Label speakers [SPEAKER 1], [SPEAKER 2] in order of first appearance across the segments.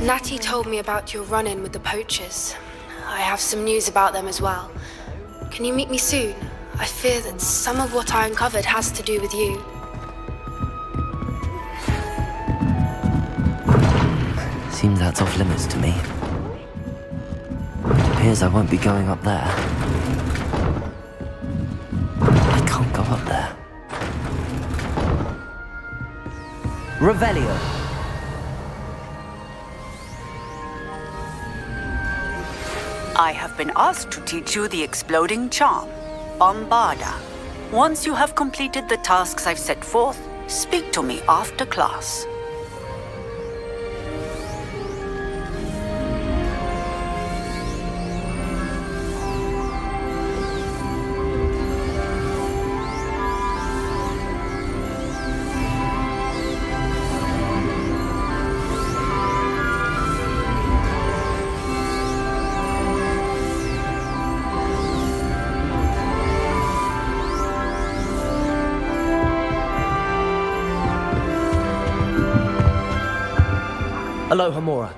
[SPEAKER 1] Natty told me about your run-in with the poachers. I have some news about them as well. Can you meet me soon? I fear that some of what I uncovered has to do with you.
[SPEAKER 2] Seems that's off limits to me. Appears I won't be going up there. I can't go up there. Revelio.
[SPEAKER 3] I have been asked to teach you the exploding charm, Bombarda. Once you have completed the tasks I've set forth, speak to me after class.
[SPEAKER 2] Aloha, Mora.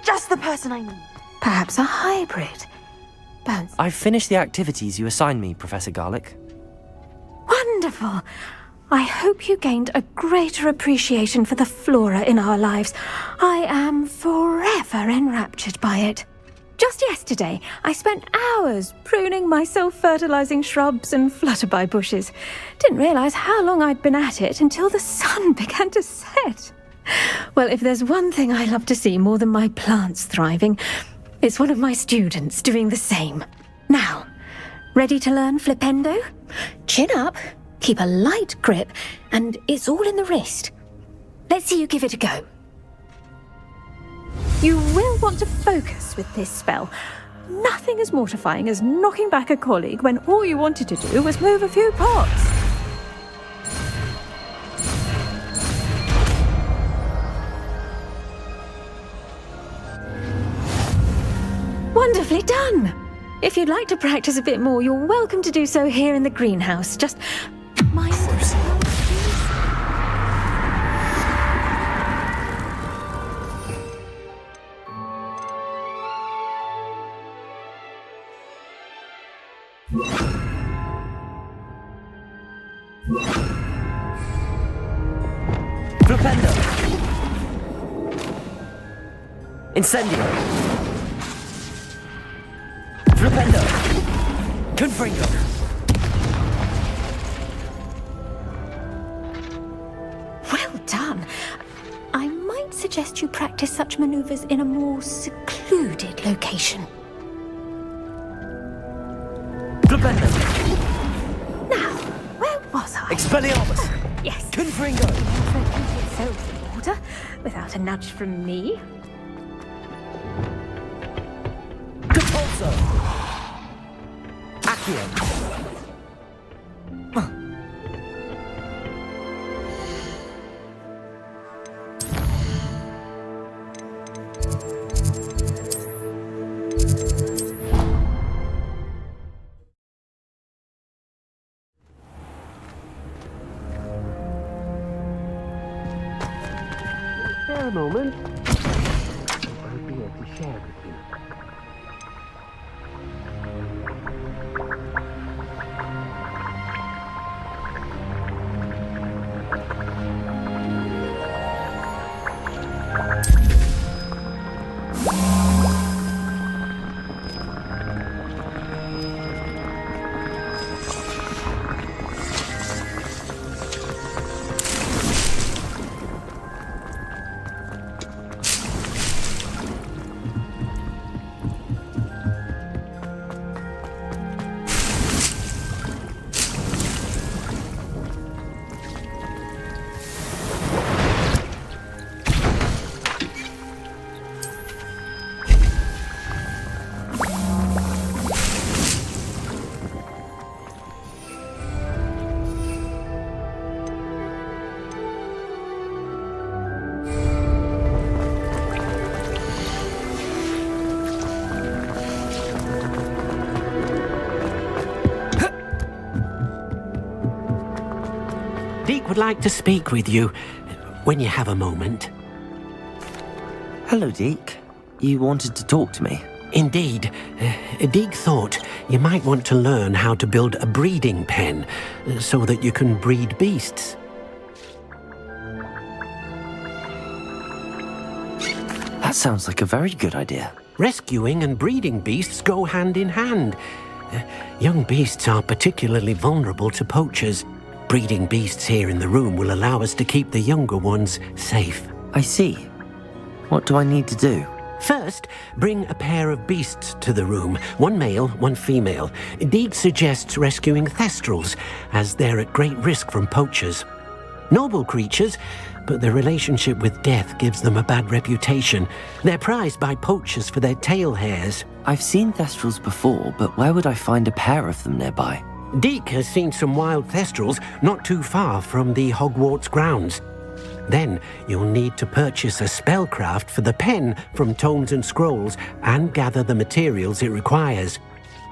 [SPEAKER 4] Just the person I need. Perhaps a hybrid. Bones.
[SPEAKER 2] I've finished the activities you assigned me, Professor Garlic.
[SPEAKER 4] Wonderful. I hope you gained a greater appreciation for the flora in our lives. I am forever enraptured by it. Just yesterday, I spent hours pruning my self-fertilizing shrubs and flutterby bushes. Didn't realize how long I'd been at it until the sun began to set. Well, if there's one thing I love to see more than my plants thriving, it's one of my students doing the same. Now, ready to learn flipendo? Chin up, keep a light grip, and it's all in the wrist. Let's see you give it a go. You will want to focus with this spell. Nothing as mortifying as knocking back a colleague when all you wanted to do was move a few pots. Wonderfully done! If you'd like to practice a bit more, you're welcome to do so here in the greenhouse. Just mind
[SPEAKER 2] Flipendo! Incendio! Flipendo! Confringo!
[SPEAKER 4] Well done. I might suggest you practice such maneuvers in a more secluded location.
[SPEAKER 2] Flipendo!
[SPEAKER 4] Now,
[SPEAKER 2] Expelliarmus!
[SPEAKER 4] Yes.
[SPEAKER 2] Confringo!
[SPEAKER 4] Empty itself in order, without a nudge from me.
[SPEAKER 2] Depulso! Accio!
[SPEAKER 5] A moment. I'll be able to share with you.
[SPEAKER 6] Deke would like to speak with you when you have a moment.
[SPEAKER 2] Hello, Deke. You wanted to talk to me?
[SPEAKER 6] Indeed. Deke thought you might want to learn how to build a breeding pen so that you can breed beasts.
[SPEAKER 2] That sounds like a very good idea.
[SPEAKER 6] Rescuing and breeding beasts go hand in hand. Young beasts are particularly vulnerable to poachers. Breeding beasts here in the room will allow us to keep the younger ones safe.
[SPEAKER 2] I see. What do I need to do?
[SPEAKER 6] First, bring a pair of beasts to the room. One male, one female. Deke suggests rescuing thestrals, as they're at great risk from poachers. Noble creatures, but their relationship with death gives them a bad reputation. They're prized by poachers for their tail hairs.
[SPEAKER 2] I've seen thestrals before, but where would I find a pair of them nearby?
[SPEAKER 6] Deke has seen some wild thestrals not too far from the Hogwarts grounds. Then you'll need to purchase a spellcraft for the pen from Tomes and Scrolls and gather the materials it requires.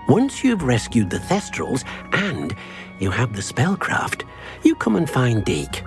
[SPEAKER 6] Once you've rescued the thestrals and you have the spellcraft, you come and find Deke.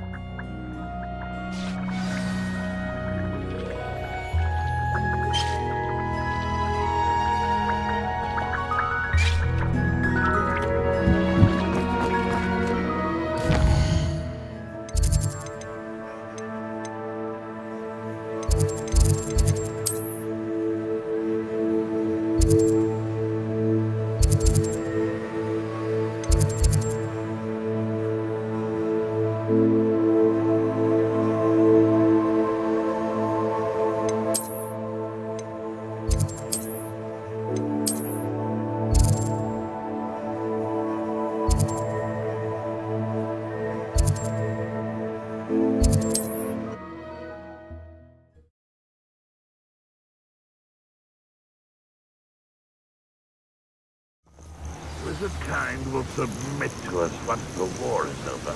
[SPEAKER 7] Wizardkind will submit to us once the war is over.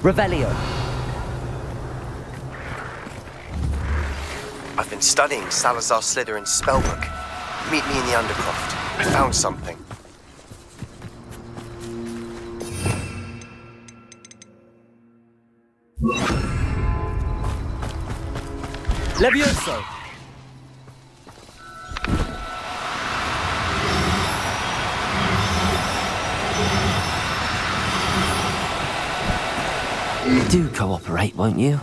[SPEAKER 2] Revelio.
[SPEAKER 8] I've been studying Salazar Slytherin's spellbook. Meet me in the Undercroft. I found something.
[SPEAKER 2] Levioso! Do cooperate, won't you?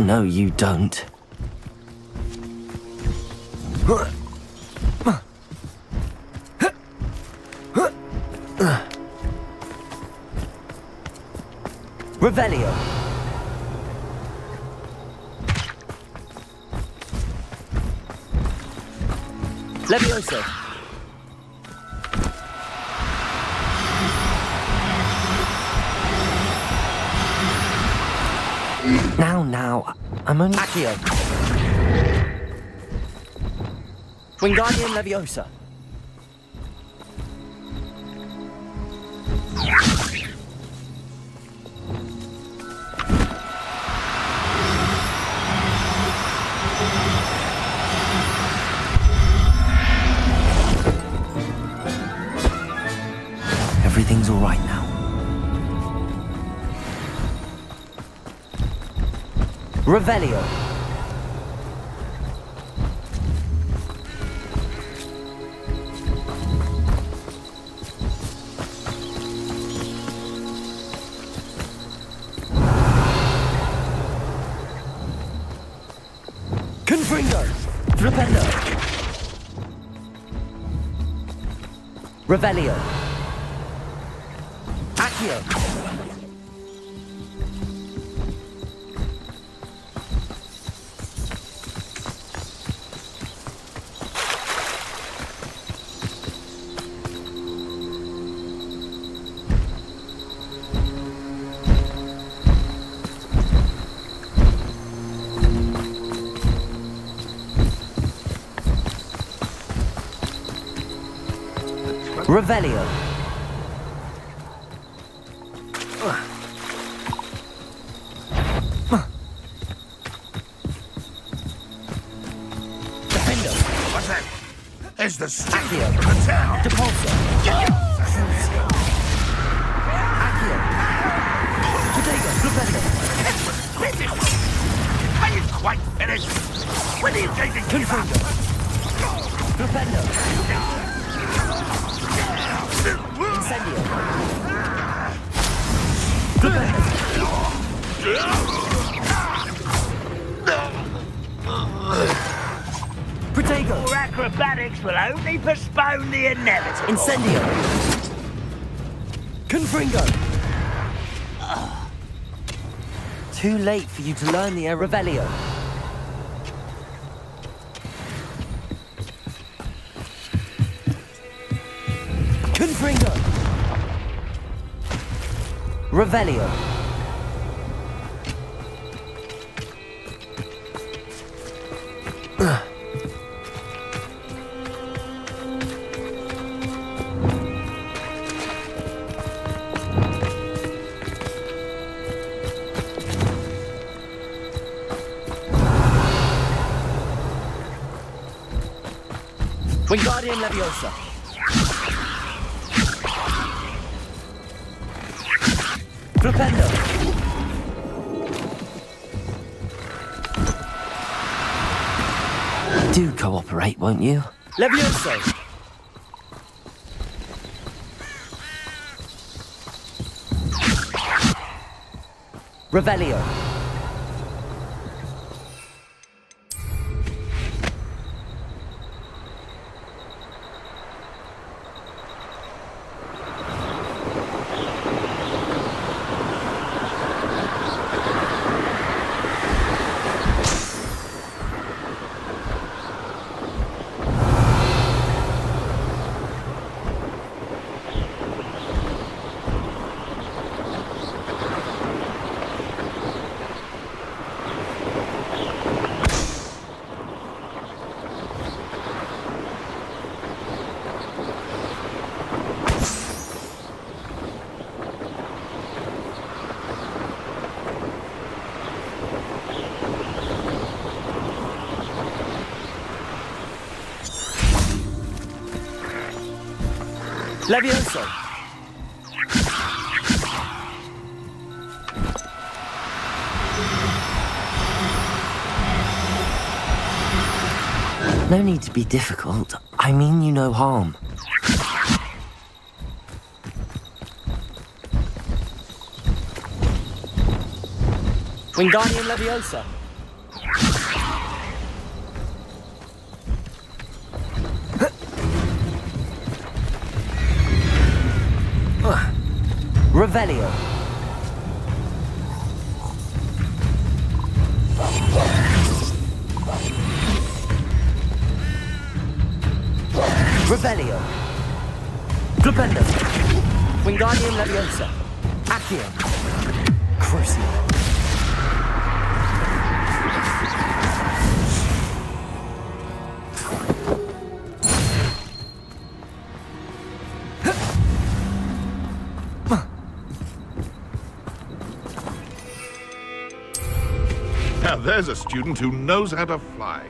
[SPEAKER 2] No, you don't. Revelio. Levioso. Now, I'm only... Accio. Wingardium Leviosa. Everything's all right now. Revelio. Confringo. Flipendo. Revelio. Accio. Revelio. Defendo.
[SPEAKER 7] What's that? Is the street
[SPEAKER 2] Accio.
[SPEAKER 7] of the town?
[SPEAKER 2] Depulso. Accio. Protego. Flipendo.
[SPEAKER 7] Are you quite finished? When are you going to give up?
[SPEAKER 2] Flipendo. Incendio. Protego.
[SPEAKER 9] Your acrobatics will only postpone the inevitable.
[SPEAKER 2] Incendio. Confringo. Too late for you to learn the Revelio. Confringo. Revelio. Wingardium Leviosa. Flipendo. Do cooperate, won't you? Levioso. Revelio. Levioso! No need to be difficult. I mean you no harm. Wingardium Leviosa. Revelio. Revelio. Flipendo. Wingardium Leviosa. Accio. Corsair.
[SPEAKER 7] Now there's a student who knows how to fly.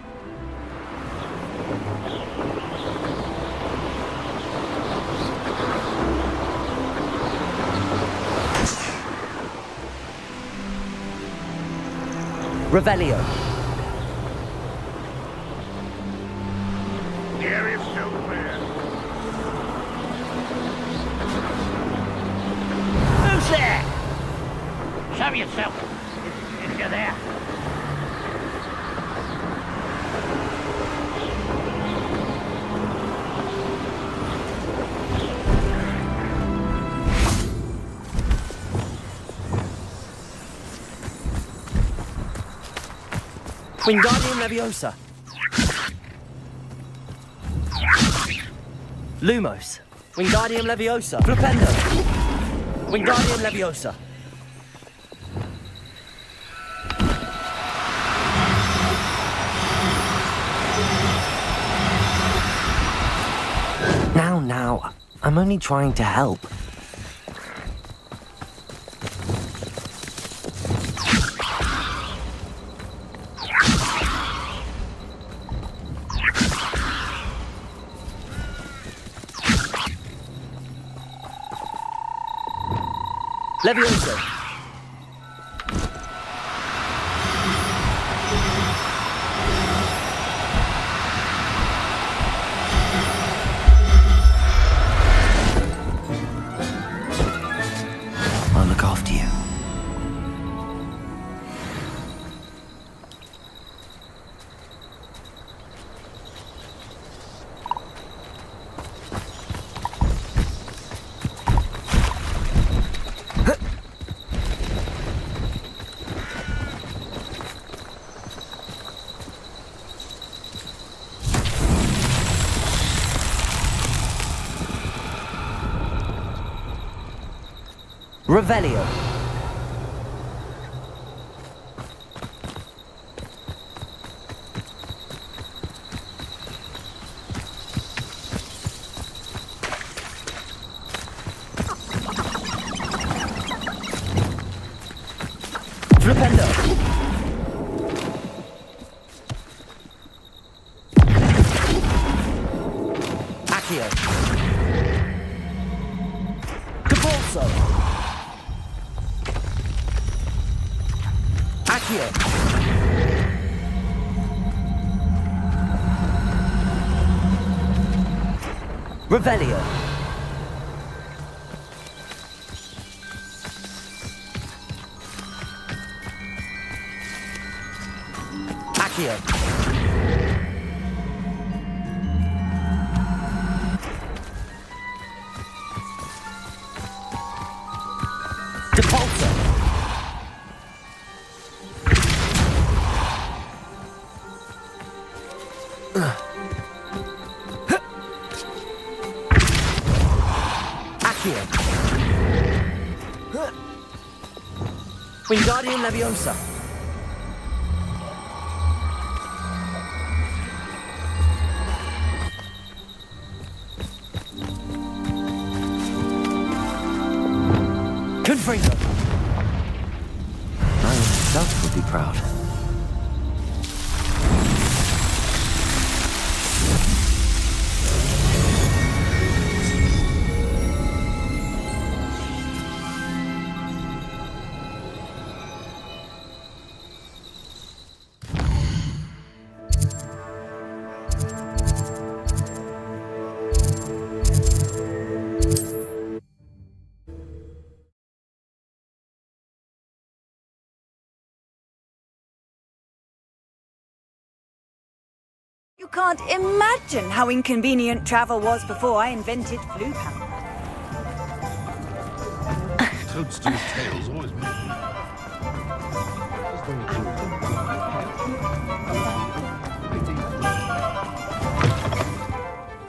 [SPEAKER 2] Revelio.
[SPEAKER 7] The area's still clear.
[SPEAKER 9] Who's there? Show yourself, if you're there.
[SPEAKER 2] Wingardium Leviosa. Lumos. Wingardium Leviosa. Flipendo. Wingardium Leviosa. Now, I'm only trying to help. Leviosa. I'll look after you. Revelio. Flipendo. Accio. Capolso. Accio. Revelio. Accio. Depulso. Accio. Wingardium Leviosa. Confringo. I myself would be proud.
[SPEAKER 3] You can't imagine how inconvenient travel was before I invented flue power.
[SPEAKER 7] Toadstool's tails always make me.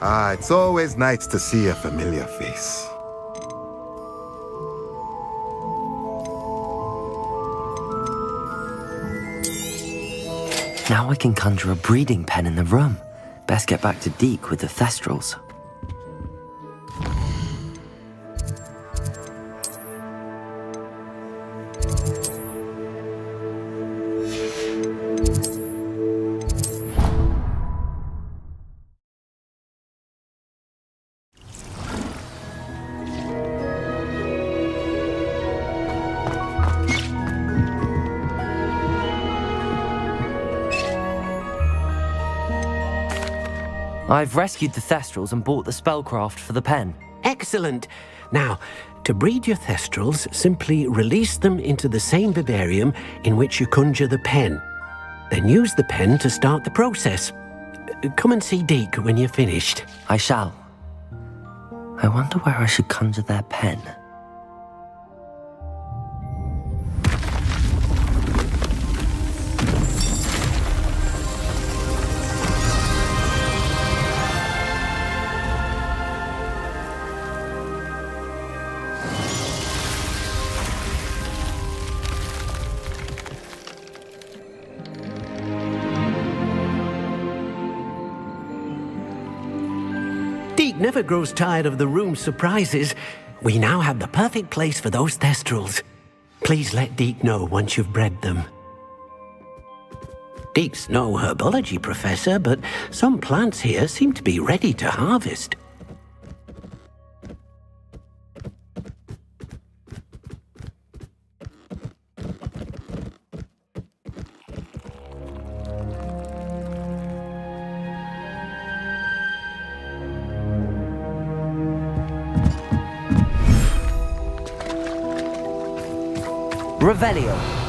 [SPEAKER 10] Ah, it's always nice to see a familiar face.
[SPEAKER 2] Now I can conjure a breeding pen in the room. Best get back to Deke with the Thestrals. I've rescued the Thestrals and bought the spellcraft for the pen.
[SPEAKER 6] Excellent. Now, to breed your Thestrals, simply release them into the same vivarium in which you conjure the pen. Then use the pen to start the process. Come and see Deke when you're finished.
[SPEAKER 2] I shall. I wonder where I should conjure their pen.
[SPEAKER 6] Deke never grows tired of the room's surprises. We now have the perfect place for those Thestrals. Please let Deke know once you've bred them. Deke's no herbology professor, but some plants here seem to be ready to harvest.
[SPEAKER 2] Revelio.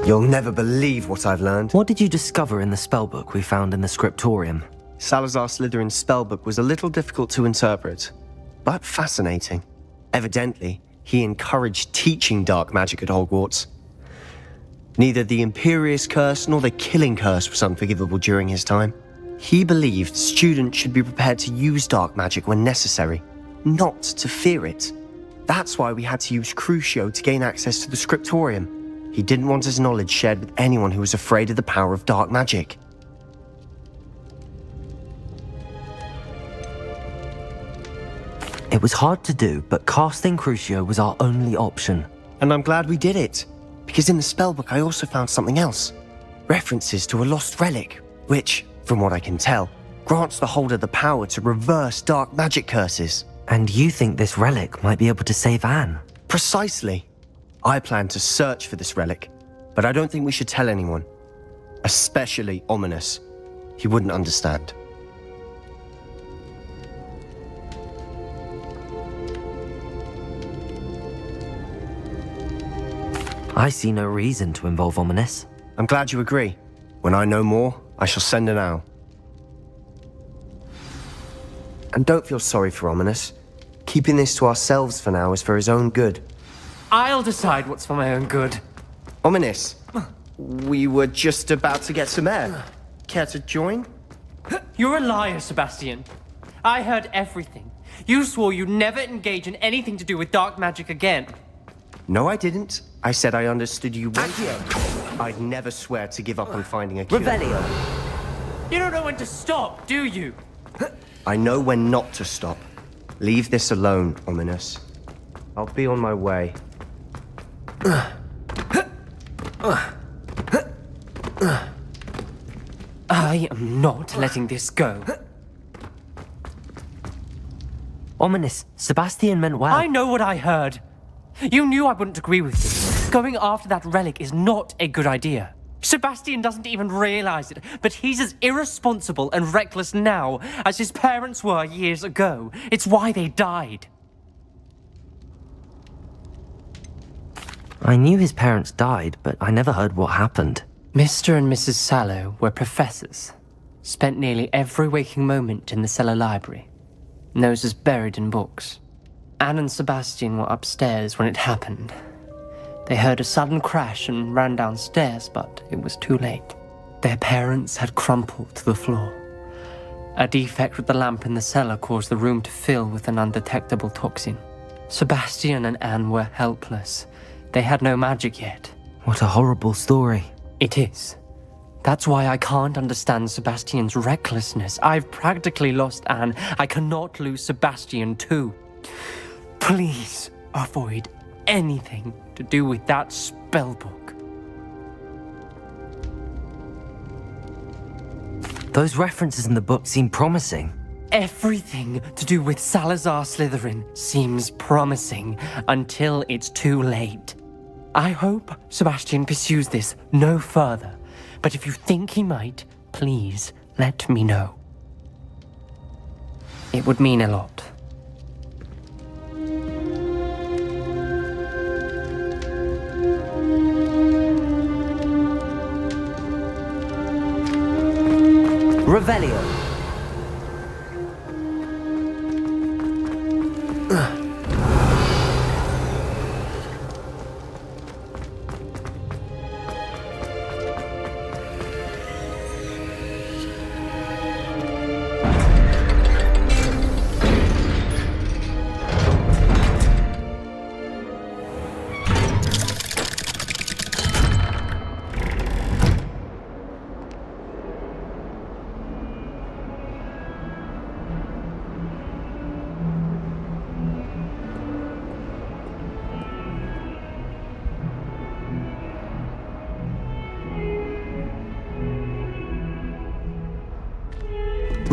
[SPEAKER 8] You'll never believe what I've learned.
[SPEAKER 2] What did you discover in the spellbook we found in the scriptorium?
[SPEAKER 8] Salazar Slytherin's spellbook was a little difficult to interpret, but fascinating. Evidently, he encouraged teaching dark magic at Hogwarts. Neither the Imperious Curse nor the Killing Curse was unforgivable during his time. He believed students should be prepared to use dark magic when necessary, not to fear it. That's why we had to use Crucio to gain access to the scriptorium. He didn't want his knowledge shared with anyone who was afraid of the power of dark magic.
[SPEAKER 2] It was hard to do, but casting Crucio was our only option.
[SPEAKER 8] And I'm glad we did it, because in the spellbook I also found something else. References to a lost relic, which, from what I can tell, grants the holder the power to reverse dark magic curses.
[SPEAKER 2] And you think this relic might be able to save Anne?
[SPEAKER 8] Precisely. I plan to search for this relic, but I don't think we should tell anyone. Especially Ominous. He wouldn't understand.
[SPEAKER 2] I see no reason to involve Ominous.
[SPEAKER 8] I'm glad you agree. When I know more, I shall send an owl. And don't feel sorry for Ominous. Keeping this to ourselves for now is for his own good.
[SPEAKER 5] I'll decide what's for my own good.
[SPEAKER 8] Ominous, we were just about to get some air. Care to join?
[SPEAKER 5] You're a liar, Sebastian. I heard everything. You swore you'd never engage in anything to do with dark magic again.
[SPEAKER 8] No, I didn't. I said I understood you once. I'd never swear to give up on finding a cure.
[SPEAKER 2] Revelio!
[SPEAKER 5] You don't know when to stop, do you?
[SPEAKER 8] I know when not to stop. Leave this alone, Ominous. I'll be on my way.
[SPEAKER 5] I am not letting this go.
[SPEAKER 2] Ominous. Sebastian meant well.
[SPEAKER 5] I know what I heard. You knew I wouldn't agree with you. Going after that relic is not a good idea. Sebastian doesn't even realize it, but he's as irresponsible and reckless now as his parents were years ago. It's why they died.
[SPEAKER 2] I knew his parents died, but I never heard what happened.
[SPEAKER 5] Mr. and Mrs. Sallow were professors. Spent nearly every waking moment in the cellar library. Noses buried in books. Anne and Sebastian were upstairs when it happened. They heard a sudden crash and ran downstairs, but it was too late. Their parents had crumpled to the floor. A defect with the lamp in the cellar caused the room to fill with an undetectable toxin. Sebastian and Anne were helpless. They had no magic yet.
[SPEAKER 2] What a horrible story.
[SPEAKER 5] It is. That's why I can't understand Sebastian's recklessness. I've practically lost Anne. I cannot lose Sebastian too. Please avoid anything to do with that spellbook.
[SPEAKER 2] Those references in the book seem promising.
[SPEAKER 5] Everything to do with Salazar Slytherin seems promising until it's too late. I hope Sebastian pursues this no further, but if you think he might, please let me know. It would mean a lot.
[SPEAKER 2] Revelio.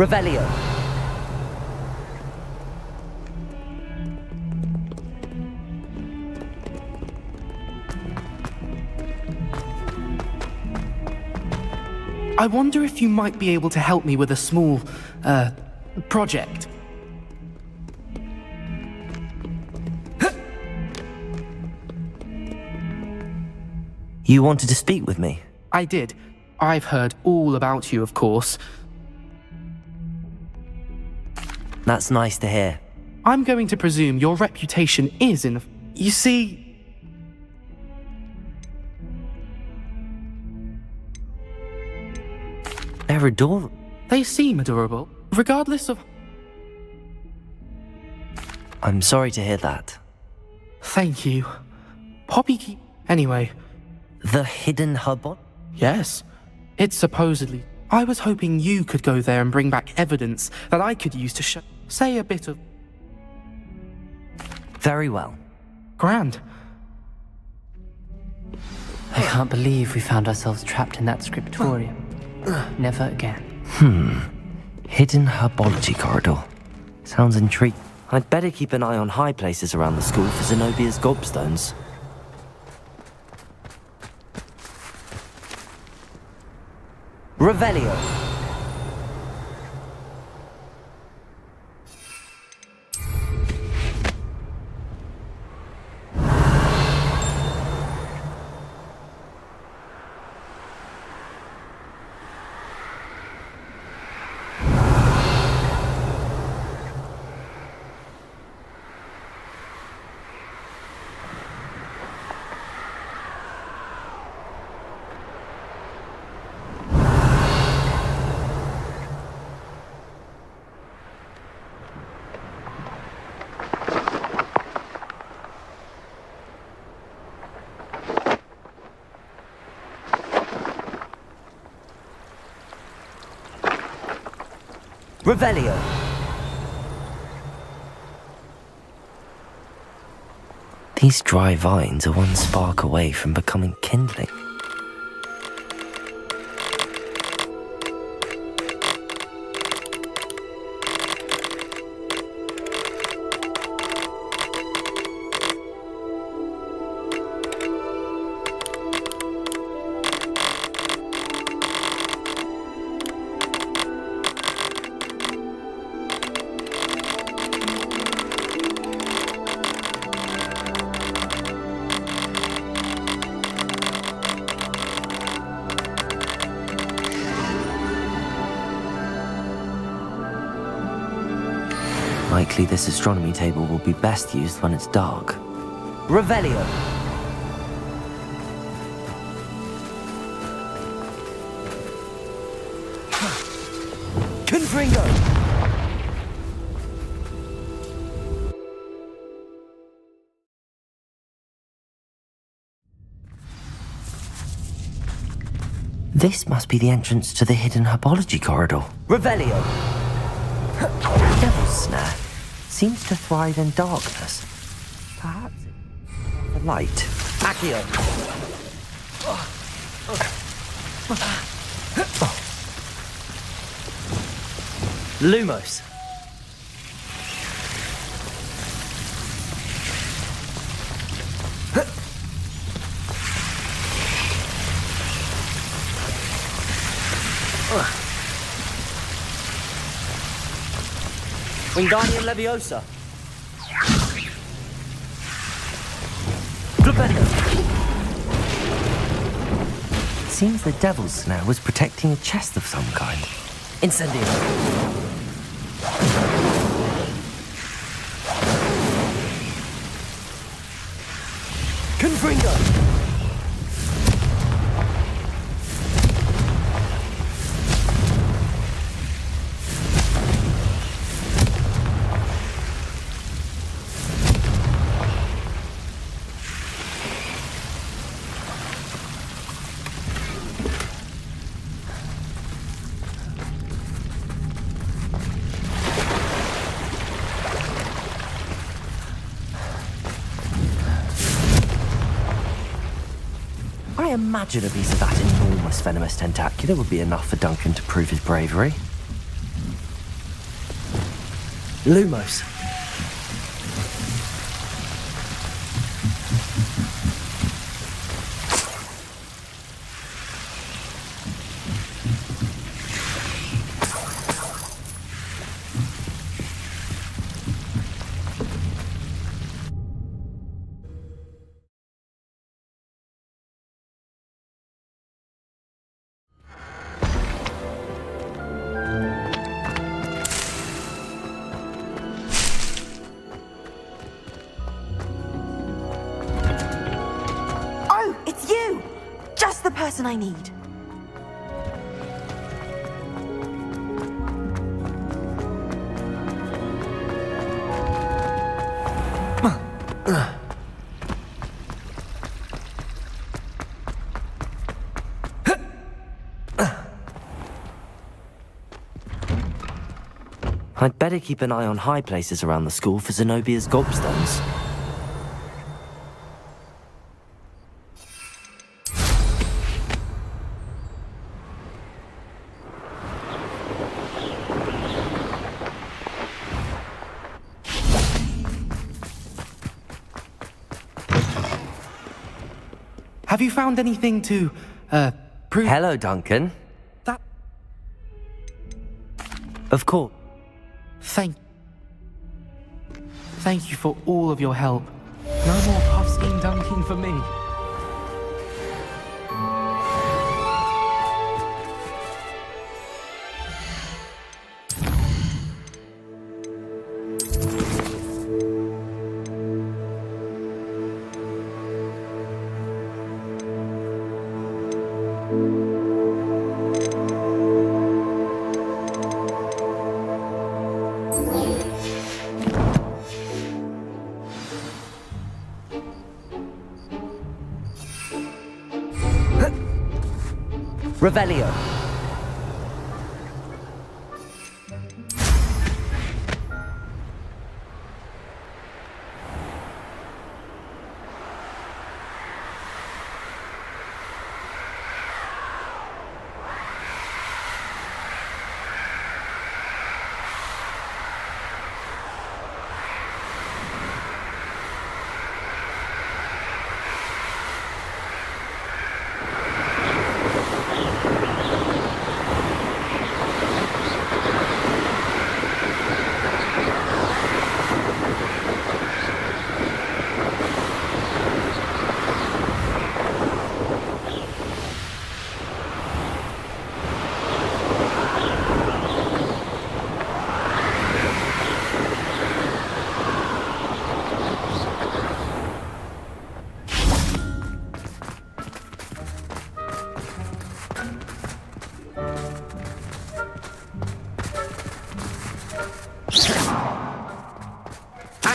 [SPEAKER 2] Revelio.
[SPEAKER 11] I wonder if you might be able to help me with a small, project.
[SPEAKER 2] You wanted to speak with me?
[SPEAKER 11] I did. I've heard all about you, of course.
[SPEAKER 2] That's nice to hear.
[SPEAKER 11] I'm going to presume your reputation is in... You see...
[SPEAKER 2] They're adorable.
[SPEAKER 11] They seem adorable, regardless of...
[SPEAKER 2] I'm sorry to hear that.
[SPEAKER 11] Thank you. Poppy Anyway.
[SPEAKER 2] The hidden hub?
[SPEAKER 11] Yes. It's supposedly... I was hoping you could go there and bring back evidence that I could use to say a bit of...
[SPEAKER 2] Very well.
[SPEAKER 11] Grand.
[SPEAKER 5] I can't believe we found ourselves trapped in that scriptorium. Never again.
[SPEAKER 2] Hidden herbology corridor. Sounds intriguing. I'd better keep an eye on high places around the school for Zenobia's gobstones. Revelio. Revelio. These dry vines are one spark away from becoming kindling. Likely this astronomy table will be best used when it's dark. Revelio! Confringo! This must be the entrance to the hidden herbology corridor. Revelio! Devil's Snare seems to thrive in darkness. Perhaps it's the light. Accio! Lumos! Wingardium Leviosa. Glabendo. Seems the Devil's Snare was protecting a chest of some kind. Incendio. Confringo. I imagine a piece of that enormous venomous tentacula would be enough for Duncan to prove his bravery. Lumos.
[SPEAKER 12] Person I need.
[SPEAKER 2] I'd better keep an eye on high places around the school for Zenobia's gobstones.
[SPEAKER 11] Have you found anything to, prove—
[SPEAKER 2] Hello, Duncan.
[SPEAKER 11] That—
[SPEAKER 2] Of course.
[SPEAKER 11] Thank you for all of your help. No more puff-skein dunking for me.
[SPEAKER 2] Revelio.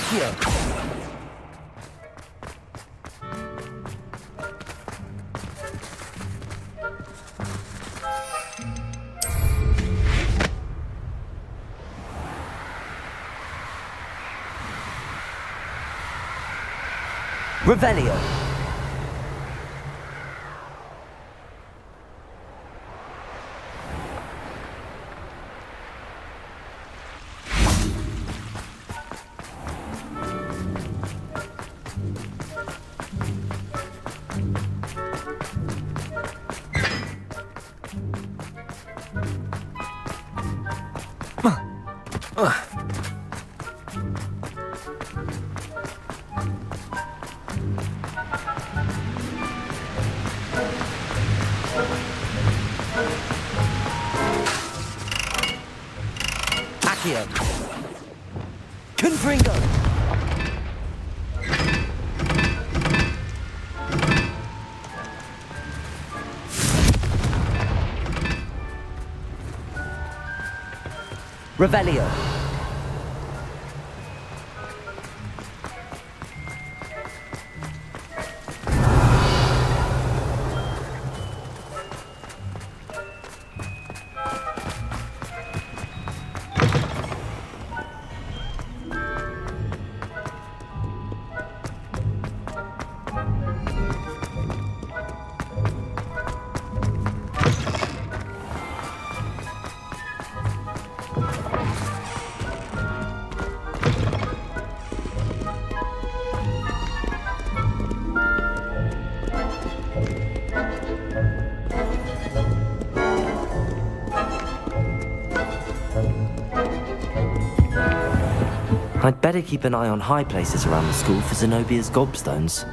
[SPEAKER 2] Accio! Revelio! Accio! Confringo! Revelio! I'd better keep an eye on high places around the school for Zenobia's gobstones.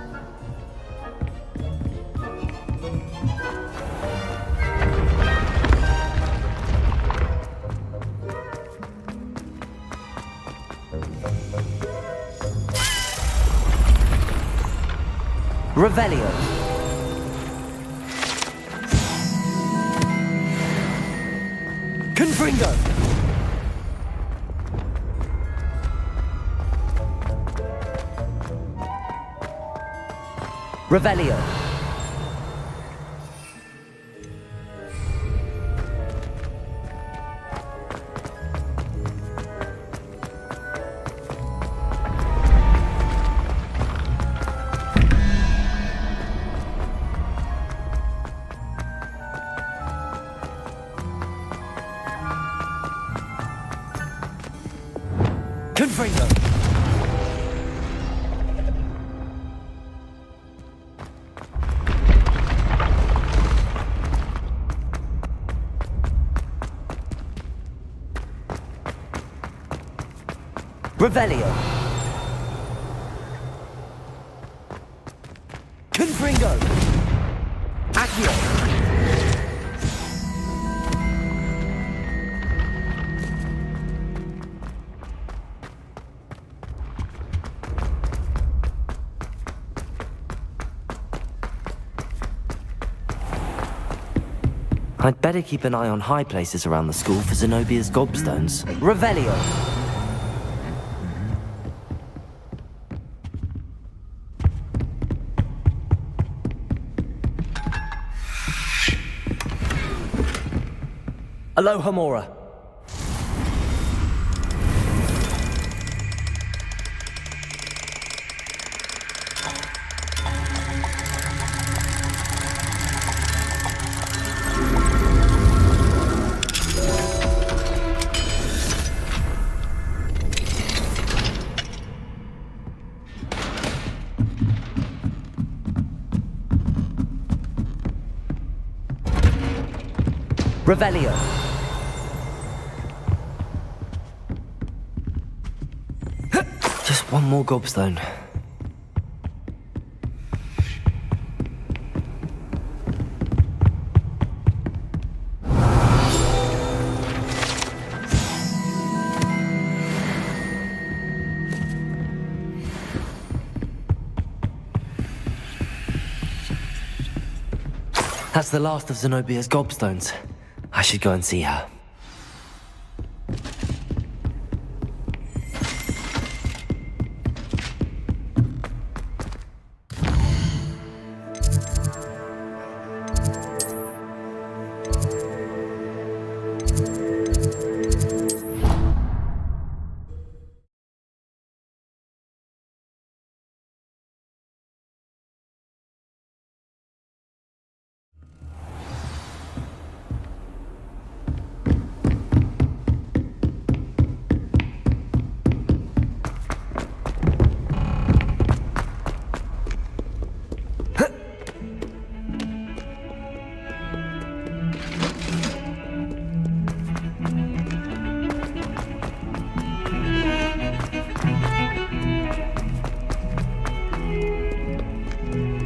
[SPEAKER 2] Revelio! Confringo! Revelio! Confringo! Revelio! Confringo! Accio! I'd better keep an eye on high places around the school for Zenobia's gobstones. Revelio! Aloha Mora. Revelio. Just one more gobstone. That's the last of Zenobia's gobstones. I should go and see her.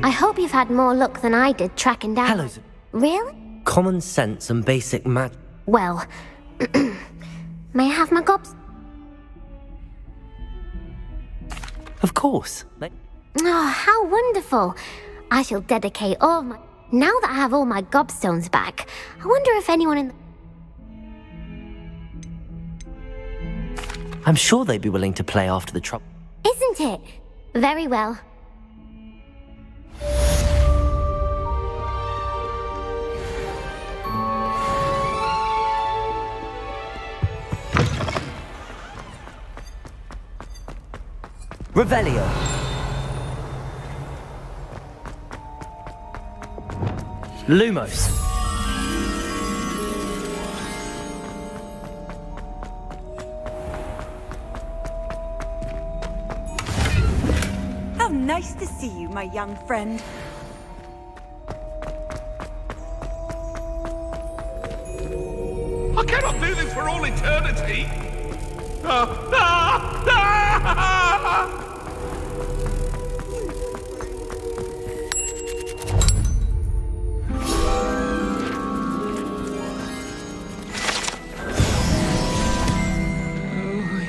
[SPEAKER 13] I hope you've had more luck than I did tracking down...
[SPEAKER 2] Hello.
[SPEAKER 13] Really?
[SPEAKER 2] Common sense and basic math.
[SPEAKER 13] Well, may I have my gobs?
[SPEAKER 2] Of course.
[SPEAKER 13] Oh, how wonderful. I shall dedicate all my... Now that I have all my gobstones back, I wonder if anyone in the...
[SPEAKER 2] I'm sure they'd be willing to play after the trouble.
[SPEAKER 13] Isn't it? Very well.
[SPEAKER 2] Revelio. Lumos.
[SPEAKER 12] How nice to see you, my young friend.
[SPEAKER 7] I cannot do this for all eternity!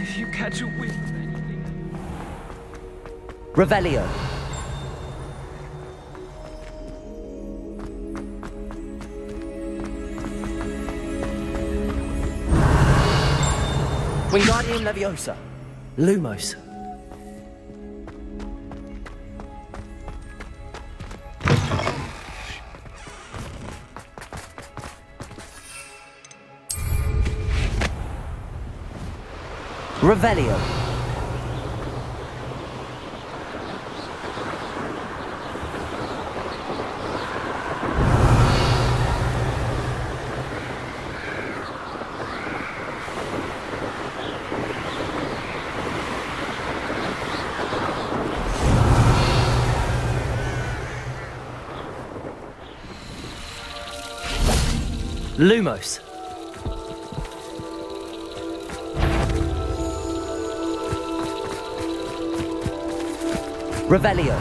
[SPEAKER 5] If you catch a whiff of anything...
[SPEAKER 2] Revelio. Wingardium Leviosa. Lumos. Revelio. Lumos. Revelio.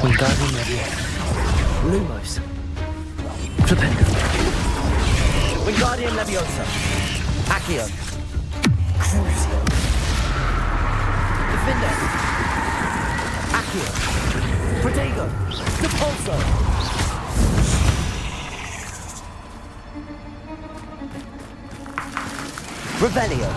[SPEAKER 2] Wingardium Leviosa. Lumos. Flipendo. Wingardium Leviosa. Accio. Crucio. Defender. Accio. Protego. Depulso. Revelio.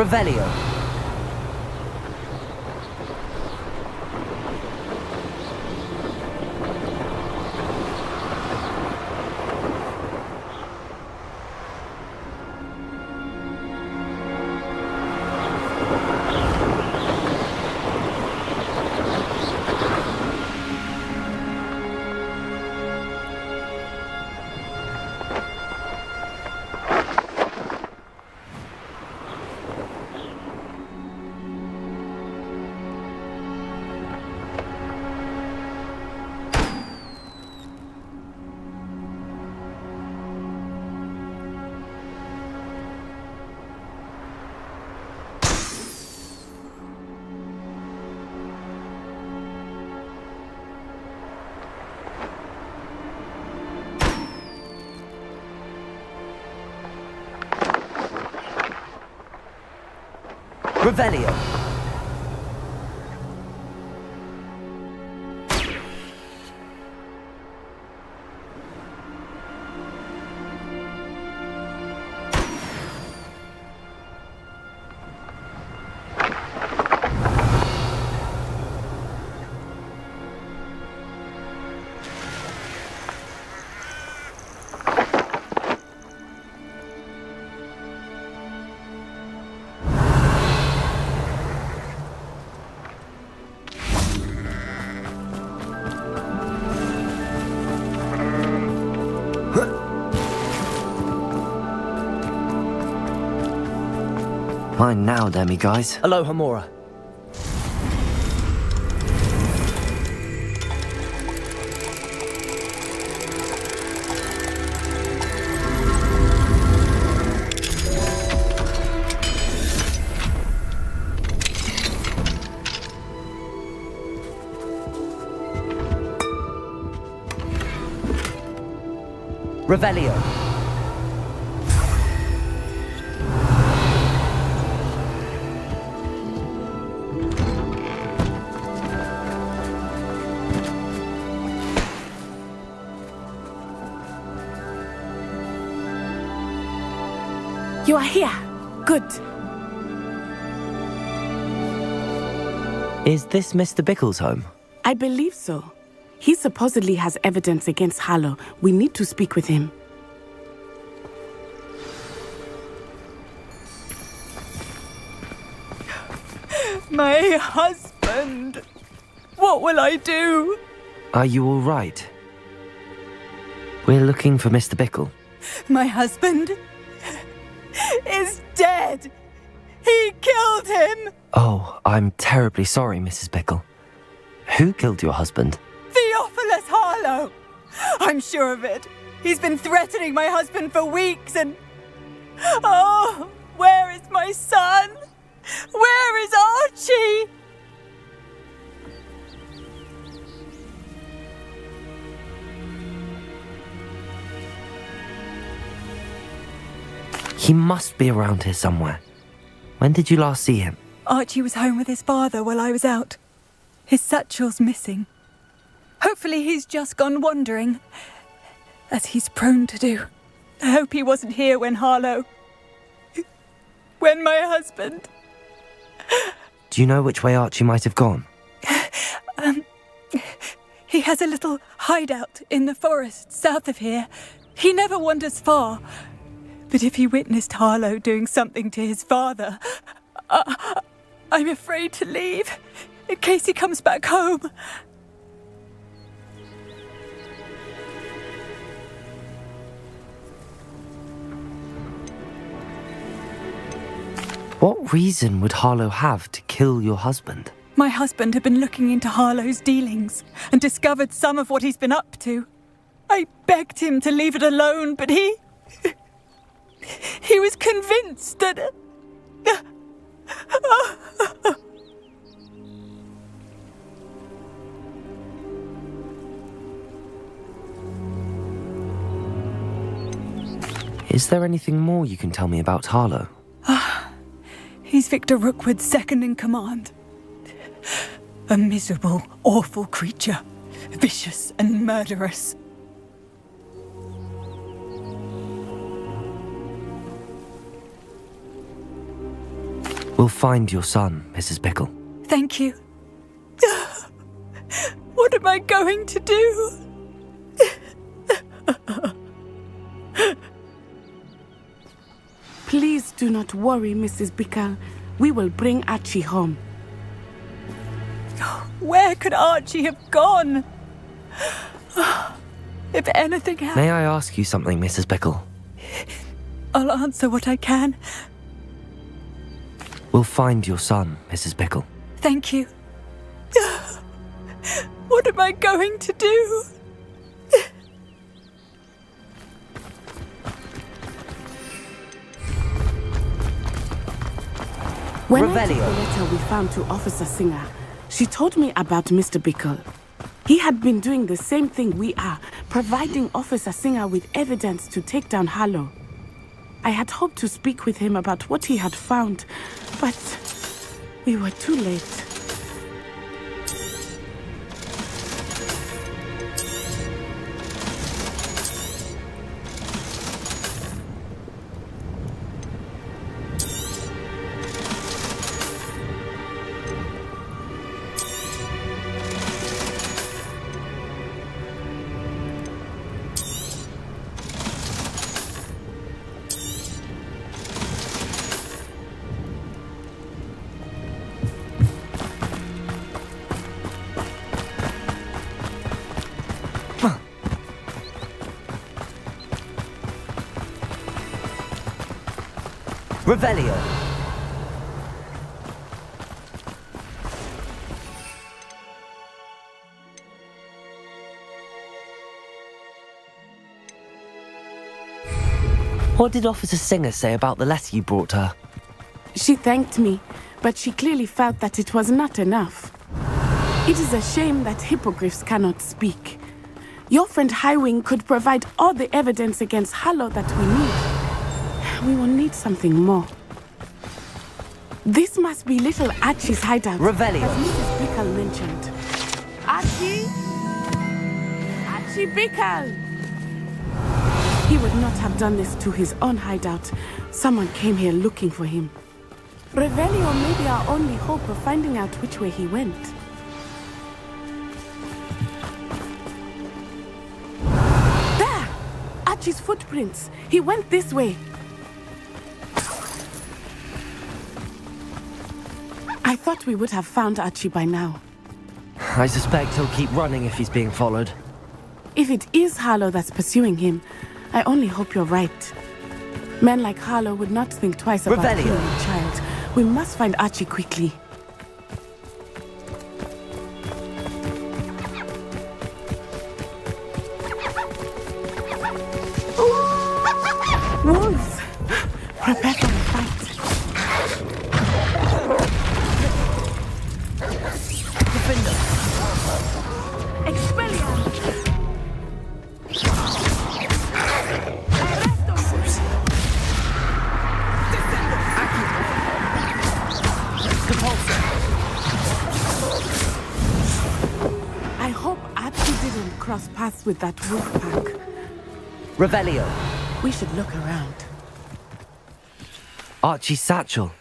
[SPEAKER 2] Revelio. Revelio. Fine now, Demi guys.
[SPEAKER 14] Aloha, Mora.
[SPEAKER 2] Revelio.
[SPEAKER 12] You are here. Good.
[SPEAKER 2] Is this Mr. Bickle's home?
[SPEAKER 15] I believe so. He supposedly has evidence against Harlow. We need to speak with him.
[SPEAKER 12] My husband. What will I do?
[SPEAKER 2] Are you all right? We're looking for Mr. Bickle.
[SPEAKER 12] My husband is dead. He killed him.
[SPEAKER 2] Oh, I'm terribly sorry, Mrs. Bickle. Who killed your husband?
[SPEAKER 12] Theophilus Harlow. I'm sure of it. He's been threatening my husband for weeks and... Oh, where is my son? Where is Archie?
[SPEAKER 2] He must be around here somewhere. When did you last see him?
[SPEAKER 12] Archie was home with his father while I was out. His satchel's missing. Hopefully he's just gone wandering, as he's prone to do. I hope he wasn't here when Harlow... when my husband...
[SPEAKER 2] Do you know which way Archie might have gone?
[SPEAKER 12] He has a little hideout in the forest south of here. He never wanders far. But if he witnessed Harlow doing something to his father, I'm afraid to leave, in case he comes back home.
[SPEAKER 2] What reason would Harlow have to kill your husband?
[SPEAKER 12] My husband had been looking into Harlow's dealings and discovered some of what he's been up to. I begged him to leave it alone, but he was convinced that...
[SPEAKER 2] Is there anything more you can tell me about Harlow?
[SPEAKER 12] He's Victor Rookwood's second in command. A miserable, awful creature. Vicious and murderous.
[SPEAKER 2] We'll find your son, Mrs. Pickle.
[SPEAKER 12] Thank you. What am I going to do?
[SPEAKER 15] Please do not worry, Mrs. Pickle. We will bring Archie home.
[SPEAKER 12] Where could Archie have gone? If anything happened...
[SPEAKER 2] May I ask you something, Mrs. Pickle?
[SPEAKER 12] I'll answer what I can.
[SPEAKER 2] We'll find your son, Mrs. Pickle.
[SPEAKER 12] Thank you. What am I going to do?
[SPEAKER 15] When I took the letter we found to Officer Singer, she told me about Mr. Pickle. He had been doing the same thing we are, providing Officer Singer with evidence to take down Harlow. I had hoped to speak with him about what he had found, but we were too late.
[SPEAKER 2] Revelio! What did Officer Singer say about the letter you brought her?
[SPEAKER 15] She thanked me, but she clearly felt that it was not enough. It is a shame that hippogriffs cannot speak. Your friend Highwing could provide all the evidence against Harlow that we need. We will need something more. This must be little Archie's hideout.
[SPEAKER 2] Revelio.
[SPEAKER 15] As Mrs. Pickle mentioned. Archie? Archie Pickle! He would not have done this to his own hideout. Someone came here looking for him. Revelio may be our only hope of finding out which way he went. There! Archie's footprints. He went this way. I thought we would have found Archie by now.
[SPEAKER 2] I suspect he'll keep running if he's being followed.
[SPEAKER 15] If it is Harlow that's pursuing him, I only hope you're right. Men like Harlow would not think twice about killing a child. We must find Archie quickly. Wolves! Prepare for the fight. I hope Archie didn't cross paths with that wolf pack.
[SPEAKER 2] Revelio.
[SPEAKER 15] We should look around.
[SPEAKER 2] Archie's satchel.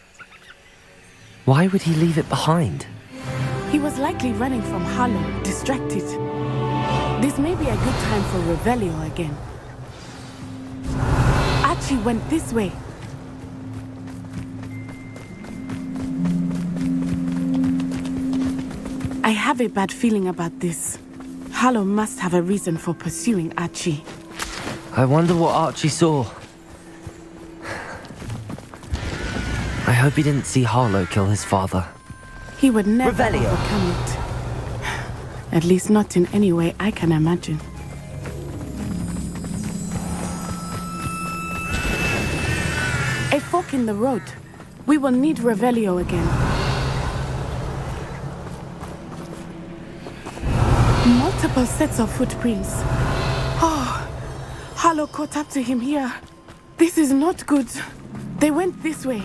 [SPEAKER 2] Why would he leave it behind?
[SPEAKER 15] He was likely running from Harlow, distracted. This may be a good time for Revelio again. Archie went this way. I have a bad feeling about this. Harlow must have a reason for pursuing Archie.
[SPEAKER 2] I wonder what Archie saw. I hope he didn't see Harlow kill his father.
[SPEAKER 15] He would never
[SPEAKER 2] Revelio.
[SPEAKER 15] overcome it. At least not in any way I can imagine. A fork in the road. We will need Revelio again. Multiple sets of footprints. Oh, Harlow caught up to him here. This is not good. They went this way.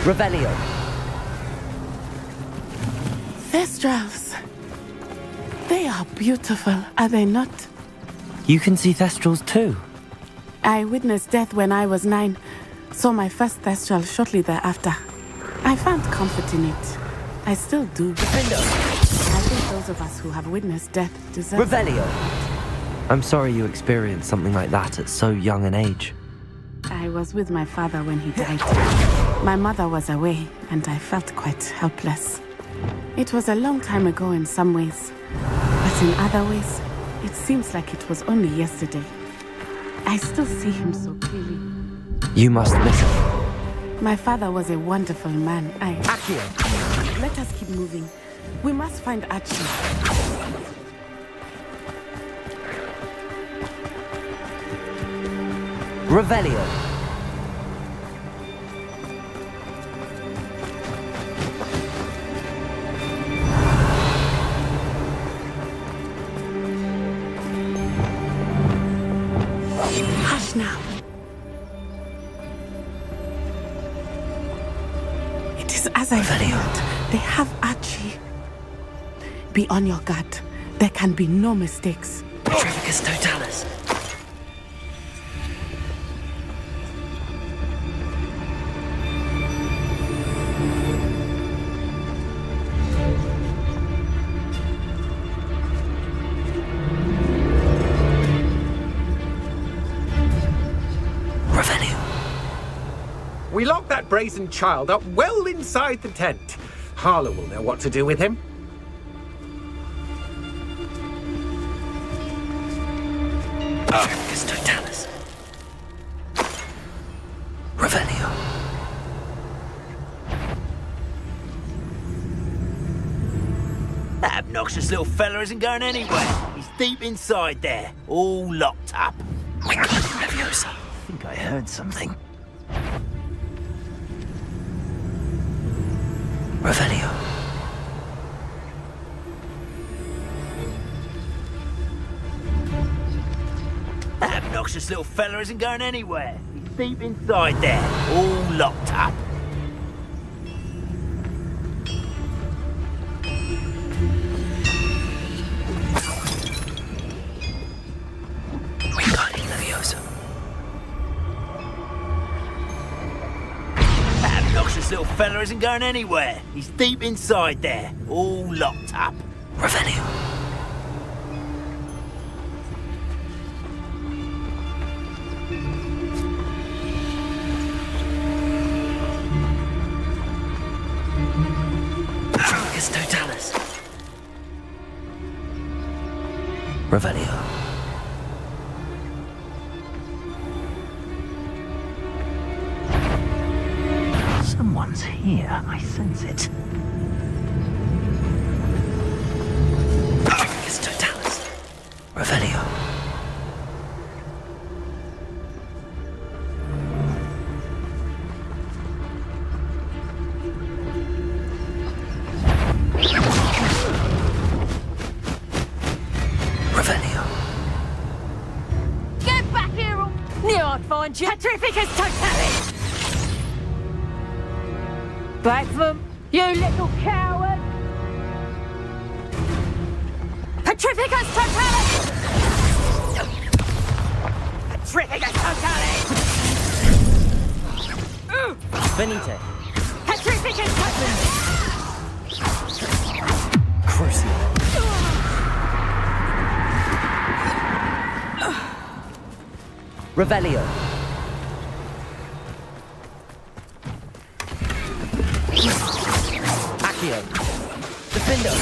[SPEAKER 2] Revelio.
[SPEAKER 15] Thestrals. They are beautiful, are they not?
[SPEAKER 2] You can see Thestrals too.
[SPEAKER 15] I witnessed death when I was 9. Saw my first Thestral shortly thereafter. I found comfort in it. I still do.
[SPEAKER 2] Defender!
[SPEAKER 15] I think those of us who have witnessed death deserve...
[SPEAKER 2] Revelio! I'm sorry you experienced something like that at so young an age.
[SPEAKER 15] I was with my father when he died. My mother was away, and I felt quite helpless. It was a long time ago in some ways, but in other ways, it seems like it was only yesterday. I still see him so clearly.
[SPEAKER 2] You must miss him.
[SPEAKER 15] My father was a wonderful man.
[SPEAKER 2] Accio!
[SPEAKER 15] Let us keep moving. We must find Archie.
[SPEAKER 2] Revelio!
[SPEAKER 15] Hush now. It is as I feared. They have Archie. Be on your guard. There can be no mistakes.
[SPEAKER 2] Petrificus Totalis.
[SPEAKER 14] We locked that brazen child up well inside the tent. Harlow will know what to do with him.
[SPEAKER 2] Petrificus Totalis. Revelio.
[SPEAKER 9] That obnoxious little fella isn't going anywhere. He's deep inside there, all locked up.
[SPEAKER 2] Wingardium Leviosa.
[SPEAKER 9] I think I heard something.
[SPEAKER 2] Revelio.
[SPEAKER 9] That obnoxious little fella isn't going anywhere. He's deep inside there, all locked up.
[SPEAKER 2] Wingardium Leviosa.
[SPEAKER 9] That obnoxious little fella isn't going anywhere. He's deep inside there, all locked up.
[SPEAKER 2] Revelio. Petrificus Totalis. Revelio.
[SPEAKER 9] Someone's here, I sense it.
[SPEAKER 2] Petrificus Totalis. Revelio. Revelio.
[SPEAKER 4] Get back here or knew I'd find you. Petrificus Totalis! Back them, you little coward! Petrificus Totalis! Petrificus Totalis!
[SPEAKER 2] Venite.
[SPEAKER 4] Petrificus Totalis!
[SPEAKER 2] Crucial. Revelio. Accio. Defendo.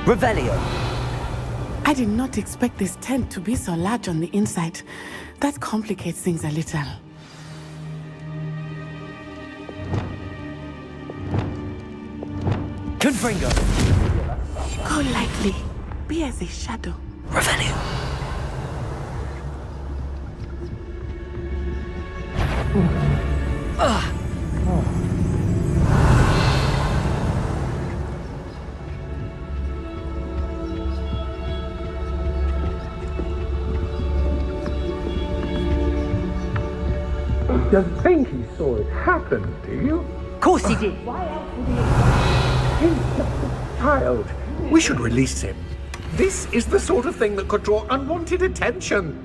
[SPEAKER 2] Revelio.
[SPEAKER 15] I did not expect this tent to be so large on the inside. That complicates things a little.
[SPEAKER 2] Confringo.
[SPEAKER 15] Go lightly. Be as a shadow.
[SPEAKER 2] Revelio.
[SPEAKER 14] Doesn't think he saw it happen, do you?
[SPEAKER 3] Of course he did.
[SPEAKER 14] He's just a child. We should release him. This is the sort of thing that could draw unwanted attention.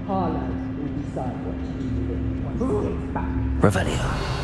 [SPEAKER 5] Harlow will decide what to do with it once he gets back.
[SPEAKER 2] Revelio.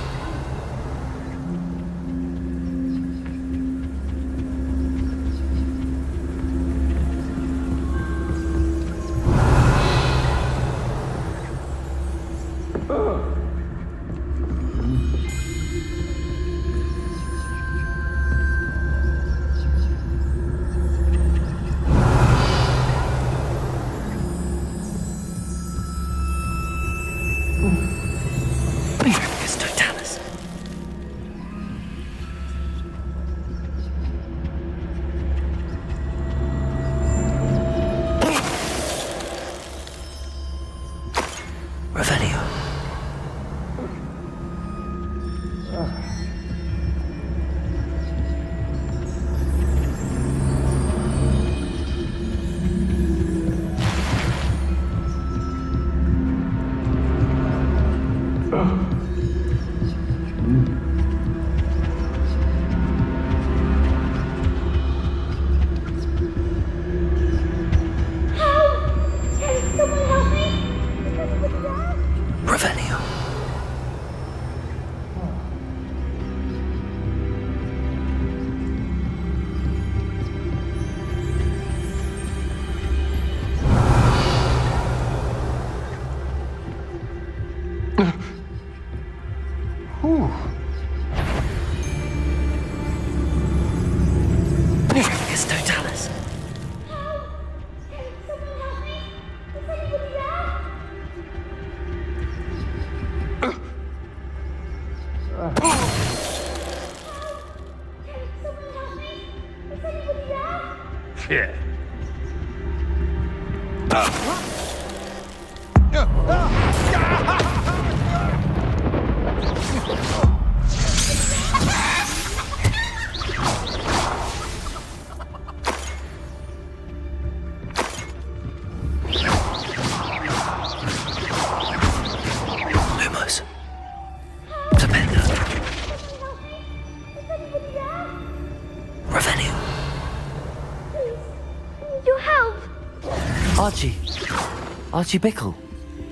[SPEAKER 2] Archie Bickle.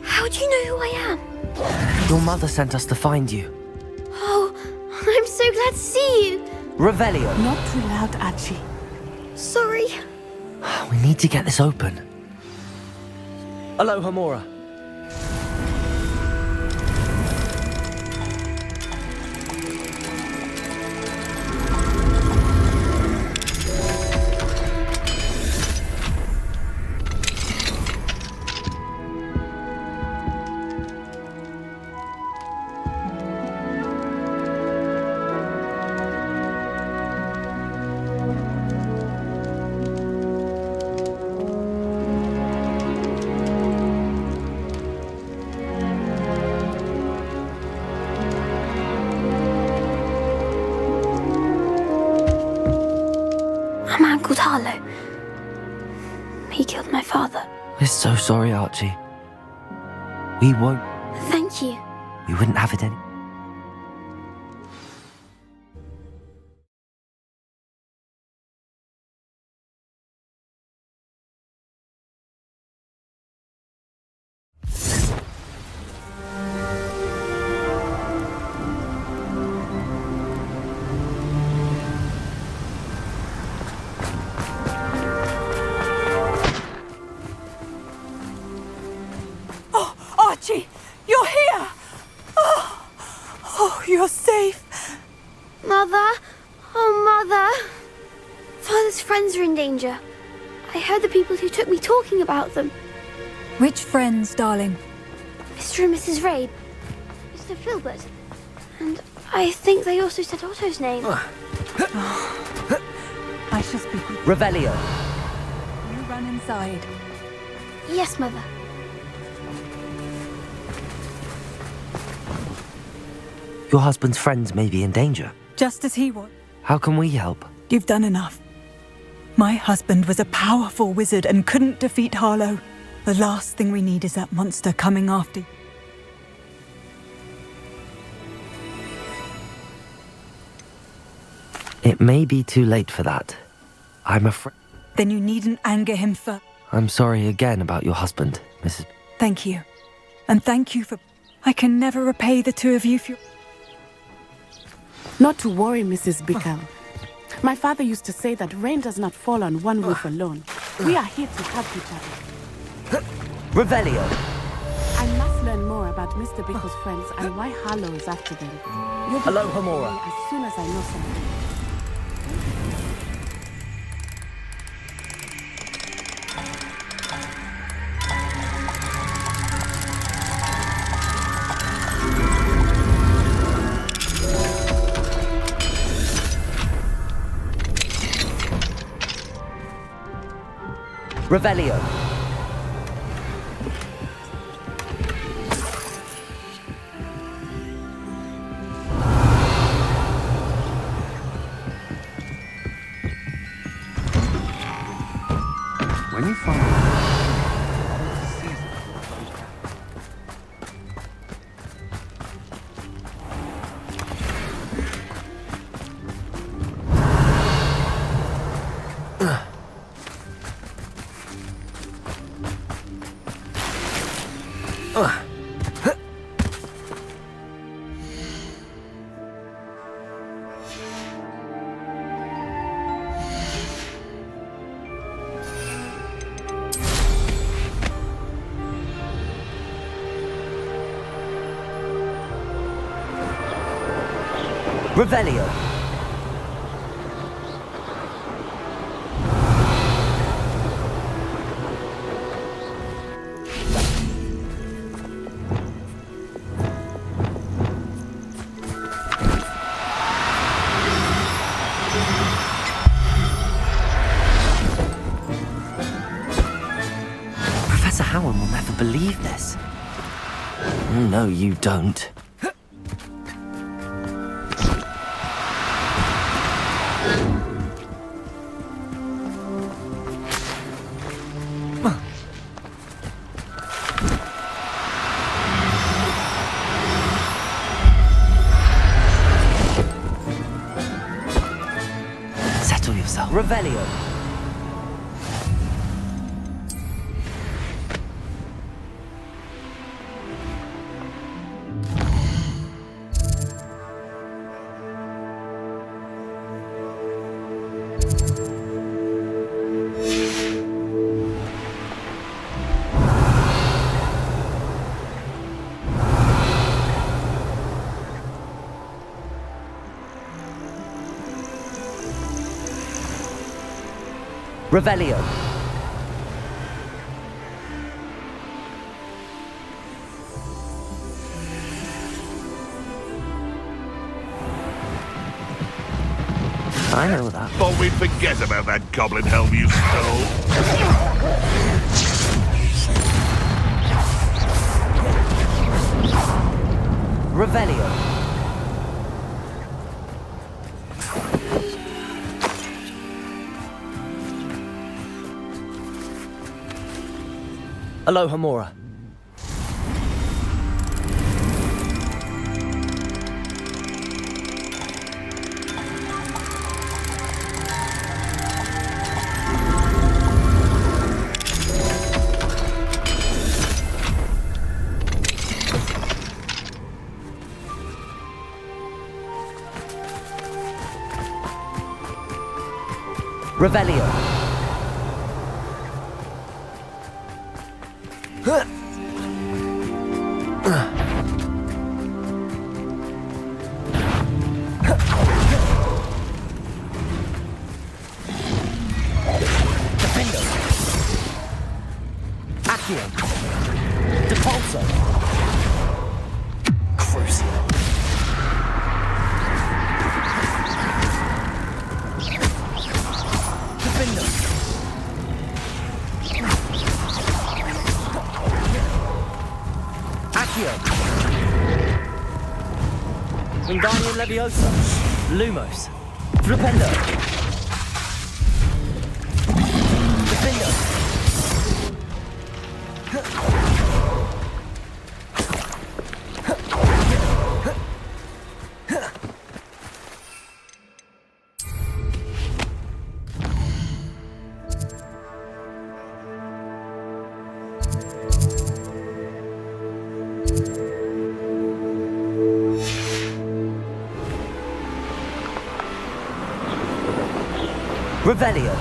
[SPEAKER 1] How do you know who I am?
[SPEAKER 2] Your mother sent us to find you.
[SPEAKER 1] Oh, I'm so glad to see you.
[SPEAKER 2] Revelio.
[SPEAKER 15] Not too loud, Archie.
[SPEAKER 1] Sorry.
[SPEAKER 2] We need to get this open. Aloha Mora.
[SPEAKER 1] He killed my father.
[SPEAKER 2] We're so sorry, Archie. We won't.
[SPEAKER 1] Thank you.
[SPEAKER 2] We wouldn't have it any.
[SPEAKER 12] Archie, you're here! Oh, you're safe.
[SPEAKER 1] Mother? Oh, Mother. Father's friends are in danger. I heard the people who took me talking about them.
[SPEAKER 12] Which friends, darling?
[SPEAKER 1] Mr. and Mrs. Rabe. Mr. Filbert. And I think they also said Otto's name.
[SPEAKER 12] I shall speak with
[SPEAKER 2] Revelio.
[SPEAKER 12] you. Run inside.
[SPEAKER 1] Yes, Mother.
[SPEAKER 2] Your husband's friends may be in danger.
[SPEAKER 12] Just as he was.
[SPEAKER 2] How can we help?
[SPEAKER 12] You've done enough. My husband was a powerful wizard and couldn't defeat Harlow. The last thing we need is that monster coming after you.
[SPEAKER 2] It may be too late for that. I'm afraid.
[SPEAKER 12] Then you needn't anger him for...
[SPEAKER 2] I'm sorry again about your husband, Mrs.
[SPEAKER 12] Thank you. And thank you for... I can never repay the two of you for...
[SPEAKER 15] Not to worry, Mrs. Bickle. My father used to say that rain does not fall on one roof alone. We are here to help each other.
[SPEAKER 2] Revelio!
[SPEAKER 15] I must learn more about Mr. Bickle's friends and why Harlow is after them. You'll be
[SPEAKER 2] Hello, Hamora.
[SPEAKER 15] as soon as I know something.
[SPEAKER 2] Revelio!
[SPEAKER 16] When you find
[SPEAKER 2] Revelio! Professor Howard will never believe this. No, you don't. Settle yourself. Revelio. Revelio. I know that.
[SPEAKER 7] Thought we'd forget about that goblin helm you stole.
[SPEAKER 2] Revelio. Aloha Mora. Revelio. Wingardium Leviosa. Lumos. Flipendo. Defendo. Revelio.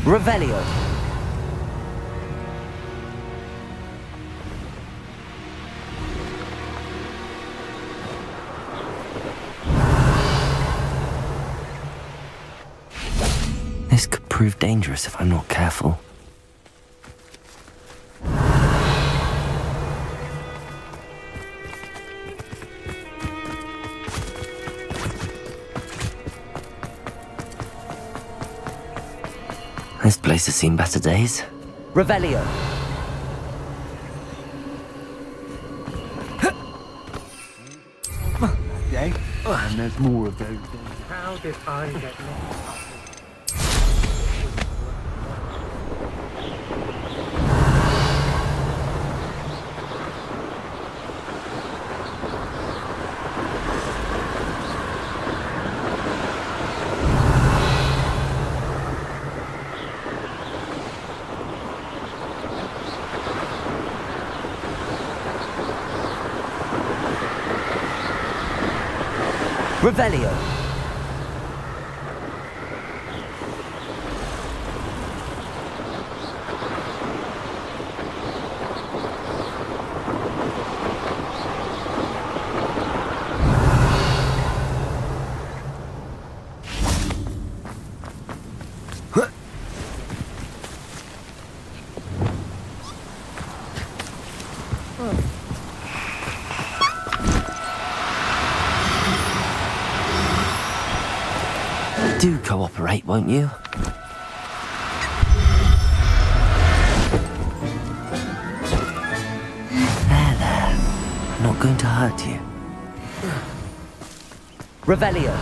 [SPEAKER 2] Revelio. This could prove dangerous if I'm not careful. This place has seen better days. Revelio.
[SPEAKER 14] Yeah? And there's more of those. How did I get lost?
[SPEAKER 2] Revelio. Do cooperate, won't you? There. I'm not going to hurt you. Revelio.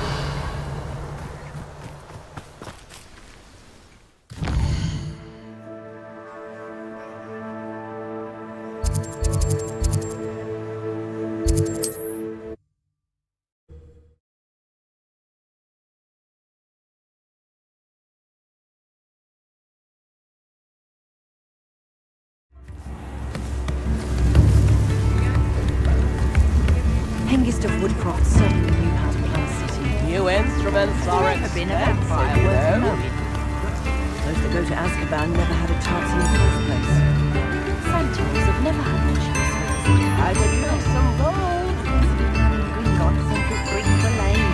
[SPEAKER 16] Hengist of Woodcroft certainly knew how to plan a city.
[SPEAKER 17] New instruments are
[SPEAKER 16] been a vampire worth knowing. Those that go to Azkaban never had a chance in the first place. Centaurs have never had much use for this.
[SPEAKER 17] I could use some gold.
[SPEAKER 16] Gringotts and the freaks the lane.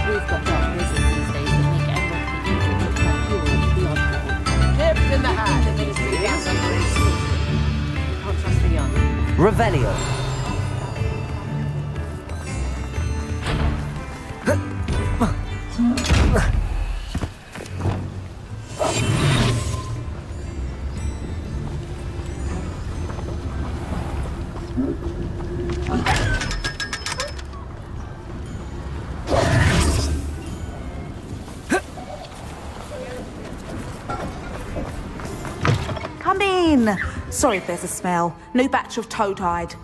[SPEAKER 16] We've got dark wizards these days that make Emerald Cathedral look like pure beyond gold.
[SPEAKER 17] Tips in the hat.
[SPEAKER 16] Can't trust the young.
[SPEAKER 2] Revelio.
[SPEAKER 18] Come in. Sorry if there's a smell. New batch of toad-hide.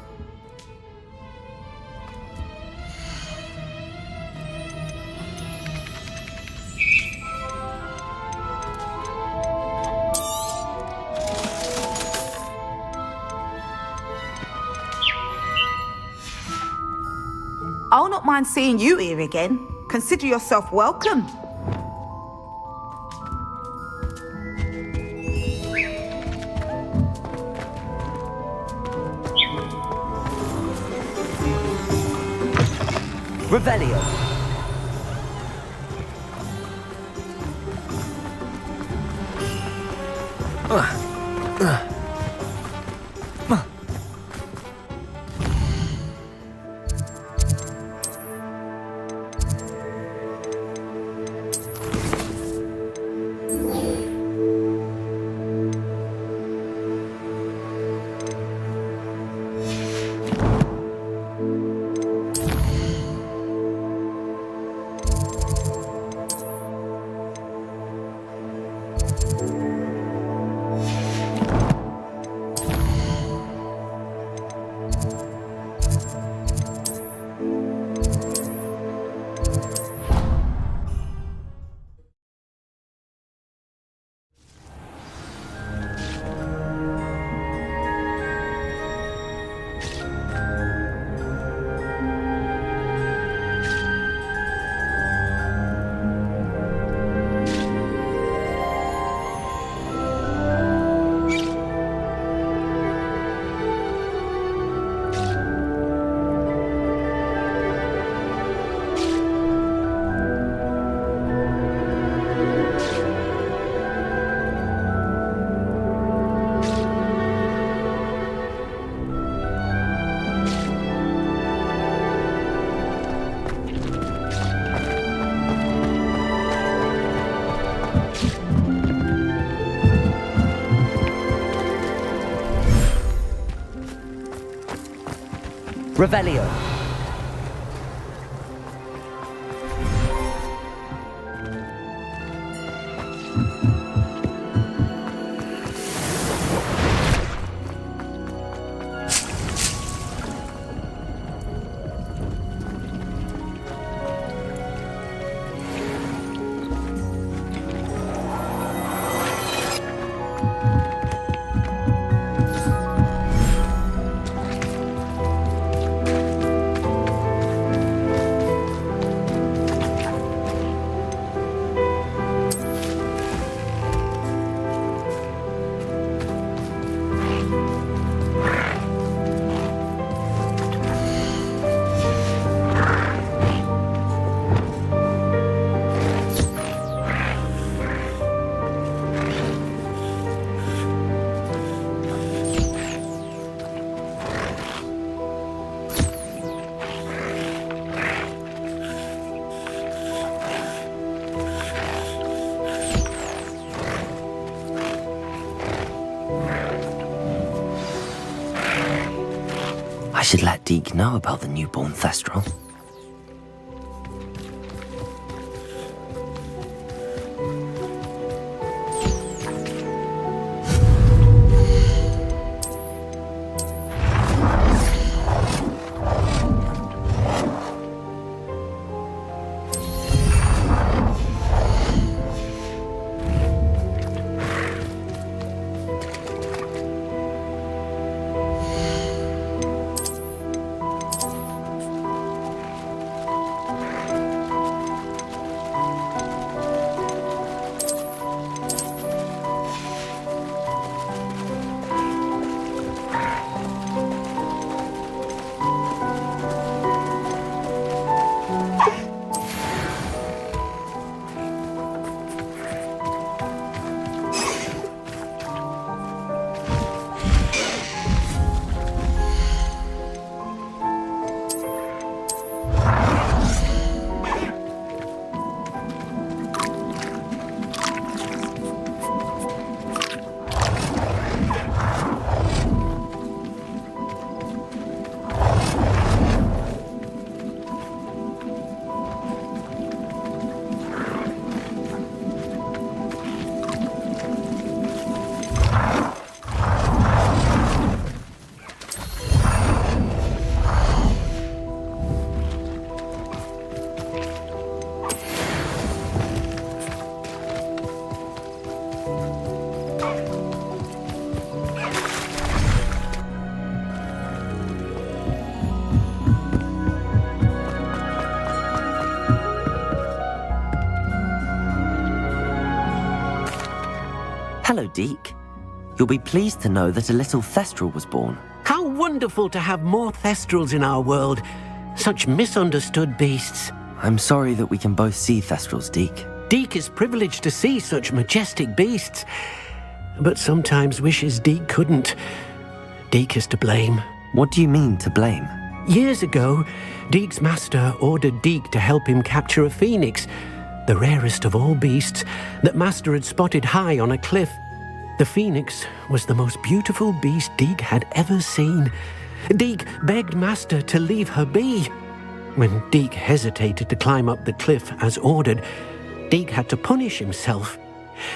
[SPEAKER 18] I'll not mind seeing you here again. Consider yourself welcome.
[SPEAKER 2] Revelio. Revelio. I should let Deke know about the newborn Thestral. Hello, Deke. You'll be pleased to know that a little Thestral was born.
[SPEAKER 6] How wonderful to have more Thestrals in our world. Such misunderstood beasts.
[SPEAKER 2] I'm sorry that we can both see Thestrals, Deke.
[SPEAKER 6] Deke is privileged to see such majestic beasts, but sometimes wishes Deke couldn't. Deke is to blame.
[SPEAKER 2] What do you mean, to blame?
[SPEAKER 6] Years ago, Deke's master ordered Deke to help him capture a phoenix, the rarest of all beasts, that master had spotted high on a cliff. The phoenix was the most beautiful beast Deke had ever seen. Deke begged master to leave her be. When Deke hesitated to climb up the cliff as ordered, Deke had to punish himself.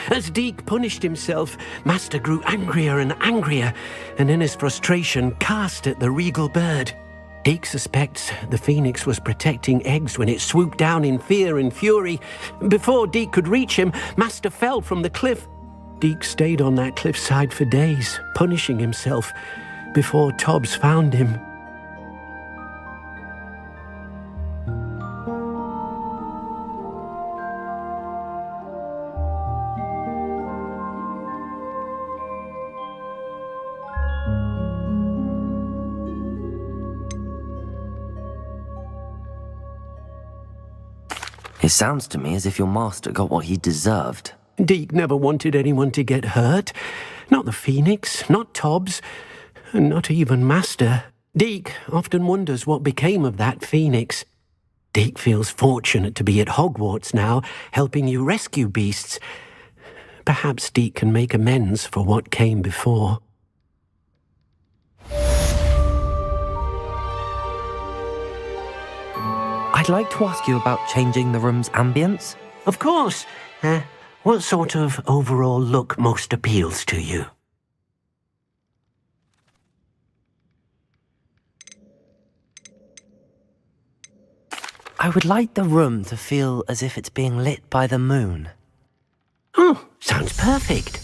[SPEAKER 6] As Deke punished himself, master grew angrier and angrier, and in his frustration cast at the regal bird. Deke suspects the phoenix was protecting eggs when it swooped down in fear and fury. Before Deke could reach him, master fell from the cliff. Deke stayed on that cliffside for days, punishing himself, before Tobbs found him.
[SPEAKER 2] It sounds to me as if your master got what he deserved.
[SPEAKER 6] Deke never wanted anyone to get hurt. Not the phoenix, not Tobbs, and not even master. Deke often wonders what became of that phoenix. Deke feels fortunate to be at Hogwarts now, helping you rescue beasts. Perhaps Deke can make amends for what came before.
[SPEAKER 2] I'd like to ask you about changing the room's ambience.
[SPEAKER 6] Of course. What sort of overall look most appeals to you?
[SPEAKER 2] I would like the room to feel as if it's being lit by the moon.
[SPEAKER 6] Oh, sounds perfect.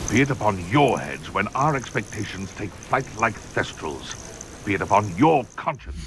[SPEAKER 7] Be it upon your heads when our expectations take flight like thestrals. Be it upon your conscience.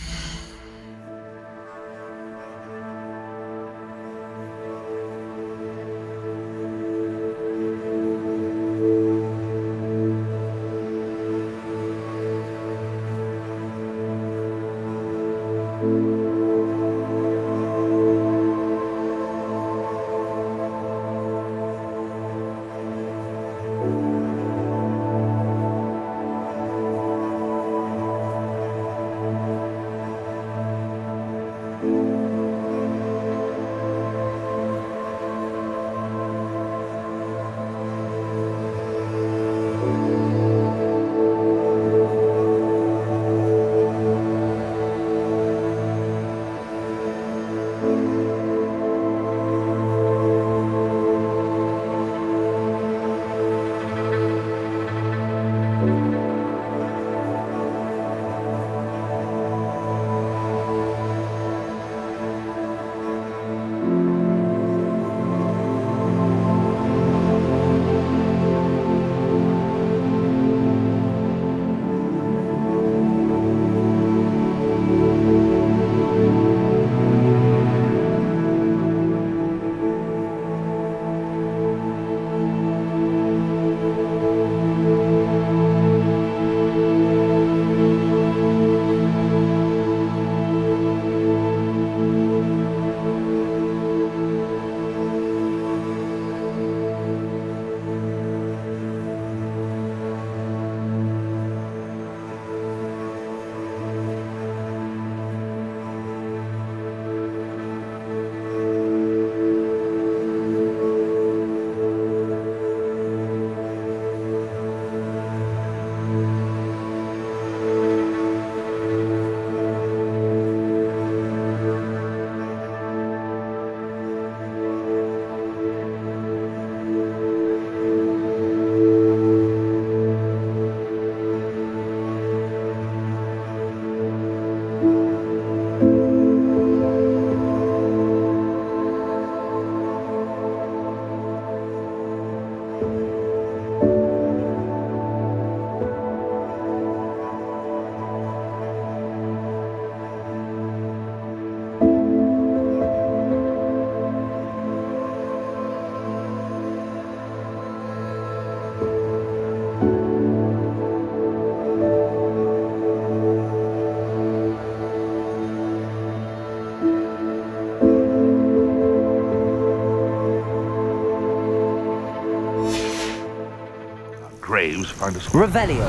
[SPEAKER 7] Graves find us.
[SPEAKER 2] Revelio.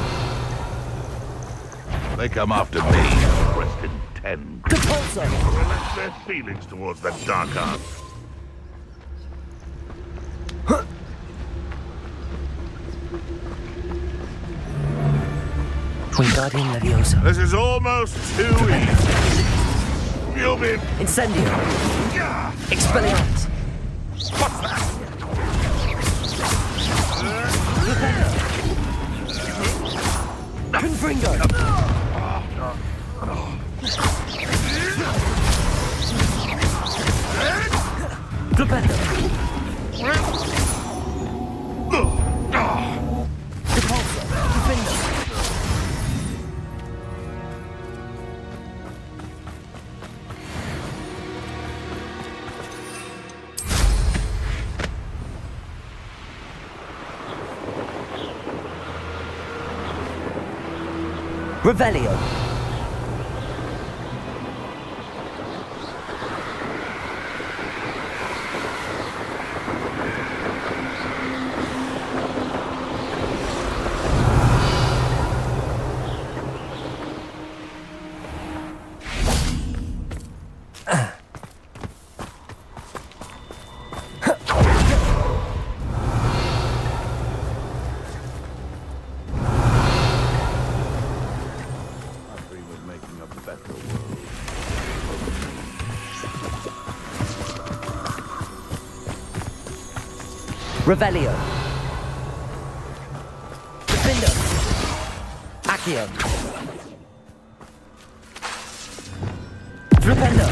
[SPEAKER 7] They come after me, dressed in 10.
[SPEAKER 2] Depulso.
[SPEAKER 7] Relax their feelings towards that dark art.
[SPEAKER 2] Wingardium Leviosa.
[SPEAKER 7] This is almost too easy. You'll be...
[SPEAKER 2] Incendio. Expelliarmus.
[SPEAKER 7] What's that?
[SPEAKER 2] Confringo. Flipendo. Depulso. Defender. Revelio. Revelio. Defender. Accio. Flipendo.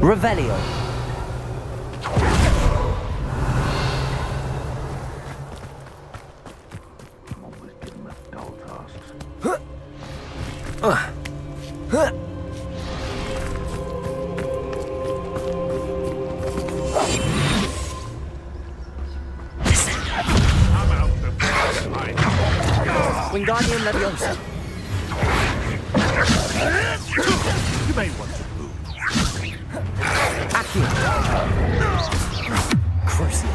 [SPEAKER 2] Revelio. Wingardium Leviosa.
[SPEAKER 7] You may want to move.
[SPEAKER 2] Accio. Corsair.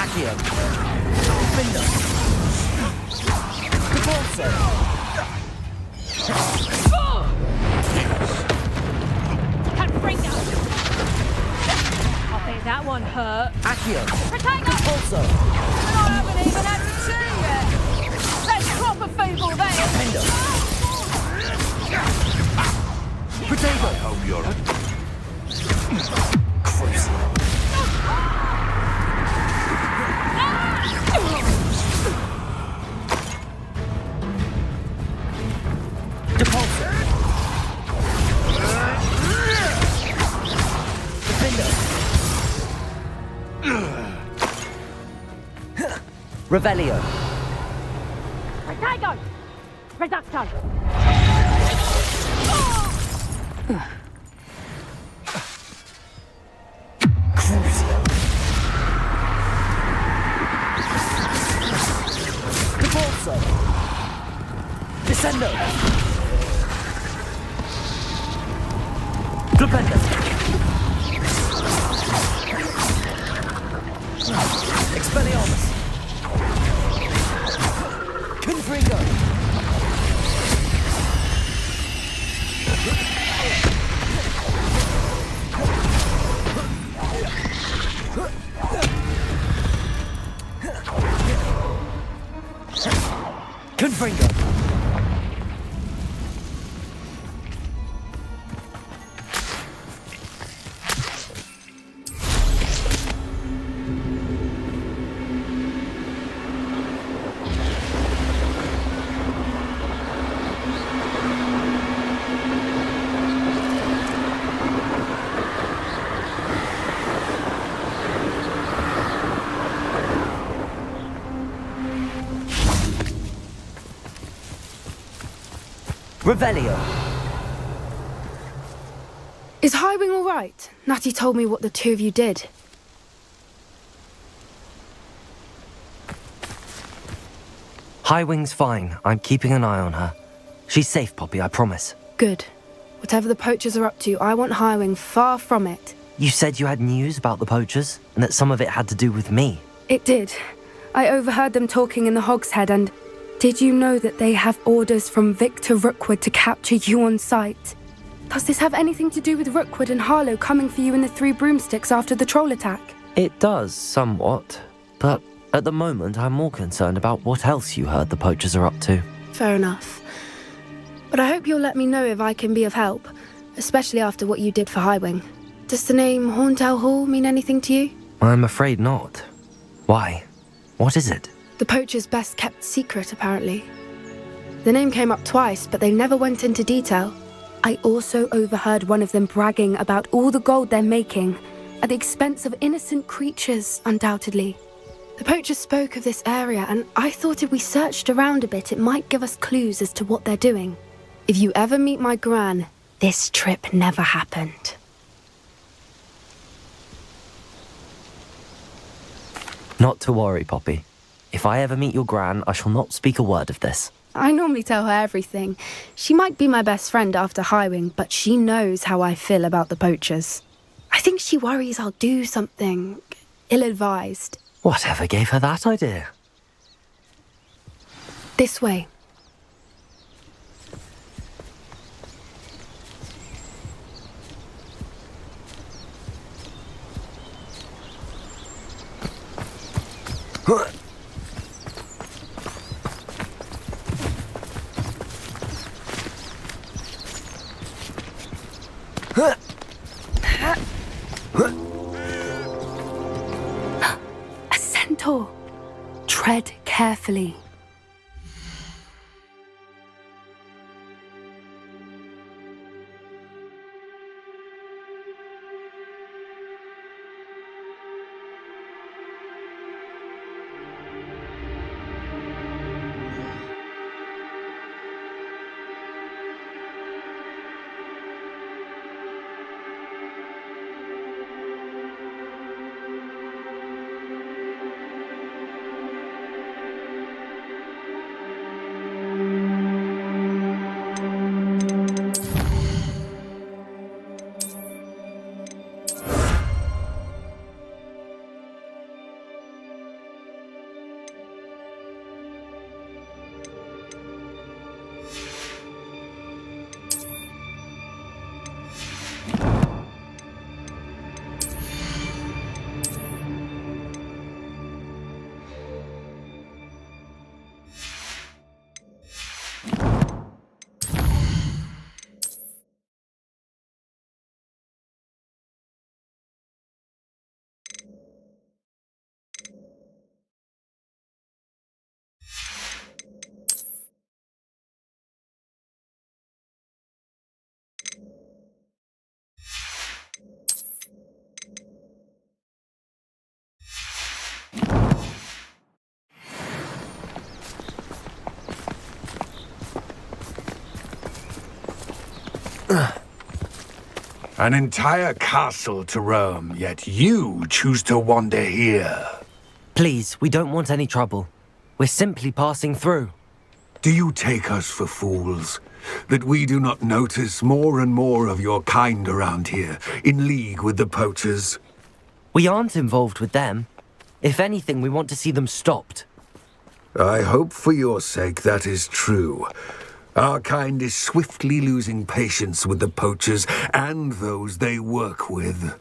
[SPEAKER 2] Accio. Finder. Corsair.
[SPEAKER 4] That one hurt.
[SPEAKER 2] Accio.
[SPEAKER 4] Protego!
[SPEAKER 2] Also.
[SPEAKER 4] I haven't even had to chew yet. Let's drop a feeble there.
[SPEAKER 2] Finder. Protego.
[SPEAKER 7] I hope you're
[SPEAKER 2] Depulsor. Defender. Revelio.
[SPEAKER 4] Protego! Reducto!
[SPEAKER 2] Crucio. Depulso. Descendo. Flipendo. Expelliarmus. Confringo. Confringo. Revelio.
[SPEAKER 1] Is Highwing all right? Natty told me what the two of you did.
[SPEAKER 2] Highwing's fine. I'm keeping an eye on her. She's safe, Poppy, I promise.
[SPEAKER 1] Good. Whatever the poachers are up to, I want Highwing far from it.
[SPEAKER 2] You said you had news about the poachers, and that some of it had to do with me.
[SPEAKER 1] It did. I overheard them talking in the Hogshead, and did you know that they have orders from Victor Rookwood to capture you on sight? Does this have anything to do with Rookwood and Harlow coming for you in the Three Broomsticks after the troll attack?
[SPEAKER 2] It does, somewhat. But at the moment, I'm more concerned about what else you heard the poachers are up to.
[SPEAKER 1] Fair enough. But I hope you'll let me know if I can be of help, especially after what you did for Highwing. Does the name Horntail Hall mean anything to you?
[SPEAKER 2] I'm afraid not. Why? What is it?
[SPEAKER 1] The poacher's best kept secret, apparently. The name came up twice, but they never went into detail. I also overheard one of them bragging about all the gold they're making, at the expense of innocent creatures, undoubtedly. The poacher spoke of this area, and I thought if we searched around a bit, it might give us clues as to what they're doing. If you ever meet my gran, this trip never happened.
[SPEAKER 2] Not to worry, Poppy. If I ever meet your gran, I shall not speak a word of this.
[SPEAKER 1] I normally tell her everything. She might be my best friend after Highwing, but she knows how I feel about the poachers. I think she worries I'll do something ill-advised.
[SPEAKER 2] Whatever gave her that idea?
[SPEAKER 1] This way. A centaur. Tread carefully.
[SPEAKER 19] An entire castle to roam, yet you choose to wander here.
[SPEAKER 2] Please, we don't want any trouble. We're simply passing through.
[SPEAKER 19] Do you take us for fools? That we do not notice more and more of your kind around here, in league with the poachers?
[SPEAKER 2] We aren't involved with them. If anything, we want to see them stopped.
[SPEAKER 19] I hope for your sake that is true. Our kind is swiftly losing patience with the poachers and those they work with.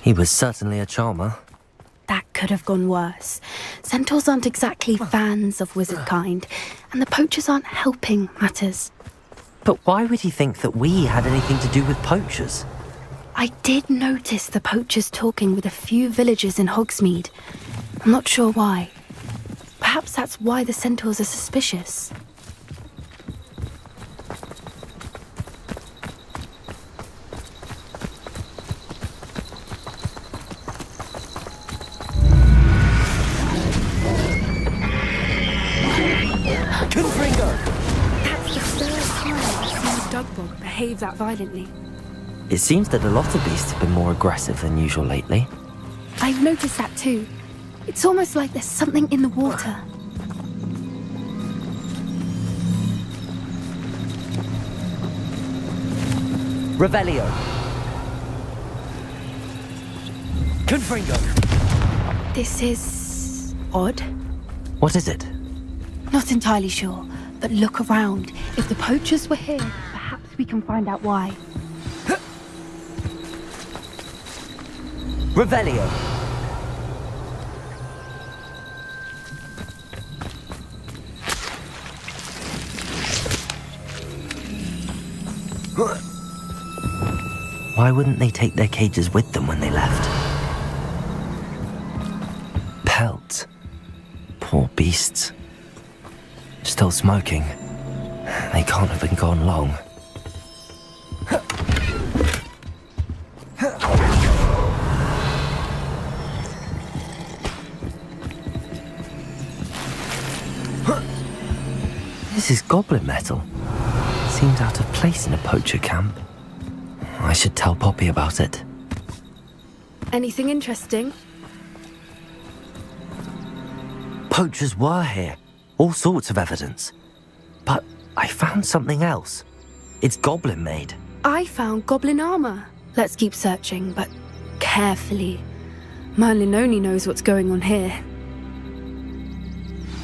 [SPEAKER 2] He was certainly a charmer.
[SPEAKER 1] That could have gone worse. Centaurs aren't exactly fans of wizard kind, and the poachers aren't helping matters.
[SPEAKER 2] But why would he think that we had anything to do with poachers?
[SPEAKER 1] I did notice the poachers talking with a few villagers in Hogsmeade. I'm not sure why. Perhaps that's why the centaurs are suspicious. That's the third time I've seen a Dugbog behave that violently.
[SPEAKER 2] It seems that a lot of beasts have been more aggressive than usual lately.
[SPEAKER 1] I've noticed that too. It's almost like there's something in the water.
[SPEAKER 2] Revelio. Confringo.
[SPEAKER 1] This is odd.
[SPEAKER 2] What is it?
[SPEAKER 1] Not entirely sure, but look around. If the poachers were here, perhaps we can find out why.
[SPEAKER 2] Revelio. Why wouldn't they take their cages with them when they left? Pelts. Poor beasts. Still smoking. They can't have been gone long. This is goblin metal. Seems out of place in a poacher camp. I should tell Poppy about it.
[SPEAKER 1] Anything interesting?
[SPEAKER 2] Poachers were here. All sorts of evidence. But I found something else. It's goblin made.
[SPEAKER 1] I found goblin armor. Let's keep searching, but carefully. Merlin only knows what's going on here.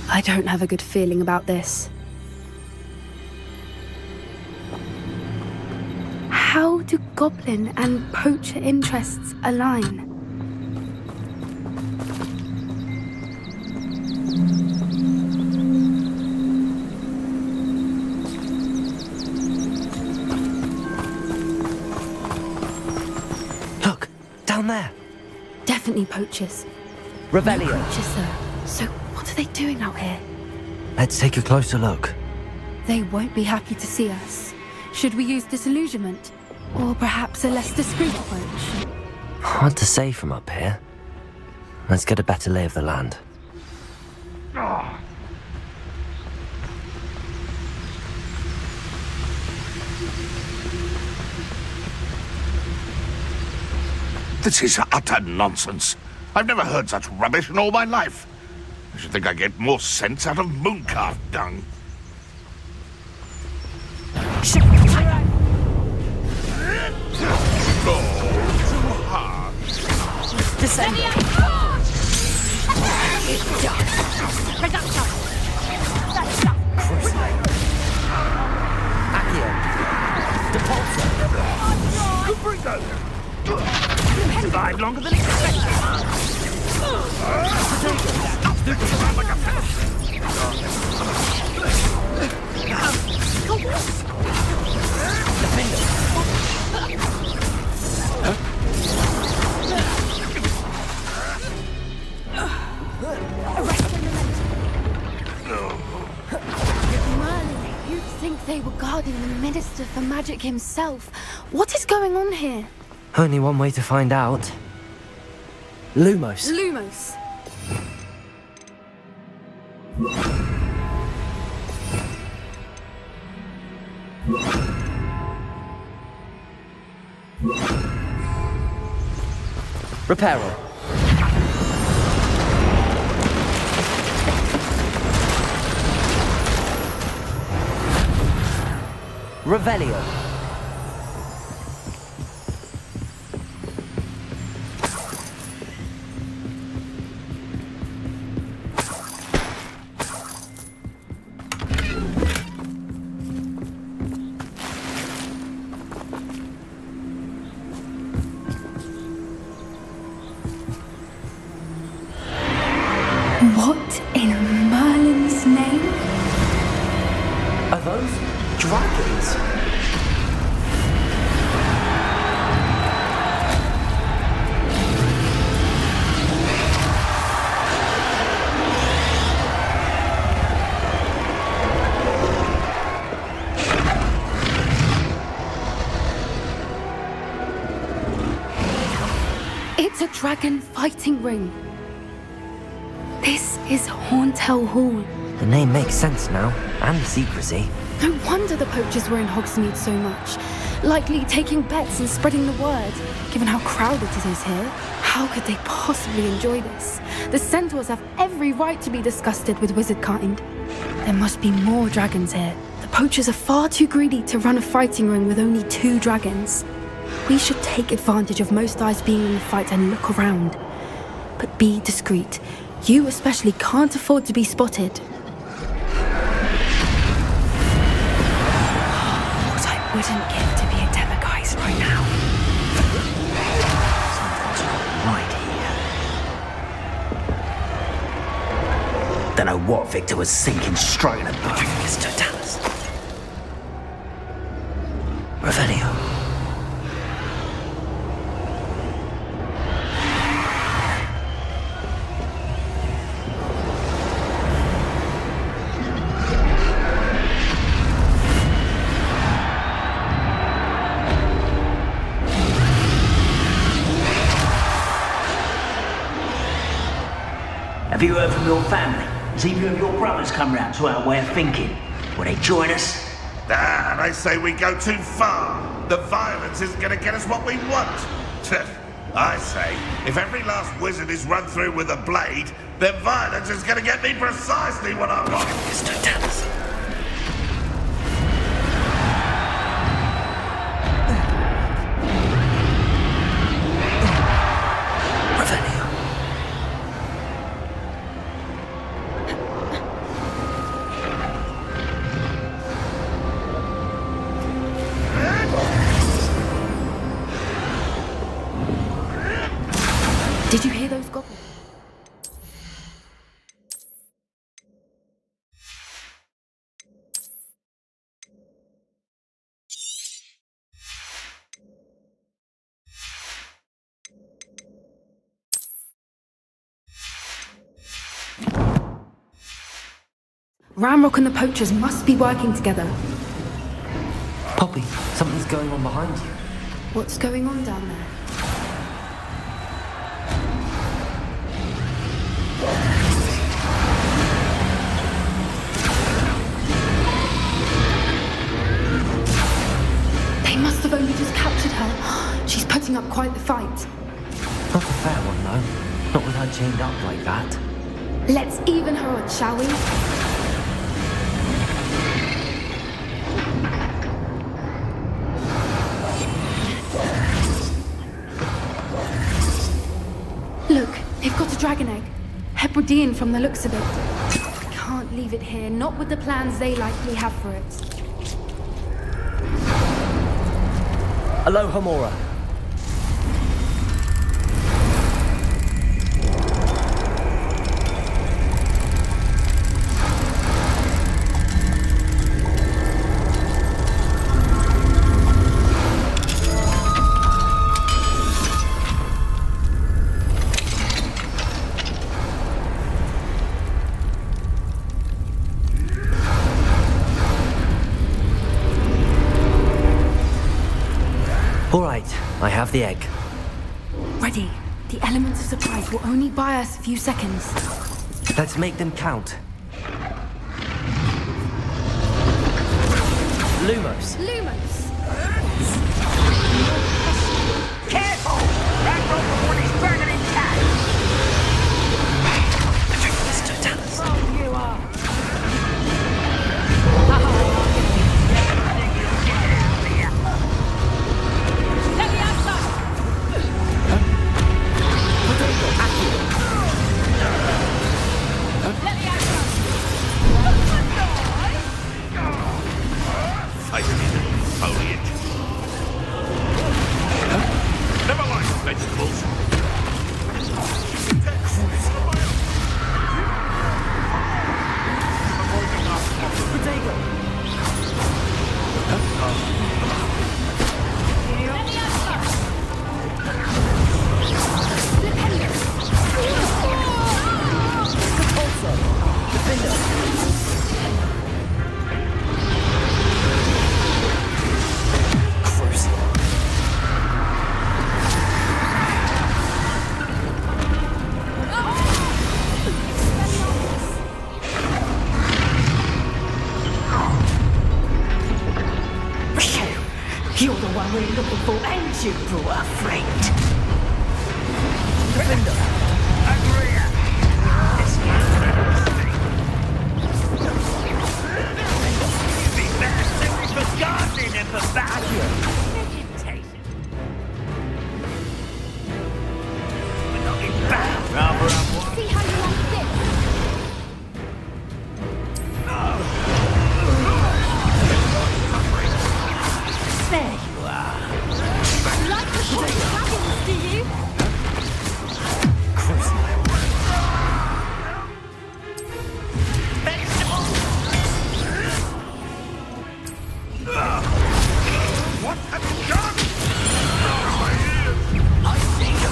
[SPEAKER 1] I don't have a good feeling about this. How do goblin and poacher interests align?
[SPEAKER 2] Look, down there.
[SPEAKER 1] Definitely poachers.
[SPEAKER 2] Revelio.
[SPEAKER 1] No poachers, sir. So what are they doing out here?
[SPEAKER 2] Let's take a closer look.
[SPEAKER 1] They won't be happy to see us. Should we use disillusionment? Or perhaps a less discreet approach?
[SPEAKER 2] Hard to say from up here. Let's get a better lay of the land.
[SPEAKER 7] This is utter nonsense. I've never heard such rubbish in all my life. I should think I get more sense out of mooncalf dung.
[SPEAKER 16] Descend.
[SPEAKER 9] Survived longer than expected.
[SPEAKER 1] Merlin, you'd think they were guarding the Minister for Magic himself. What is going on here?
[SPEAKER 2] Only one way to find out. Lumos.
[SPEAKER 1] Lumos.
[SPEAKER 2] Repairer. Revelio.
[SPEAKER 1] What in Merlin's name?
[SPEAKER 2] Are those dragons?
[SPEAKER 1] It's a dragon fighting ring. This is Hauntel Hall.
[SPEAKER 2] The name makes sense now, and the secrecy.
[SPEAKER 1] No wonder the poachers were in Hogsmeade so much. Likely taking bets and spreading the word, given how crowded it is here. How could they possibly enjoy this? The centaurs have every right to be disgusted with wizard kind. There must be more dragons here. The poachers are far too greedy to run a fighting ring with only 2 dragons. We should take advantage of most eyes being in the fight and look around. But be discreet. You especially can't afford to be spotted. What I wouldn't give to be a Demiguise right now.
[SPEAKER 9] Something's not right here. Don't know what Victor was sinking straight in the boat.
[SPEAKER 2] It's Totalis. Revelio.
[SPEAKER 9] Have you heard from your family? Has either of your brothers come round to our way of thinking? Will they join us?
[SPEAKER 7] Ah, they say we go too far. The violence isn't going to get us what we want. I say, if every last wizard is run through with a blade, then violence is going to get me precisely what I want.
[SPEAKER 2] It's Totalis.
[SPEAKER 1] Did you hear those goblins? Ramrock and the poachers must be working together.
[SPEAKER 2] Poppy, something's going on behind you.
[SPEAKER 1] What's going on down there? They must have only just captured her. She's putting up quite the fight.
[SPEAKER 2] Not a fair one, though. Not with her chained up like that.
[SPEAKER 1] Let's even her odds, shall we? Look, they've got a dragon egg. Hebridean from the looks of it. We can't leave it here, not with the plans they likely have for it.
[SPEAKER 2] Aloha Mora. All right, have the egg.
[SPEAKER 1] Ready. The elements of surprise will only buy us a few seconds.
[SPEAKER 2] Let's make them count. Lumos.
[SPEAKER 9] Careful! That rope before these burning cats!
[SPEAKER 2] Let's do Dallas.
[SPEAKER 9] You are!
[SPEAKER 7] Foliage. Never mind vegetables.
[SPEAKER 9] You're the one we're looking for, and you brought a friend.
[SPEAKER 7] Defender.
[SPEAKER 9] Agria. You'd be better suited for gardening than for battle. Vegetation. We're not in battle. Rather unwise.
[SPEAKER 13] See how you like this.
[SPEAKER 9] There you are.
[SPEAKER 13] Like the cool dragons, do you?
[SPEAKER 7] What have you done?
[SPEAKER 9] I see you.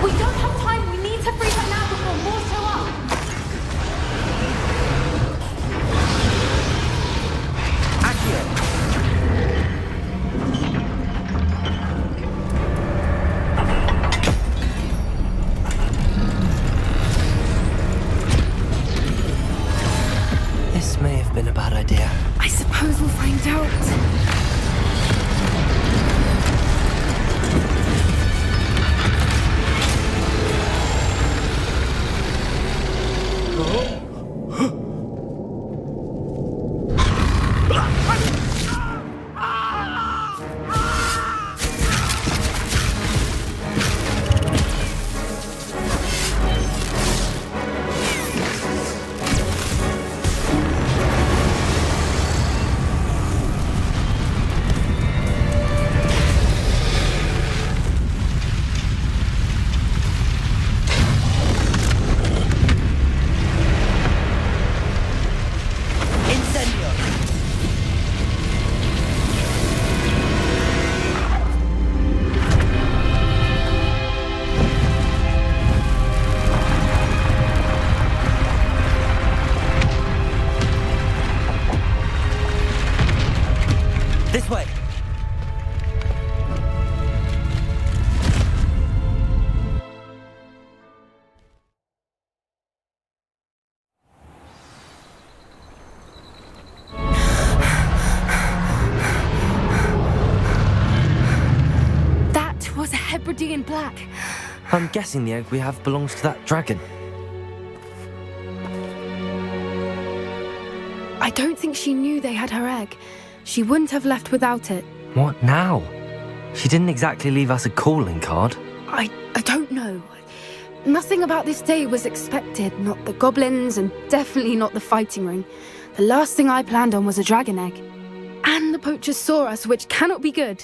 [SPEAKER 13] We don't have time. We need to free her now before more show up.
[SPEAKER 2] This may have been a bad idea.
[SPEAKER 1] I suppose we'll find out.
[SPEAKER 2] This way.
[SPEAKER 1] That was a Hebridean black.
[SPEAKER 2] I'm guessing the egg we have belongs to that dragon.
[SPEAKER 1] I don't think she knew they had her egg. She wouldn't have left without it.
[SPEAKER 2] What now? She didn't exactly leave us a calling card.
[SPEAKER 1] I don't know. Nothing about this day was expected. Not the goblins, and definitely not the fighting ring. The last thing I planned on was a dragon egg. And the poachers saw us, which cannot be good.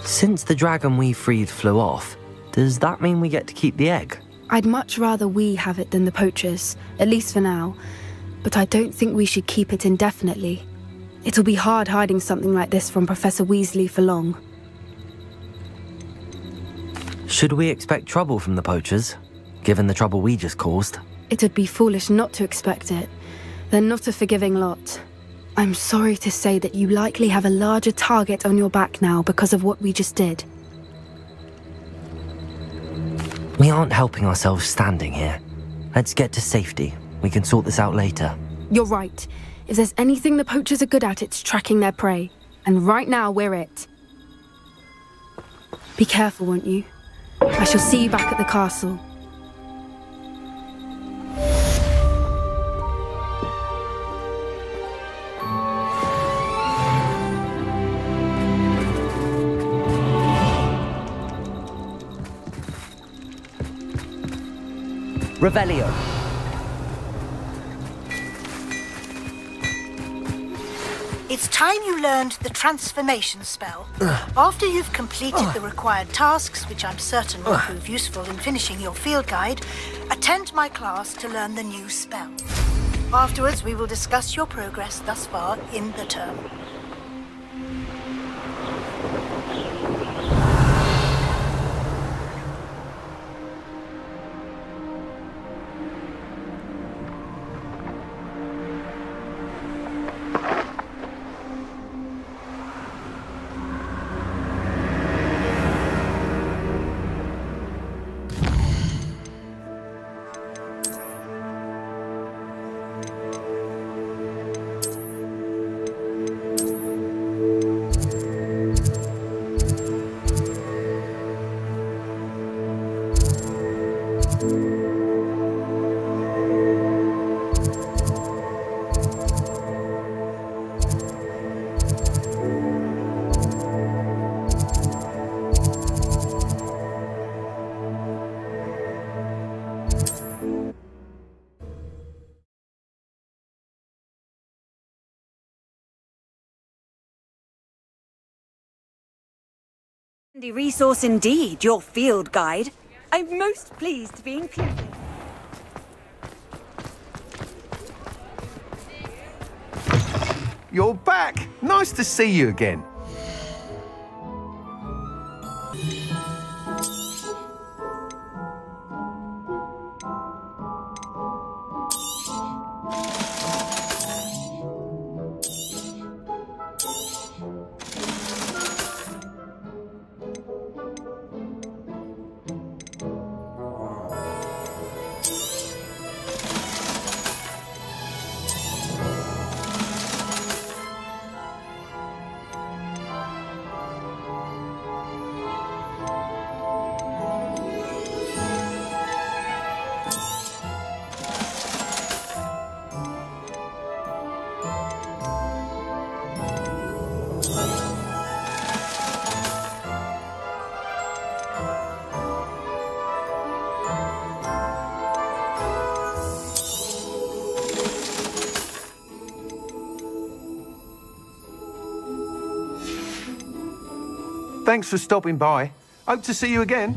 [SPEAKER 2] Since the dragon we freed flew off, does that mean we get to keep the egg?
[SPEAKER 1] I'd much rather we have it than the poachers, at least for now. But I don't think we should keep it indefinitely. It'll be hard hiding something like this from Professor Weasley for long.
[SPEAKER 2] Should we expect trouble from the poachers, given the trouble we just caused?
[SPEAKER 1] It would be foolish not to expect it. They're not a forgiving lot. I'm sorry to say that you likely have a larger target on your back now because of what we just did.
[SPEAKER 2] We aren't helping ourselves standing here. Let's get to safety. We can sort this out later.
[SPEAKER 1] You're right. If there's anything the poachers are good at, it's tracking their prey. And right now, we're it. Be careful, won't you? I shall see you back at the castle.
[SPEAKER 2] Revelio.
[SPEAKER 20] It's time you learned the transformation spell. After you've completed the required tasks, which I'm certain will prove useful in finishing your field guide, attend my class to learn the new spell. Afterwards, we will discuss your progress thus far in the term.
[SPEAKER 21] Handy resource indeed, your field guide. I'm most pleased to be included.
[SPEAKER 22] You're back! Nice to see you again. Thanks for stopping by. Hope to see you again.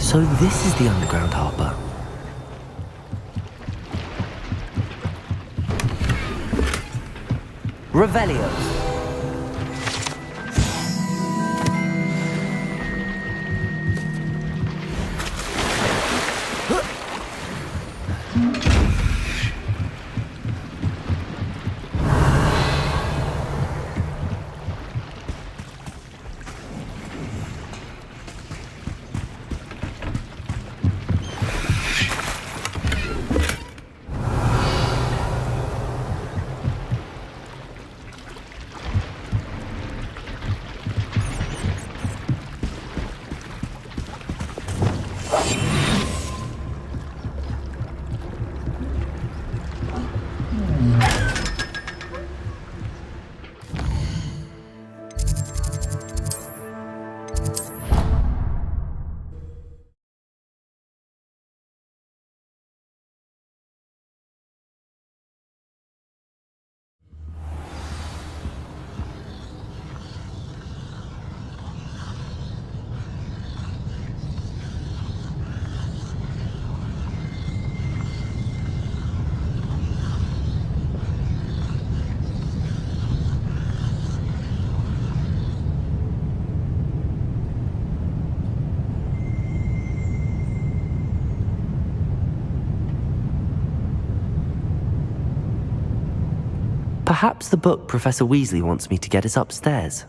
[SPEAKER 2] So this is the underground harbour. Revelio. Perhaps the book Professor Weasley wants me to get is upstairs.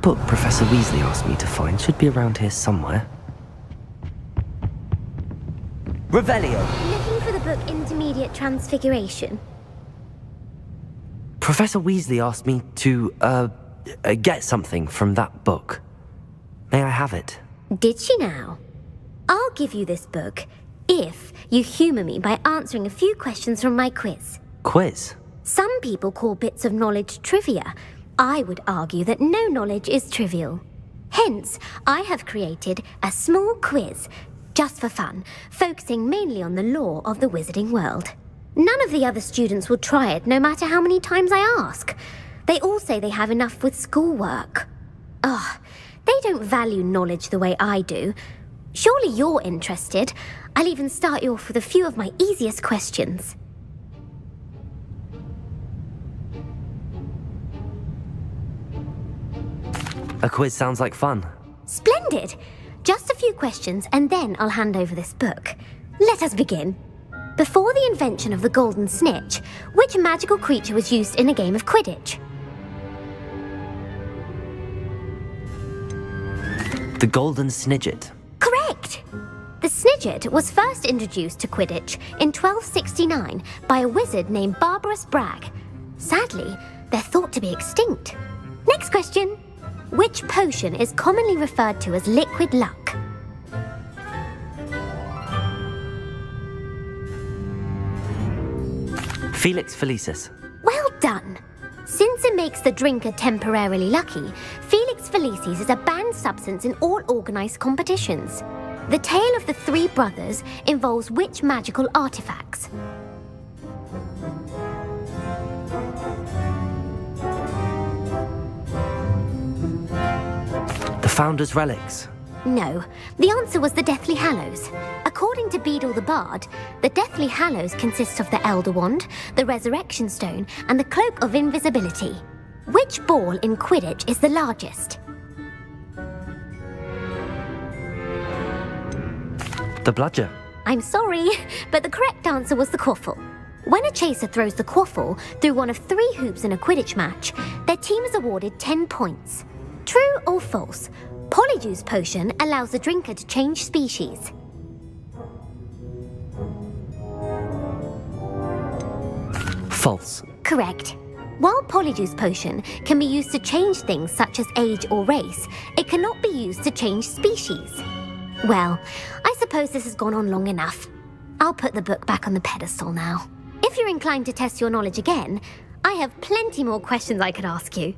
[SPEAKER 2] Book Professor Weasley asked me to find should be around here somewhere. Revelio!
[SPEAKER 13] Looking for the book Intermediate Transfiguration?
[SPEAKER 2] Professor Weasley asked me to, get something from that book. May I have it?
[SPEAKER 13] Did she now? I'll give you this book if you humour me by answering a few questions from my quiz.
[SPEAKER 2] Quiz?
[SPEAKER 13] Some people call bits of knowledge trivia. I would argue that no knowledge is trivial. Hence, I have created a small quiz, just for fun, focusing mainly on the lore of the wizarding world. None of the other students will try it, no matter how many times I ask. They all say they have enough with schoolwork. Ugh, they don't value knowledge the way I do. Surely you're interested. I'll even start you off with a few of my easiest questions.
[SPEAKER 2] A quiz sounds like fun.
[SPEAKER 13] Splendid! Just a few questions and then I'll hand over this book. Let us begin. Before the invention of the golden snitch, which magical creature was used in a game of Quidditch?
[SPEAKER 2] The golden snidget.
[SPEAKER 13] Correct! The snidget was first introduced to Quidditch in 1269 by a wizard named Barbarous Bragg. Sadly, they're thought to be extinct. Next question. Which potion is commonly referred to as liquid luck?
[SPEAKER 2] Felix Felicis.
[SPEAKER 13] Well done! Since it makes the drinker temporarily lucky, Felix Felicis is a banned substance in all organised competitions. The tale of the three brothers involves which magical artifacts?
[SPEAKER 2] Founder's relics.
[SPEAKER 13] No, the answer was the Deathly Hallows. According to Beadle the Bard, the Deathly Hallows consists of the Elder Wand, the Resurrection Stone, and the Cloak of Invisibility. Which ball in Quidditch is the largest?
[SPEAKER 2] The bludger.
[SPEAKER 13] I'm sorry, but the correct answer was the quaffle. When a chaser throws the quaffle through one of 3 hoops in a Quidditch match, their team is awarded 10 points. True or false? Polyjuice potion allows the drinker to change species.
[SPEAKER 2] False.
[SPEAKER 13] Correct. While Polyjuice Potion can be used to change things such as age or race, it cannot be used to change species. Well, I suppose this has gone on long enough. I'll put the book back on the pedestal now. If you're inclined to test your knowledge again, I have plenty more questions I could ask you.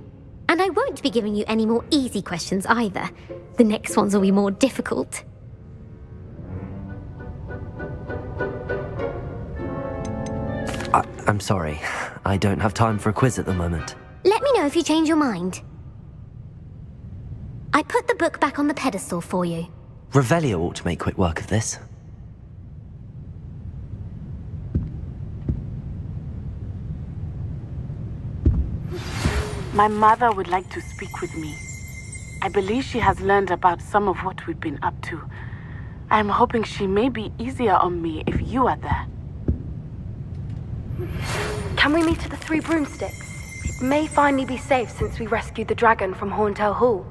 [SPEAKER 13] And I won't be giving you any more easy questions either. The next ones will be more difficult.
[SPEAKER 2] I'm sorry. I don't have time for a quiz at the moment.
[SPEAKER 13] Let me know if you change your mind. I put the book back on the pedestal for you.
[SPEAKER 2] Revelio ought to make quick work of this.
[SPEAKER 15] My mother would like to speak with me. I believe she has learned about some of what we've been up to. I'm hoping she may be easier on me if you are there.
[SPEAKER 1] Can we meet at the Three Broomsticks? It may finally be safe since we rescued the dragon from Horntail Hall.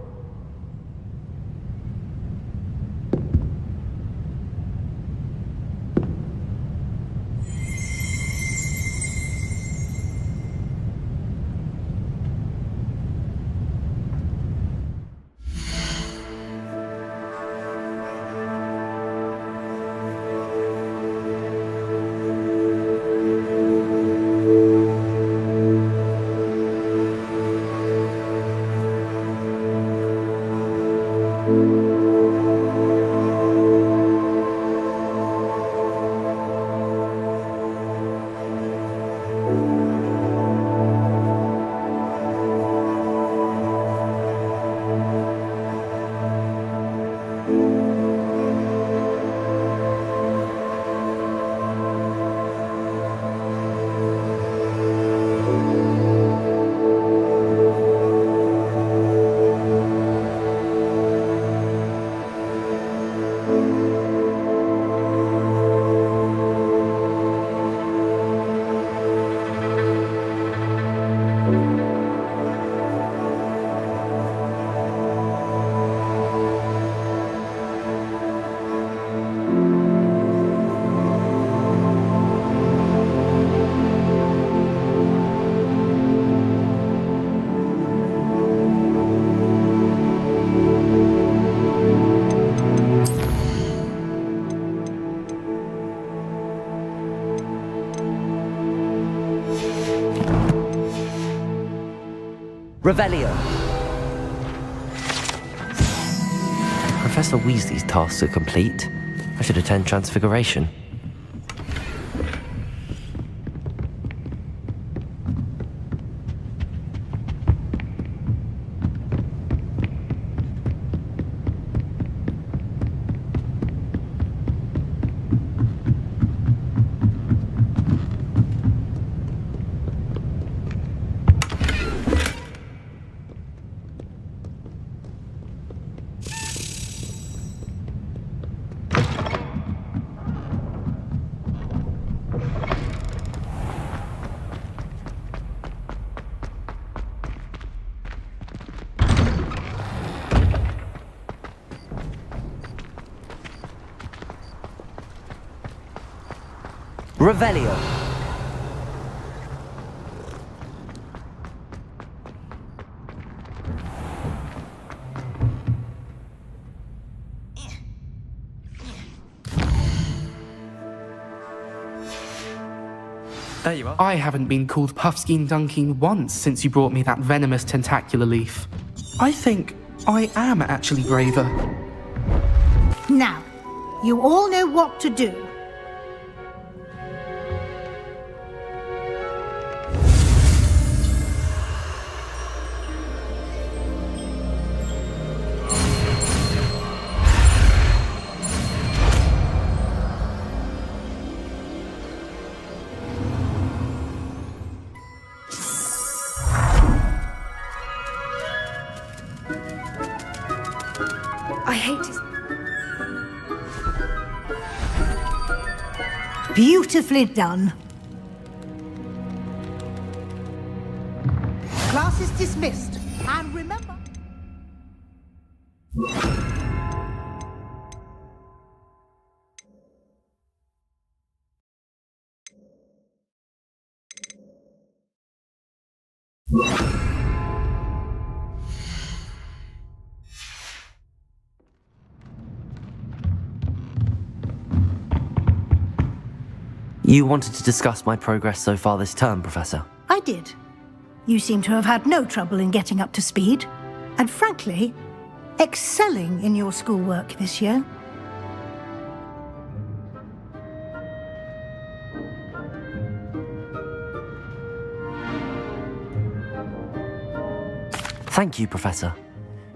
[SPEAKER 2] Revelio! Professor Weasley's tasks are complete. I should attend Transfiguration. Revelio!
[SPEAKER 11] There you are. I haven't been called Puffskein Dunking once since you brought me that venomous tentacular leaf. I think I am actually braver.
[SPEAKER 20] Now, you all know what to do.
[SPEAKER 1] I hate to...
[SPEAKER 20] Beautifully done. Class is dismissed. And remember...
[SPEAKER 2] You wanted to discuss my progress so far this term, Professor?
[SPEAKER 20] I did. You seem to have had no trouble in getting up to speed, and frankly, excelling in your schoolwork this year.
[SPEAKER 2] Thank you, Professor.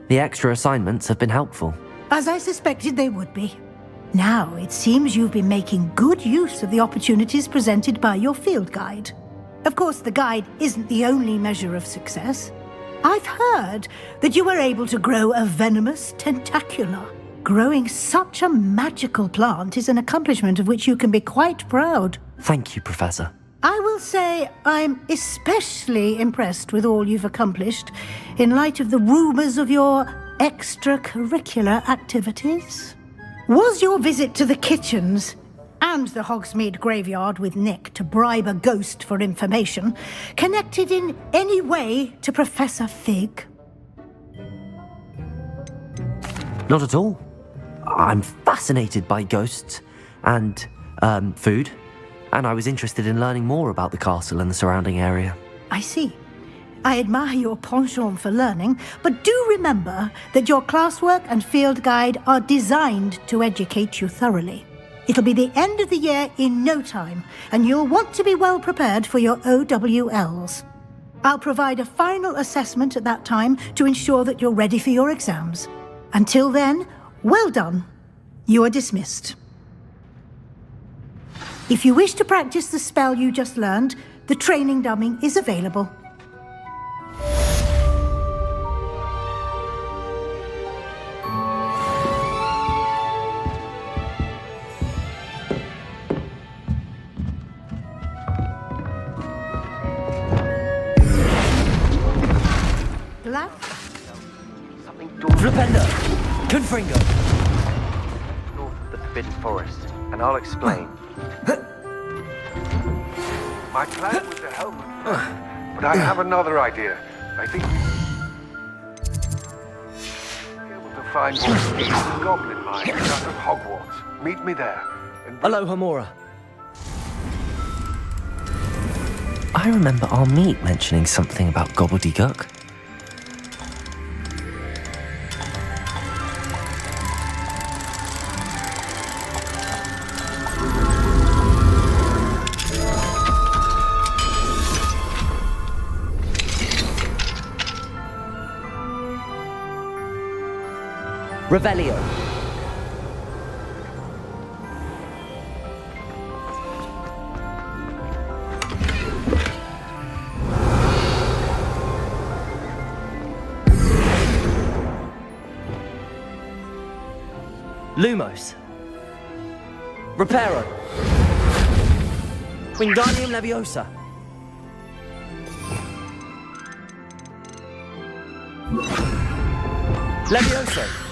[SPEAKER 2] The extra assignments have been helpful.
[SPEAKER 20] As I suspected they would be. Now, it seems you've been making good use of the opportunities presented by your field guide. Of course, the guide isn't the only measure of success. I've heard that you were able to grow a venomous tentacula. Growing such a magical plant is an accomplishment of which you can be quite proud.
[SPEAKER 2] Thank you, Professor.
[SPEAKER 20] I will say I'm especially impressed with all you've accomplished in light of the rumors of your extracurricular activities. Was your visit to the kitchens and the Hogsmeade graveyard with Nick to bribe a ghost for information connected in any way to Professor Fig?
[SPEAKER 2] Not at all. I'm fascinated by ghosts and, food, and I was interested in learning more about the castle and the surrounding area.
[SPEAKER 20] I see. I admire your penchant for learning, but do remember that your classwork and field guide are designed to educate you thoroughly. It'll be the end of the year in no time, and you'll want to be well prepared for your OWLs. I'll provide a final assessment at that time to ensure that you're ready for your exams. Until then, well done. You are dismissed. If you wish to practice the spell you just learned, the training dummy is available.
[SPEAKER 2] Flipender! Confringo!
[SPEAKER 8] North of the Forbidden Forest, and I'll explain.
[SPEAKER 14] My plan was to help him, but I have another idea. I think we'll be able to find more eastern goblin mines out of Hogwarts. Meet me there.
[SPEAKER 2] Hello, Hamora. I remember our meet mentioning something about gobbledygook. Revelio. Lumos. Reparo. Wingardium Leviosa. Levioso.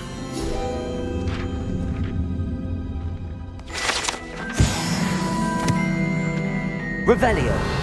[SPEAKER 2] Revelio.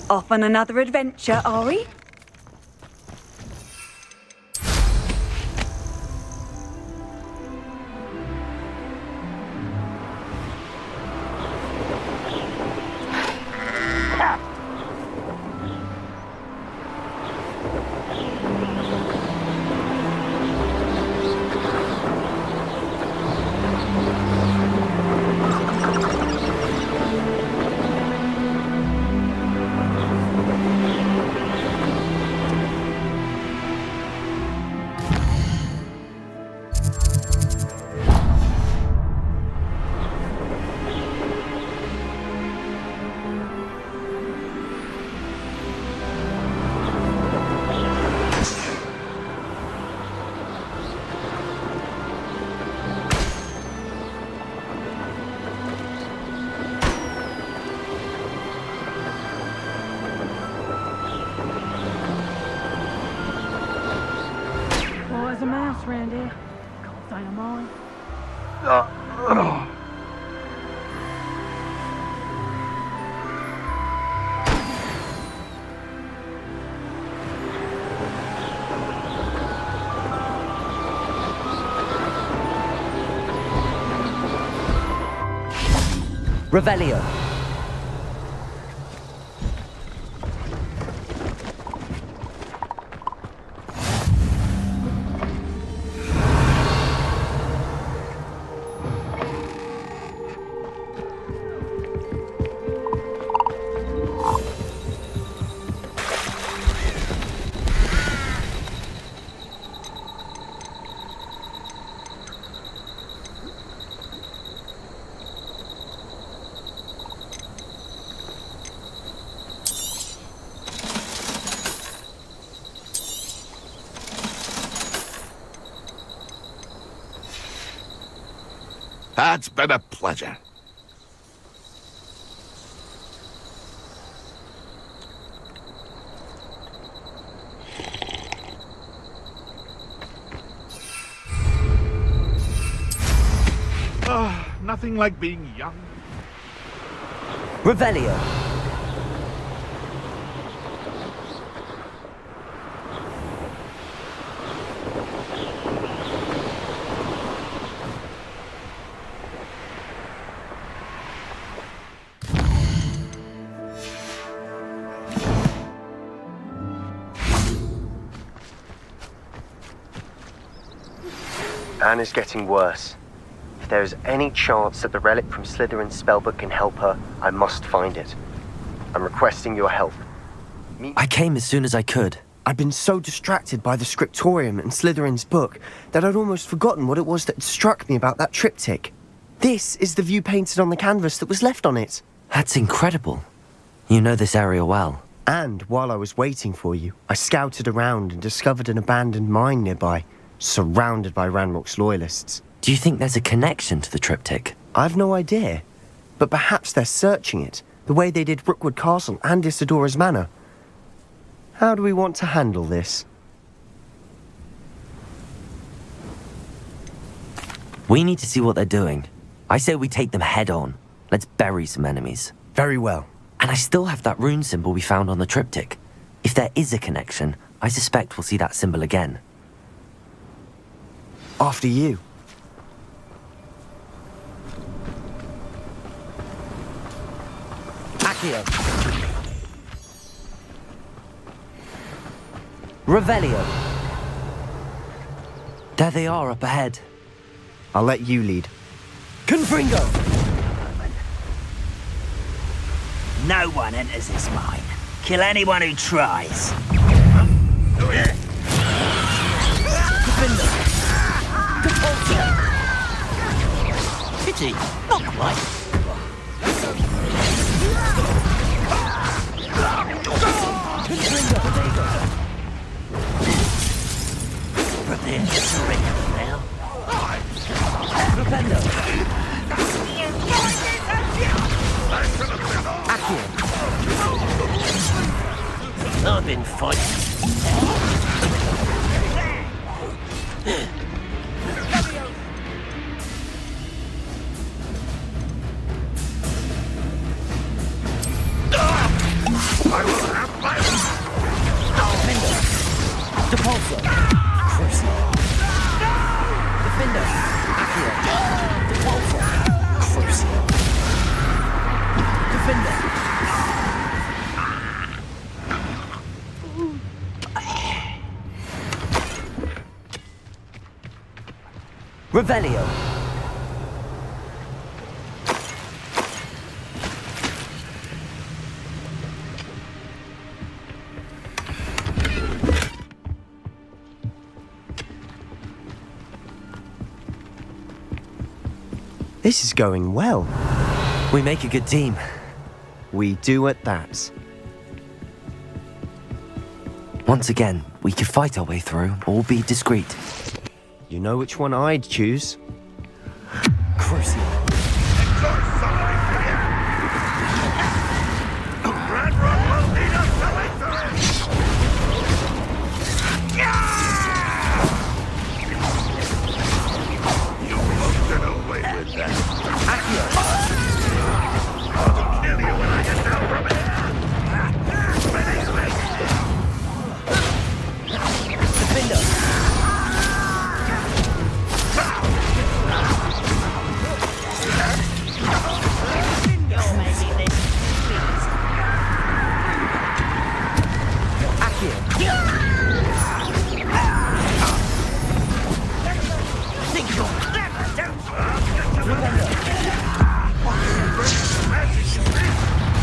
[SPEAKER 21] Off on another adventure, are we?
[SPEAKER 2] Revelio.
[SPEAKER 7] It's been a pleasure. Nothing like being young.
[SPEAKER 2] Revelio.
[SPEAKER 8] Anne is getting worse. If there is any chance that the relic from Slytherin's spellbook can help her, I must find it. I'm requesting your help.
[SPEAKER 2] I came as soon as I could.
[SPEAKER 3] I'd been so distracted by the scriptorium and Slytherin's book that I'd almost forgotten what it was that had struck me about that triptych. This is the view painted on the canvas that was left on it.
[SPEAKER 2] That's incredible. You know this area well.
[SPEAKER 3] And while I was waiting for you, I scouted around and discovered an abandoned mine nearby, surrounded by Ranrock's loyalists.
[SPEAKER 2] Do you think there's a connection to the triptych?
[SPEAKER 3] I've no idea, but perhaps they're searching it, the way they did Rookwood Castle and Isidora's Manor. How do we want to handle this?
[SPEAKER 2] We need to see what they're doing. I say we take them head on. Let's bury some enemies.
[SPEAKER 3] Very well.
[SPEAKER 2] And I still have that rune symbol we found on the triptych. If there is a connection, I suspect we'll see that symbol again.
[SPEAKER 3] After you.
[SPEAKER 2] Accio. Revelio. There they are up ahead.
[SPEAKER 3] I'll let you lead.
[SPEAKER 2] Confringo!
[SPEAKER 9] No one enters this mine. Kill anyone who tries. Pity, not quite. But they're surrendering now. I've been fighting.
[SPEAKER 7] I will have my...
[SPEAKER 2] Defender. Depulso. Corsair. Defender. Accio. Depulso. Corsair. Defender. Revelio.
[SPEAKER 3] This is going well.
[SPEAKER 2] We make a good team.
[SPEAKER 3] We do at that.
[SPEAKER 2] Once again, we could fight our way through or be discreet.
[SPEAKER 3] You know which one I'd choose?
[SPEAKER 2] Corsair.
[SPEAKER 7] You won't get away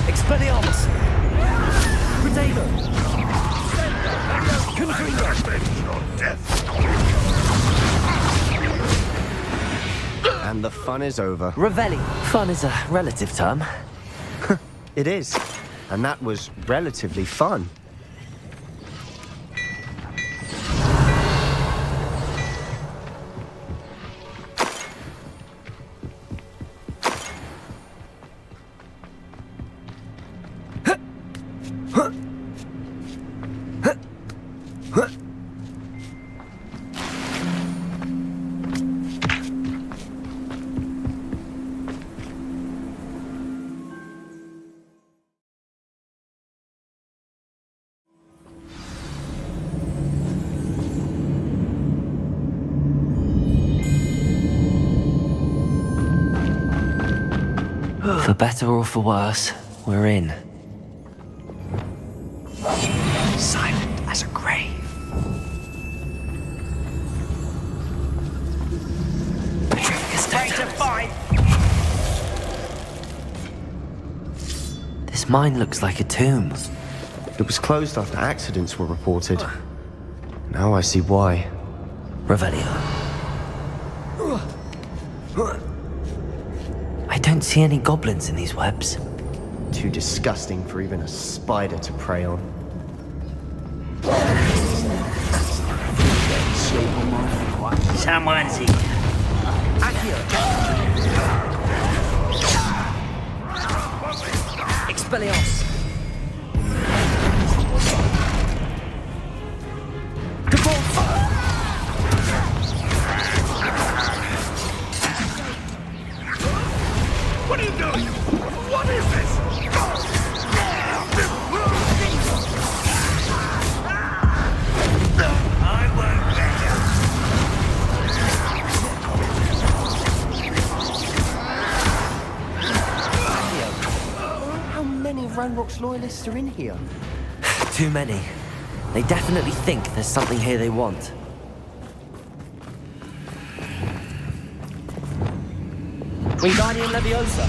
[SPEAKER 2] Expelliarmus! Potato!
[SPEAKER 3] And the fun is over.
[SPEAKER 2] Revelli. Fun is a relative term.
[SPEAKER 3] It is. And that was relatively fun.
[SPEAKER 2] For better or for worse, we're in.
[SPEAKER 3] Silent as a grave.
[SPEAKER 2] This mine looks like a tomb.
[SPEAKER 3] It was closed after accidents were reported. Now I see why.
[SPEAKER 2] Revelio. I don't see any goblins in these webs.
[SPEAKER 3] Too disgusting for even a spider to prey on.
[SPEAKER 9] Someone's here.
[SPEAKER 2] Expelliarmus.
[SPEAKER 7] What are you doing? What is this? I won't let you.
[SPEAKER 3] How many Ranrock's loyalists are in here?
[SPEAKER 2] Too many. They definitely think there's something here they want. Wingardium Leviosa.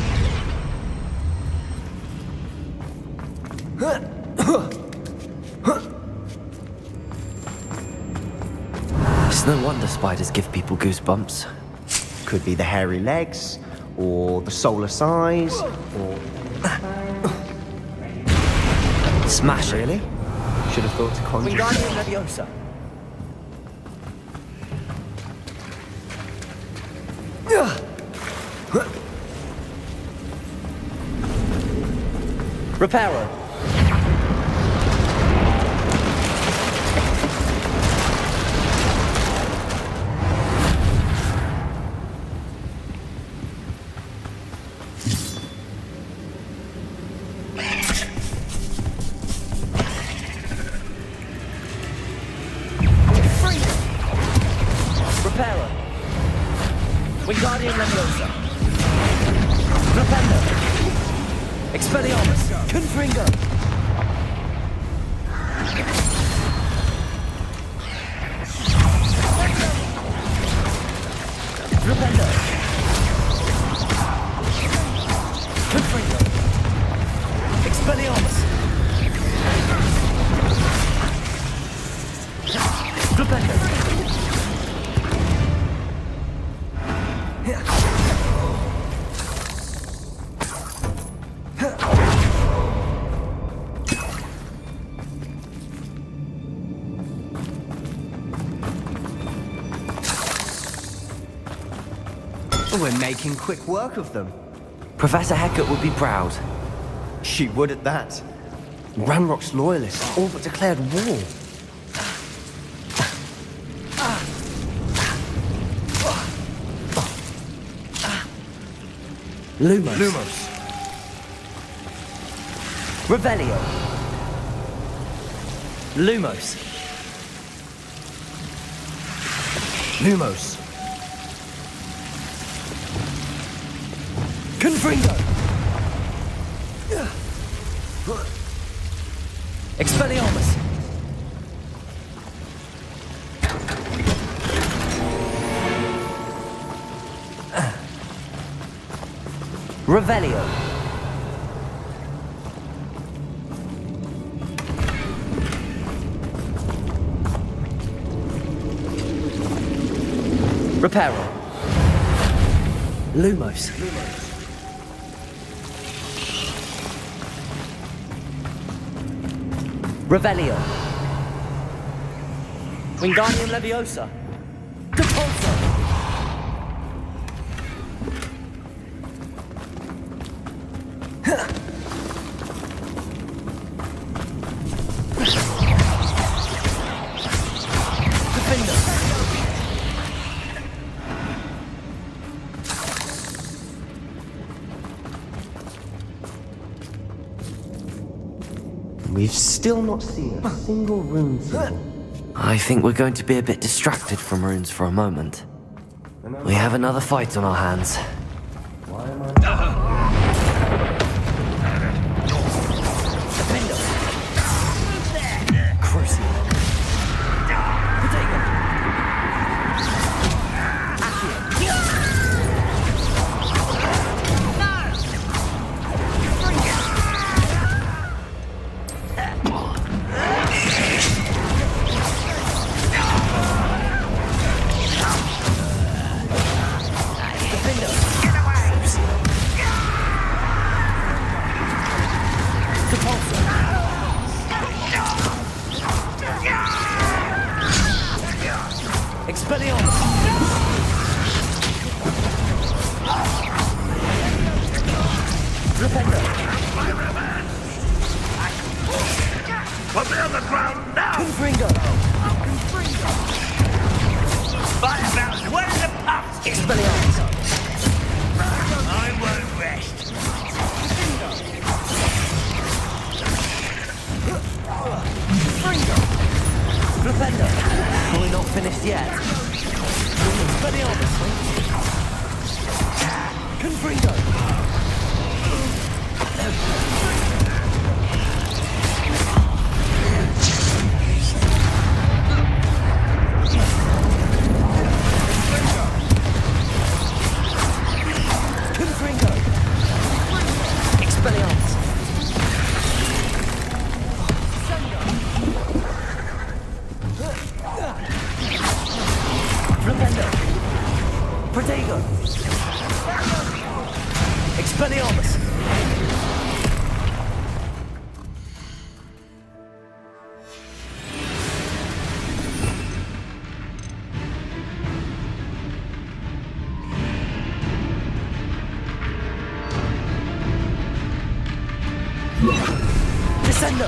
[SPEAKER 2] It's no wonder spiders give people goosebumps.
[SPEAKER 3] Could be the hairy legs, or the solar size, or...
[SPEAKER 2] Smash it.
[SPEAKER 3] Really? Should have thought to conjure.
[SPEAKER 2] Wingardium Leviosa. Reparo. Reparo. Wingardium Leviosa. Rependo. Expelliarmus! Confringo! Rependo! Confringo! Expelliarmus! Rependo!
[SPEAKER 3] We're making quick work of them.
[SPEAKER 2] Professor Hecat would be proud.
[SPEAKER 3] She would at that. Ranrock's loyalists all but declared war.
[SPEAKER 2] Lumos. Revelio. Lumos.
[SPEAKER 3] Lumos.
[SPEAKER 2] Confringo. Expelliarmus. Revelio. Reparo. Lumos. Revelio. Wingardium Leviosa. Depulso.
[SPEAKER 3] We've still not seen a single rune symbol.
[SPEAKER 2] I think we're going to be a bit distracted from runes for a moment. We have another fight on our hands.
[SPEAKER 7] Put me on the ground now!
[SPEAKER 2] Confringo!
[SPEAKER 9] Fireballs, where's the pups?
[SPEAKER 2] Expelliarmus!
[SPEAKER 9] I won't rest.
[SPEAKER 2] Flipendo! We're not finished yet. Expelliarmus! Confringo! Expelliarmus! Descendo!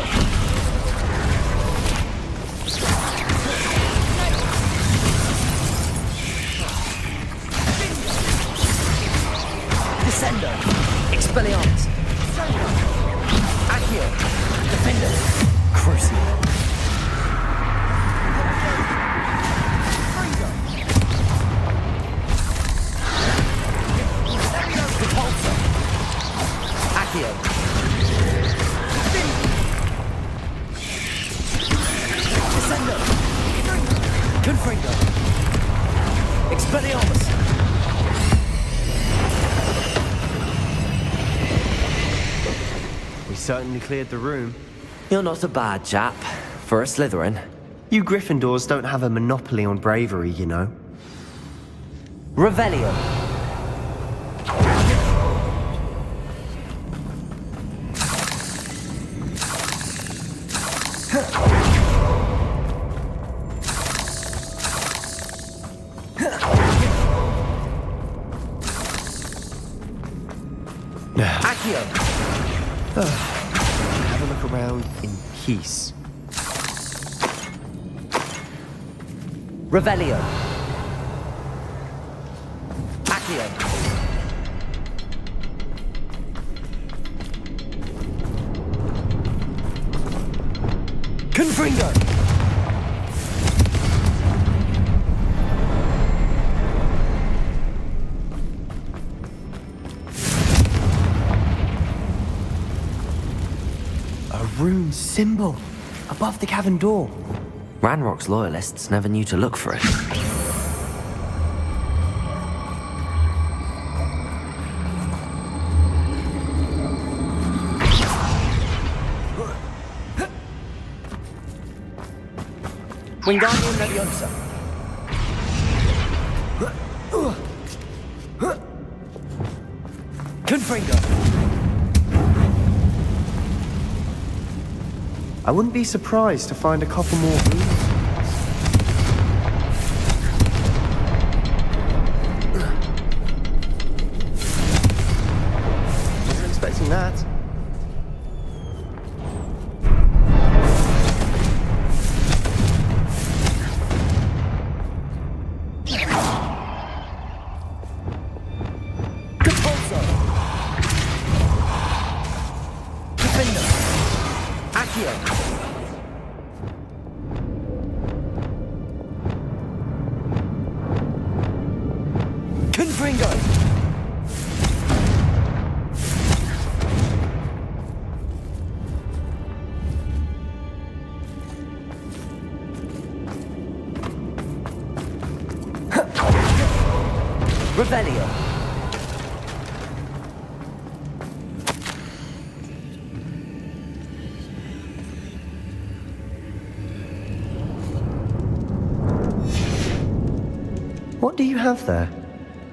[SPEAKER 2] Descendo! Expelliarmus! Accio! Defender! Crucio! Repulsor! Accio! Descendo! Confringo! Expelliarmus!
[SPEAKER 3] Certainly cleared the room.
[SPEAKER 2] You're not a bad chap for a Slytherin.
[SPEAKER 3] You Gryffindors don't have a monopoly on bravery, you know.
[SPEAKER 2] Revelio. Accio.
[SPEAKER 3] Have a look around in peace.
[SPEAKER 2] Revelio. Accio. Confringo.
[SPEAKER 3] Rune symbol above the cavern door.
[SPEAKER 2] Ranrock's loyalists never knew to look for it.
[SPEAKER 9] Wingardium Leviosa. Confringo.
[SPEAKER 3] I wouldn't be surprised to find a couple more boots. Wasn't expecting that.
[SPEAKER 9] Revelio.
[SPEAKER 3] What do you have there?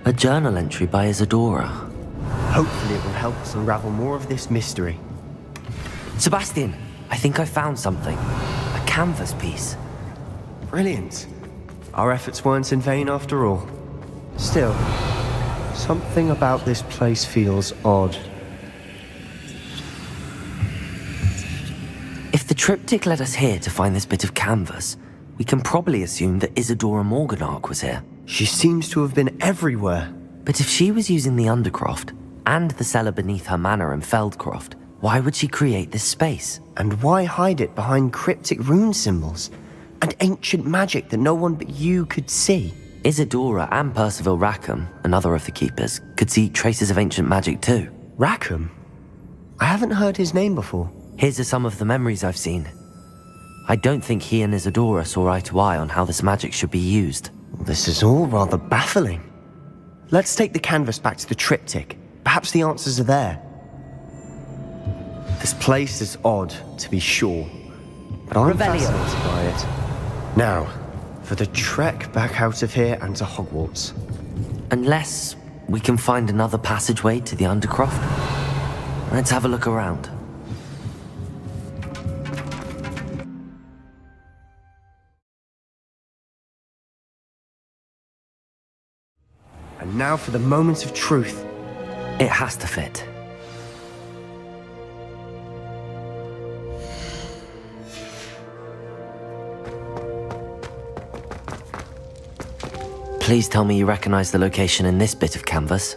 [SPEAKER 2] A journal entry by Isadora.
[SPEAKER 3] Hopefully it will help us unravel more of this mystery.
[SPEAKER 2] Sebastian, I think I found something. A canvas piece.
[SPEAKER 3] Brilliant. Our efforts weren't in vain after all. Still, something about this place feels odd.
[SPEAKER 2] If the triptych led us here to find this bit of canvas, we can probably assume that Isadora Morganark was here.
[SPEAKER 3] She seems to have been everywhere.
[SPEAKER 2] But if she was using the Undercroft and the cellar beneath her manor in Feldcroft, why would she create this space?
[SPEAKER 3] And why hide it behind cryptic rune symbols and ancient magic that no one but you could see?
[SPEAKER 2] Isadora and Percival Rackham, another of the keepers, could see traces of ancient magic too.
[SPEAKER 3] Rackham? I haven't heard his name before.
[SPEAKER 2] Here's are some of the memories I've seen. I don't think he and Isadora saw eye to eye on how this magic should be used.
[SPEAKER 3] This is all rather baffling. Let's take the canvas back to the triptych. Perhaps the answers are there. This place is odd, to be sure, but I'm fascinated by it. Now, for the trek back out of here and to Hogwarts.
[SPEAKER 2] Unless we can find another passageway to the Undercroft. Let's have a look around.
[SPEAKER 3] And now for the moment of truth.
[SPEAKER 2] It has to fit. Please tell me you recognize the location in this bit of canvas.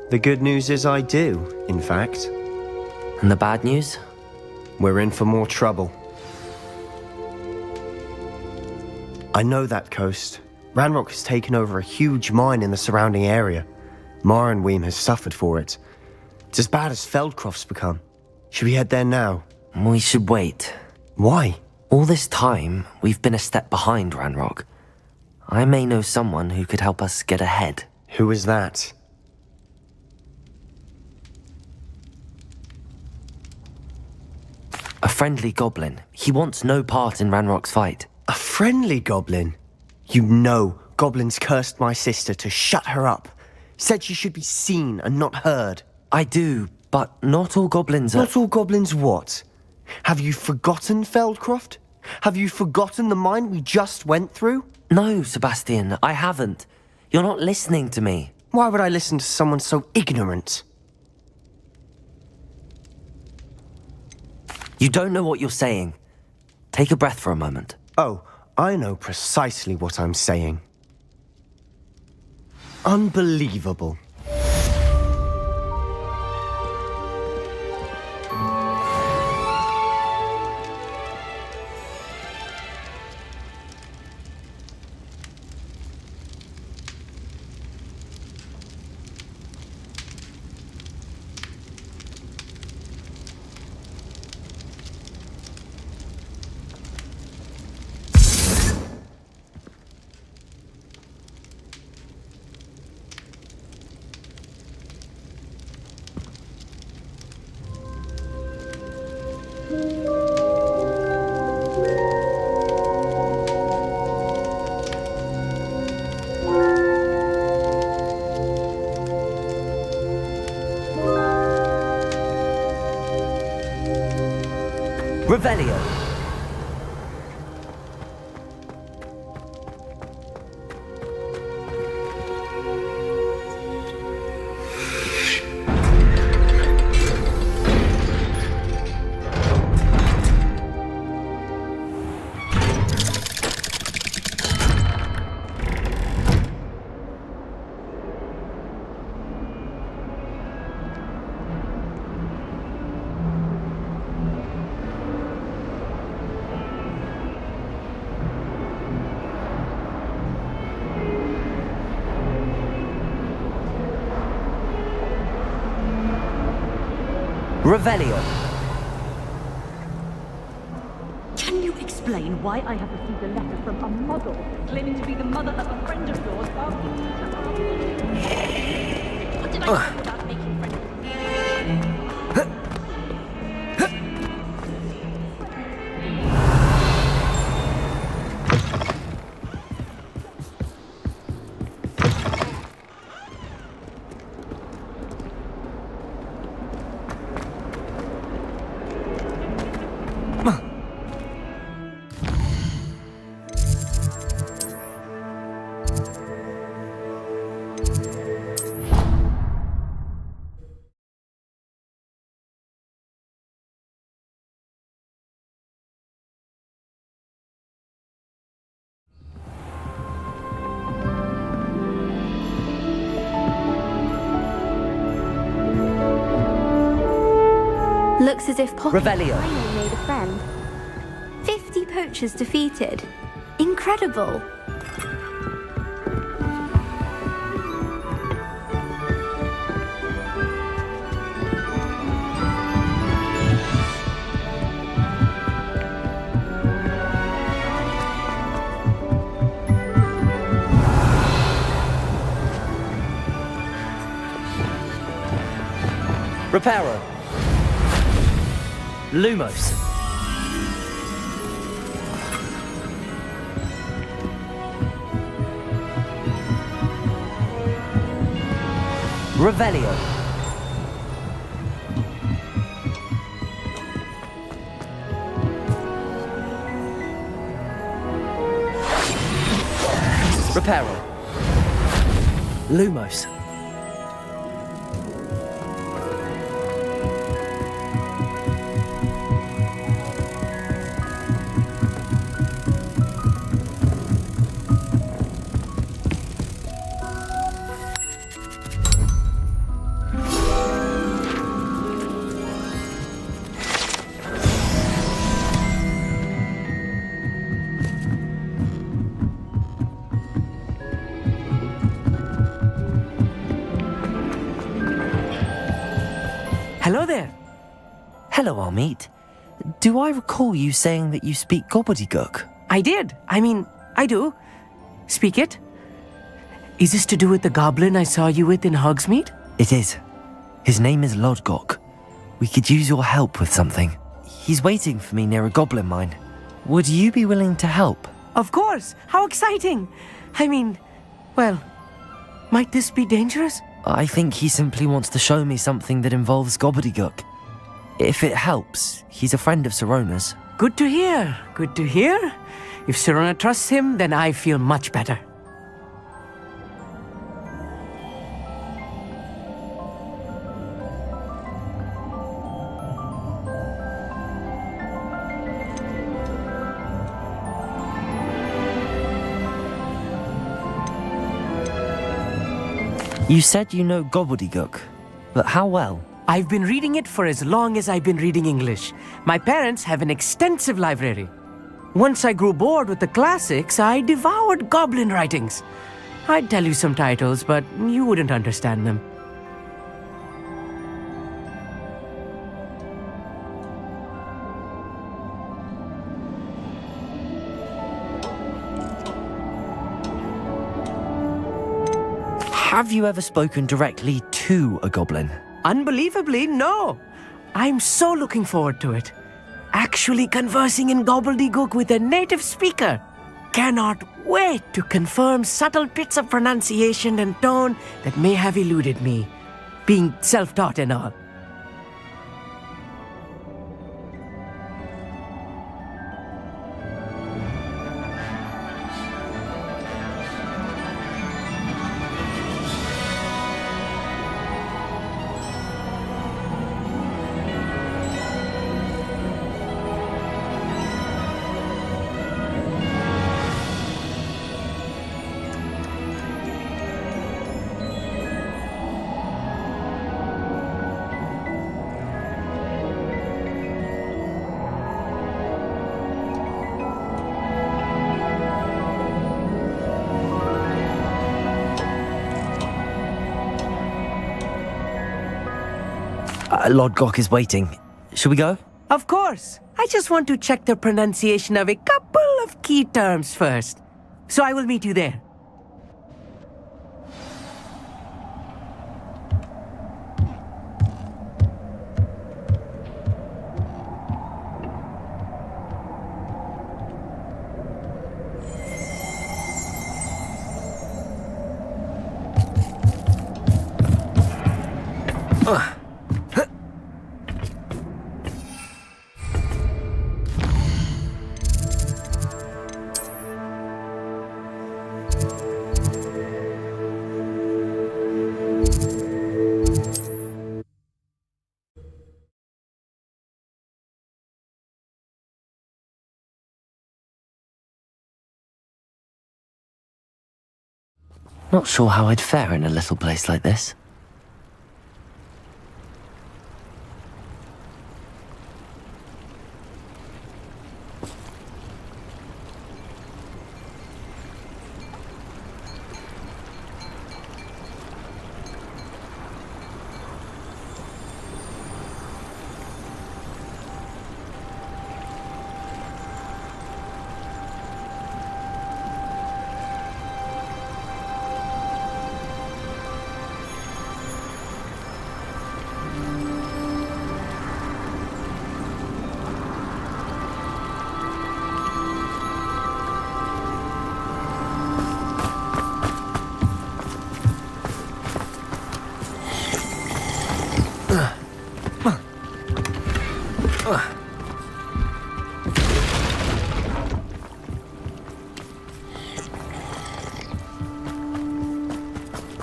[SPEAKER 3] The good news is I do, in fact.
[SPEAKER 2] And the bad news?
[SPEAKER 3] We're in for more trouble. I know that coast. Ranrock has taken over a huge mine in the surrounding area. Marenweem has suffered for it. It's as bad as Feldcroft's become. Should we head there now?
[SPEAKER 2] We should wait.
[SPEAKER 3] Why?
[SPEAKER 2] All this time, we've been a step behind Ranrock. I may know someone who could help us get ahead.
[SPEAKER 3] Who is that?
[SPEAKER 2] A friendly goblin. He wants no part in Ranrock's fight.
[SPEAKER 3] A friendly goblin? You know goblins cursed my sister to shut her up. Said she should be seen and not heard.
[SPEAKER 2] I do, but not all goblins are...
[SPEAKER 3] Not all goblins what? Have you forgotten Feldcroft? Have you forgotten the mine we just went through?
[SPEAKER 2] No, Sebastian, I haven't. You're not listening to me.
[SPEAKER 3] Why would I listen to someone so ignorant?
[SPEAKER 2] You don't know what you're saying. Take a breath for a moment.
[SPEAKER 3] Oh, I know precisely what I'm saying. Unbelievable.
[SPEAKER 2] Revelio. Revelio.
[SPEAKER 5] Can you explain why I have received a letter from a model claiming to be the mother of a friend of yours asking me to What did I say about making friends?
[SPEAKER 1] Looks as if Poppy
[SPEAKER 2] Revelio.
[SPEAKER 1] finally made a friend. 50 poachers defeated. Incredible.
[SPEAKER 2] Reparo. Lumos. Revelio. Reparo. Lumos.
[SPEAKER 10] Hello there.
[SPEAKER 2] Hello, Armeet. Do I recall you saying that you speak gobbledygook?
[SPEAKER 10] I did. I do. Speak it. Is this to do with the goblin I saw you with in Hogsmeade?
[SPEAKER 2] It is. His name is Lodgok. We could use your help with something. He's waiting for me near a goblin mine. Would you be willing to help?
[SPEAKER 10] Of course. How exciting. Well, might this be dangerous?
[SPEAKER 2] I think he simply wants to show me something that involves gobbledygook. If it helps, he's a friend of Sirona's.
[SPEAKER 10] Good to hear. Good to hear. If Sirona trusts him, then I feel much better.
[SPEAKER 2] You said you know gobbledygook, but how well?
[SPEAKER 10] I've been reading it for as long as I've been reading English. My parents have an extensive library. Once I grew bored with the classics, I devoured goblin writings. I'd tell you some titles, but you wouldn't understand them.
[SPEAKER 2] Have you ever spoken directly to a goblin?
[SPEAKER 10] Unbelievably, no. I'm so looking forward to it. Actually conversing in gobbledygook with a native speaker. Cannot wait to confirm subtle bits of pronunciation and tone that may have eluded me, being self-taught and all.
[SPEAKER 2] Lord Gok is waiting. Shall we go?
[SPEAKER 10] Of course. I just want to check the pronunciation of a couple of key terms first. So I will meet you there.
[SPEAKER 2] Not sure how I'd fare in a little place like this.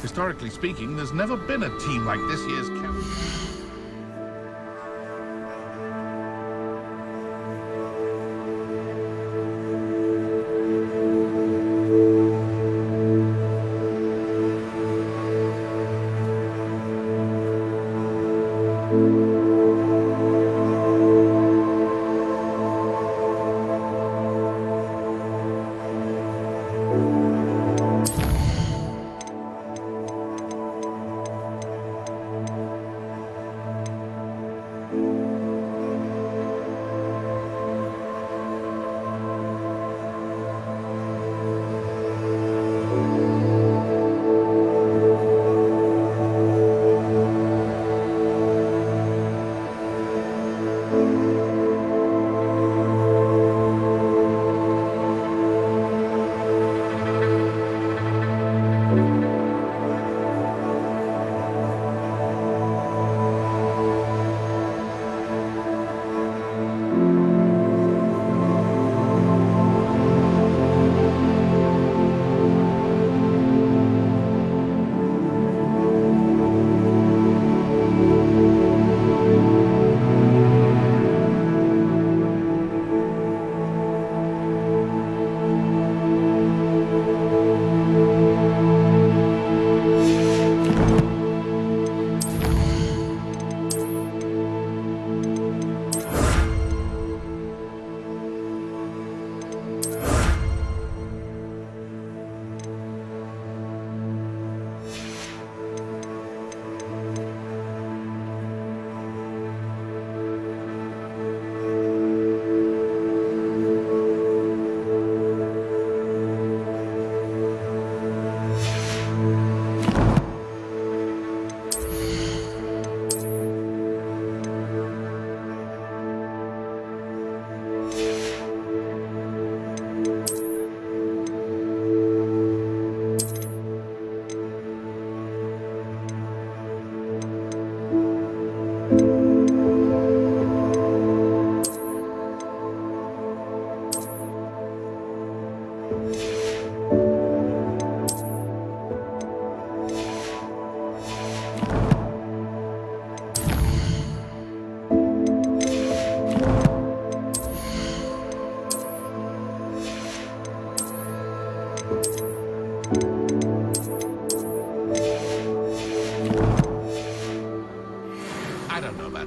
[SPEAKER 7] Historically speaking, there's never been a team like this year's camp.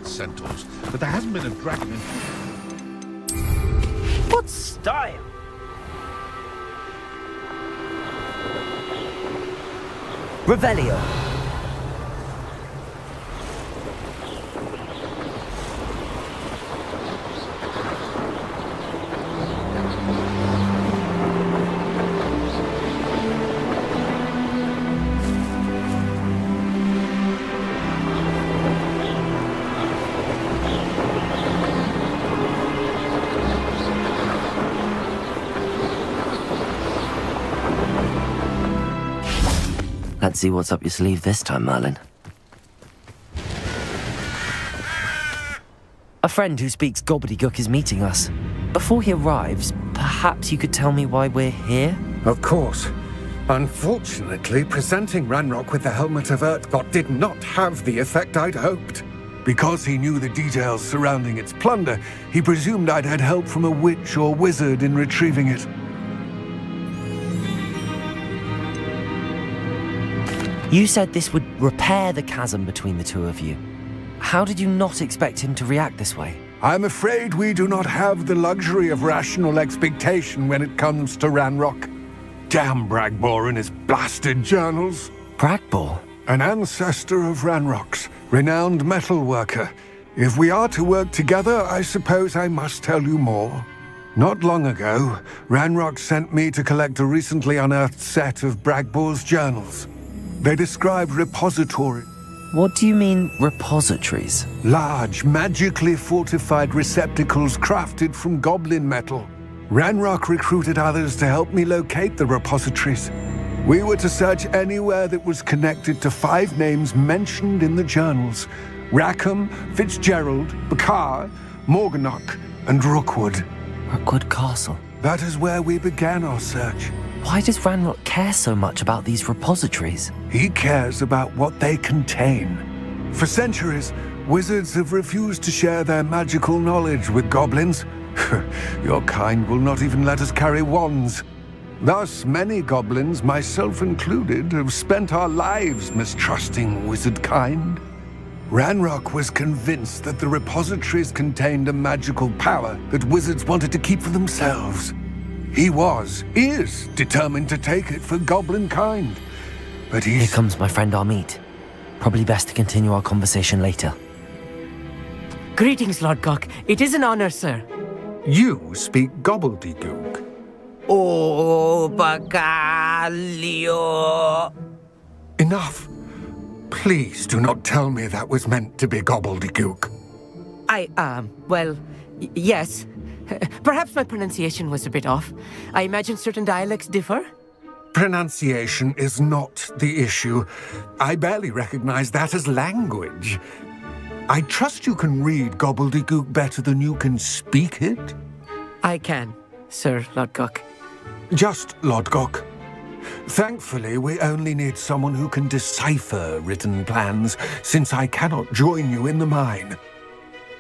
[SPEAKER 7] Centaurs, but there hasn't been a dragon in...
[SPEAKER 9] What style?
[SPEAKER 2] Revelio. Let's see what's up your sleeve this time, Merlin. A friend who speaks gobbledygook is meeting us. Before he arrives, perhaps you could tell me why we're here?
[SPEAKER 19] Of course. Unfortunately, presenting Ranrock with the Helmet of Urtkot did not have the effect I'd hoped. Because he knew the details surrounding its plunder, he presumed I'd had help from a witch or wizard in retrieving it.
[SPEAKER 2] You said this would repair the chasm between the two of you. How did you not expect him to react this way?
[SPEAKER 19] I'm afraid we do not have the luxury of rational expectation when it comes to Ranrock. Damn Bragbor and his blasted journals.
[SPEAKER 2] Bragbor?
[SPEAKER 19] An ancestor of Ranrock's, renowned metal worker. If we are to work together, I suppose I must tell you more. Not long ago, Ranrock sent me to collect a recently unearthed set of Bragbor's journals. They describe repositories.
[SPEAKER 2] What do you mean, repositories?
[SPEAKER 19] Large, magically fortified receptacles crafted from goblin metal. Ranrock recruited others to help me locate the repositories. We were to search anywhere that was connected to 5 names mentioned in the journals: Rackham, Fitzgerald, Bakar, Morganach, and Rookwood.
[SPEAKER 2] Rookwood Castle?
[SPEAKER 19] That is where we began our search.
[SPEAKER 2] Why does Ranrock care so much about these repositories?
[SPEAKER 19] He cares about what they contain. For centuries, wizards have refused to share their magical knowledge with goblins. Your kind will not even let us carry wands. Thus, many goblins, myself included, have spent our lives mistrusting wizard kind. Ranrock was convinced that the repositories contained a magical power that wizards wanted to keep for themselves. He is determined to take it for goblin kind. But
[SPEAKER 2] Here comes my friend Amit. Probably best to continue our conversation later.
[SPEAKER 10] Greetings, Lord Cock. It is an honor, sir.
[SPEAKER 19] You speak gobbledygook.
[SPEAKER 10] Oh, Bagalio.
[SPEAKER 19] Enough. Please do not tell me that was meant to be gobbledygook.
[SPEAKER 10] Yes. Perhaps my pronunciation was a bit off. I imagine certain dialects differ.
[SPEAKER 19] Pronunciation is not the issue. I barely recognize that as language. I trust you can read gobbledygook better than you can speak it?
[SPEAKER 10] I can, Sir Lodgok.
[SPEAKER 19] Just Lodgok. Thankfully, we only need someone who can decipher written plans, since I cannot join you in the mine.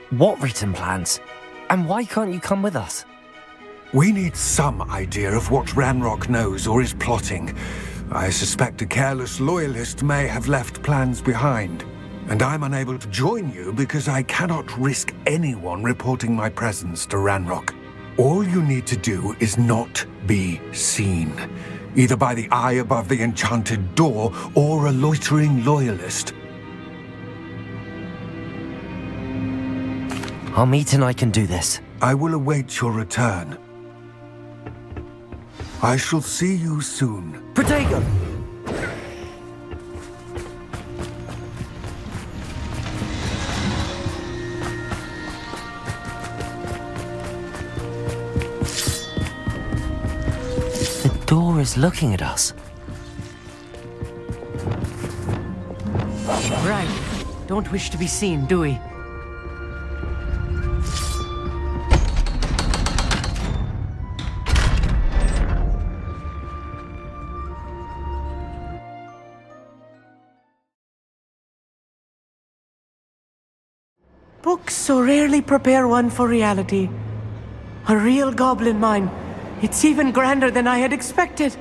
[SPEAKER 2] What written plans? And why can't you come with us?
[SPEAKER 19] We need some idea of what Ranrock knows or is plotting. I suspect a careless loyalist may have left plans behind. And I'm unable to join you because I cannot risk anyone reporting my presence to Ranrock. All you need to do is not be seen, either by the eye above the enchanted door or a loitering loyalist.
[SPEAKER 2] Amit and I can do this.
[SPEAKER 19] I will await your return. I shall see you soon.
[SPEAKER 2] Protego! The door is looking at us.
[SPEAKER 10] Right. Don't wish to be seen, do we? Books so rarely prepare one for reality. A real goblin mine. It's even grander than I had expected.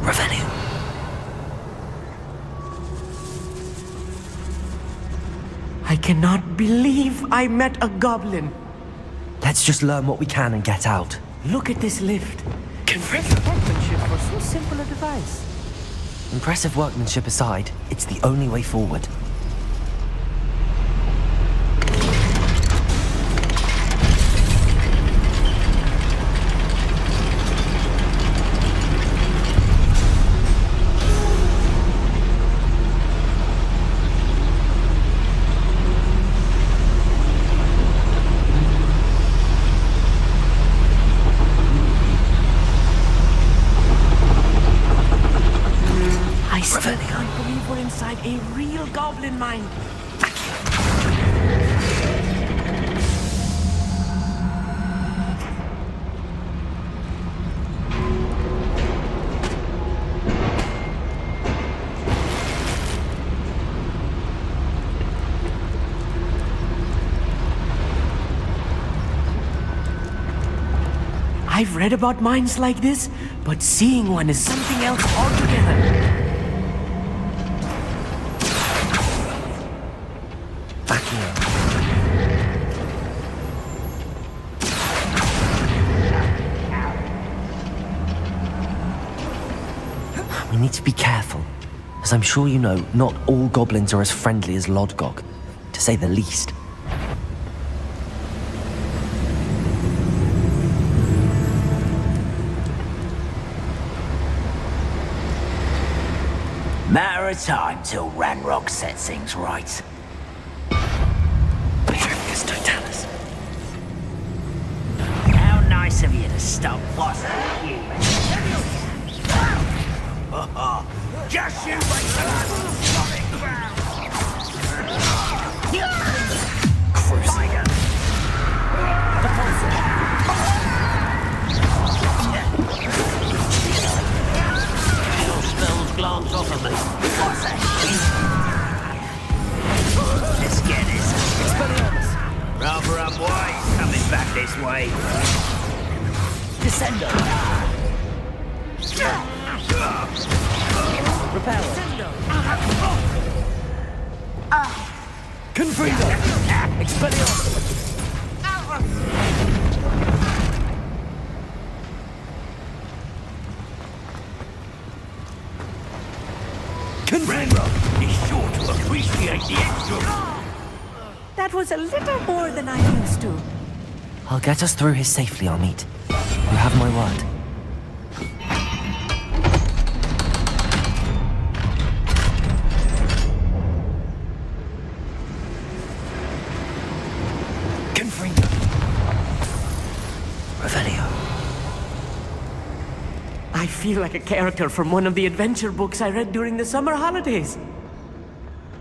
[SPEAKER 2] Revenue.
[SPEAKER 10] I cannot believe I met a goblin.
[SPEAKER 2] Let's just learn what we can and get out.
[SPEAKER 10] Look at this lift. Impressive workmanship for so simple a device.
[SPEAKER 2] Impressive workmanship aside, it's the only way forward.
[SPEAKER 10] a real goblin mine. I've read about mines like this, but seeing one is something else altogether.
[SPEAKER 2] Back here. We need to be careful. As I'm sure you know, not all goblins are as friendly as Lodgok, to say the least.
[SPEAKER 9] Matter of time till Ranrock sets things right. How nice of you to stop bossing the humans. Just you wait till I'm on solid ground. Tiger. Spells glance off of me. What's that? Let's get this. Rather unwise coming back this way. Descendo. Repeller. Confringo. Expelliarmus. Ranrock is sure to appreciate the extra.
[SPEAKER 10] That was a little more than I'm used to.
[SPEAKER 2] I'll get us through here safely, Amit. You have my word.
[SPEAKER 10] Confringo.
[SPEAKER 2] Revelio.
[SPEAKER 10] I feel like a character from one of the adventure books I read during the summer holidays.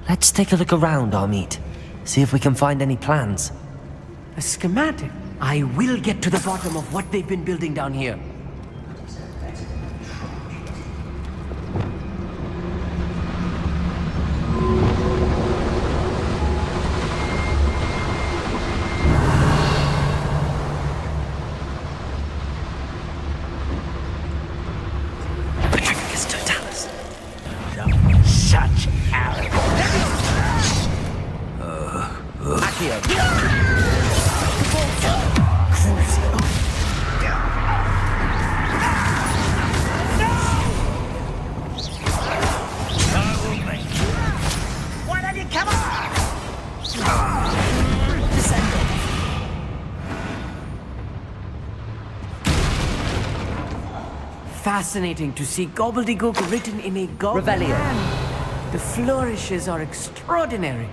[SPEAKER 2] Let's take a look around, Amit. See if we can find any plans.
[SPEAKER 10] A schematic. I will get to the bottom of what they've been building down here.
[SPEAKER 9] Such arrogance. Why don't you come on?
[SPEAKER 10] Fascinating to see gobbledygook written in a goblin
[SPEAKER 2] Revelio.
[SPEAKER 10] hand. The flourishes are extraordinary.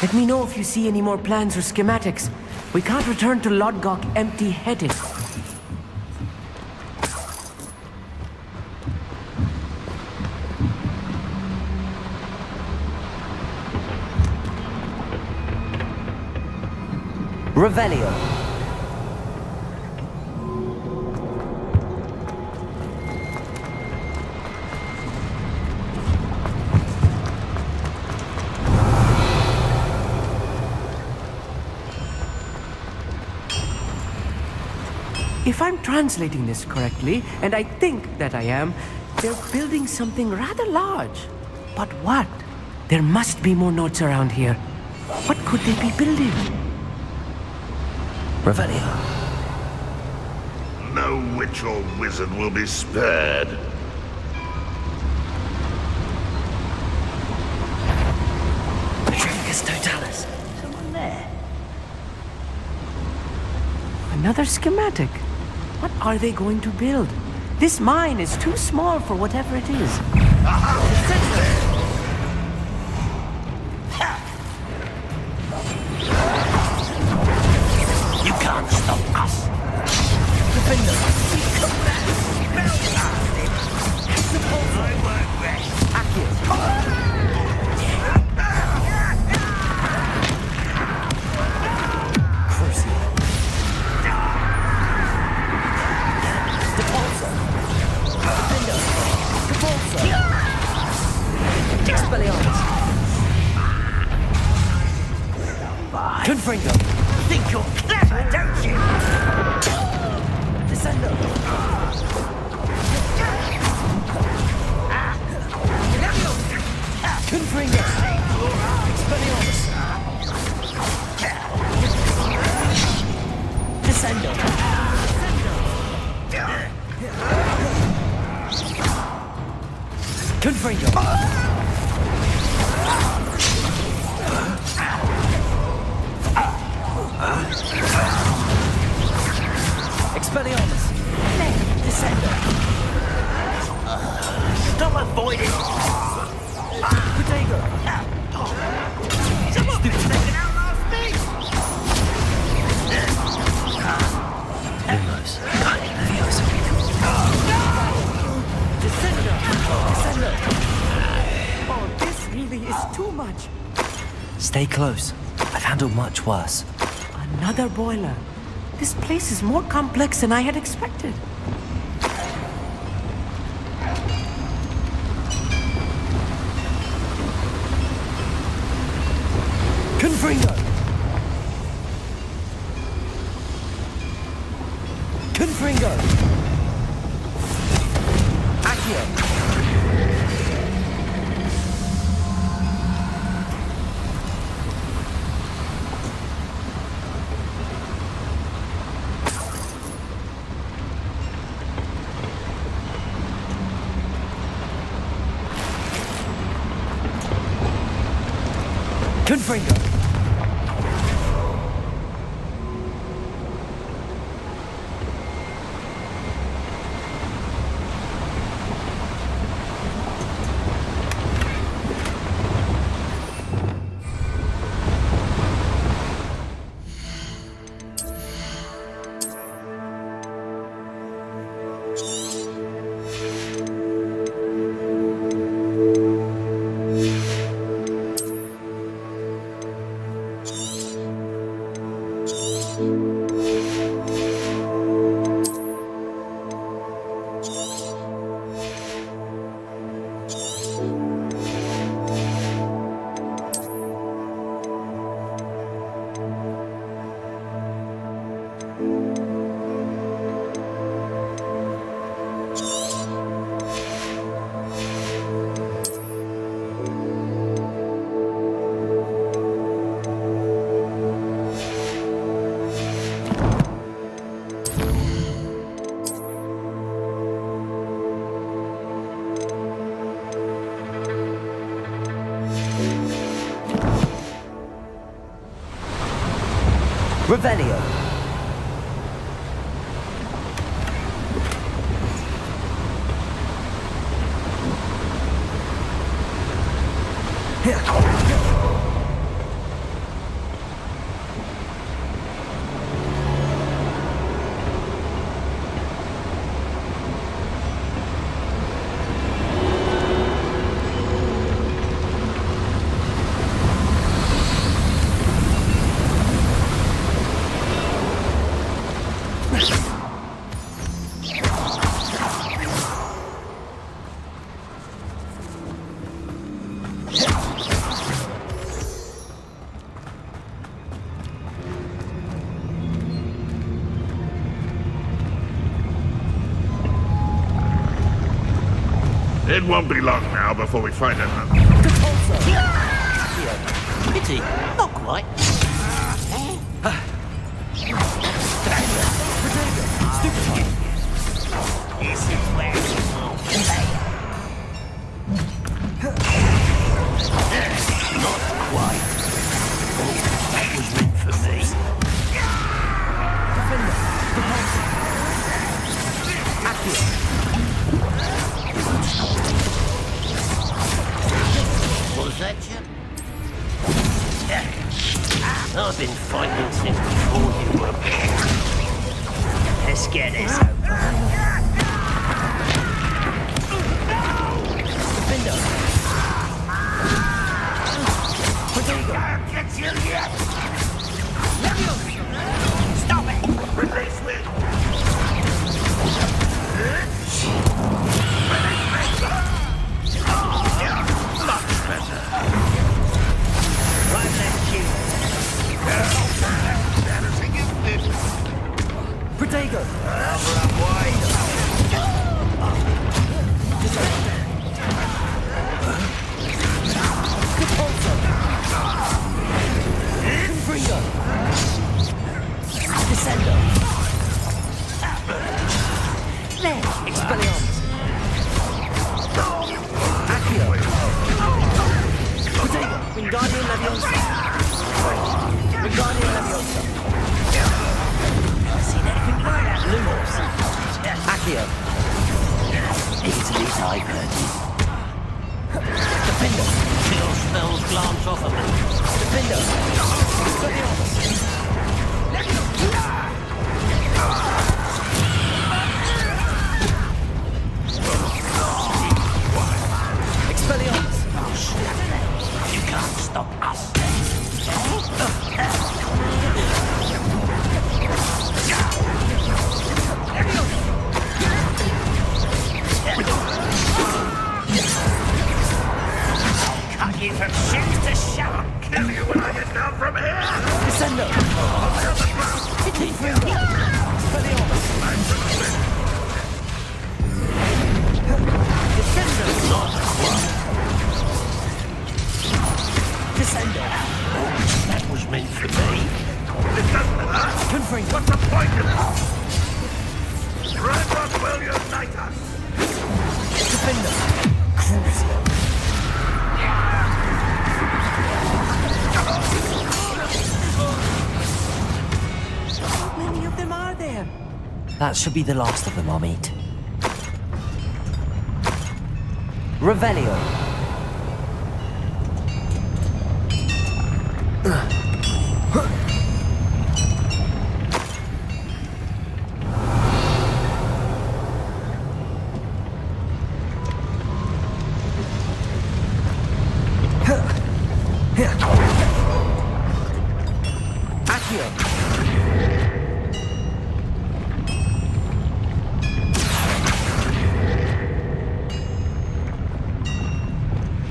[SPEAKER 10] Let me know if you see any more plans or schematics. We can't return to Lodgok empty-headed.
[SPEAKER 2] Revelio.
[SPEAKER 10] If I'm translating this correctly, and I think that I am, they're building something rather large. But what? There must be more notes around here. What could they be building?
[SPEAKER 2] Revelio.
[SPEAKER 7] No witch or wizard will be spared.
[SPEAKER 2] Petrificus Totalis.
[SPEAKER 9] Someone there.
[SPEAKER 10] Another schematic. What are they going to build? This mine is too small for whatever it is.
[SPEAKER 9] You can't stop us. I won't rest. Confringo! Think you're clever, don't you? Descendo! Confringo! Expelliarmus! Descendo! Confringo! Expelliarmus! Descendo! Stop avoiding! Protego! Someone been taken out last thing!
[SPEAKER 2] Lumos. Kindly Leviosa.
[SPEAKER 10] Descendo! Descendo! Oh, this really is too much.
[SPEAKER 2] Stay close. I've handled much worse.
[SPEAKER 10] Another boiler. This place is more complex than I had expected.
[SPEAKER 9] Confringo! Confringo! Accio! Confringo! Revelio.
[SPEAKER 7] It won't be long now before we find another.
[SPEAKER 9] Pity, not quite. This is where you will play. Not quite. That was meant for me. Was that you? I've been fighting since before you were born. Let's get this over. Window. I'll get you yet. Stop it. Release me. Much better. Right, let's shoot. Expelliarmus. Accio. Potato. Wingardium Leviosa. Wingardium Leviosa. Never seen anything like that. Lumos. Accio. It is at least I've heard you. Defender. Chill spells glance off of me. Defender. Expelliarmus. Expelliarmus. You can't stop us. Cut you from ships to shark.
[SPEAKER 7] Kill you when I get down from here!
[SPEAKER 9] Descendo. Descendo.
[SPEAKER 7] That was meant for me. What's the point of this? Redrock will unite us!
[SPEAKER 9] Defender. Crucio.
[SPEAKER 10] How many of them are there?
[SPEAKER 2] That should be the last of them, Amit. Revelio.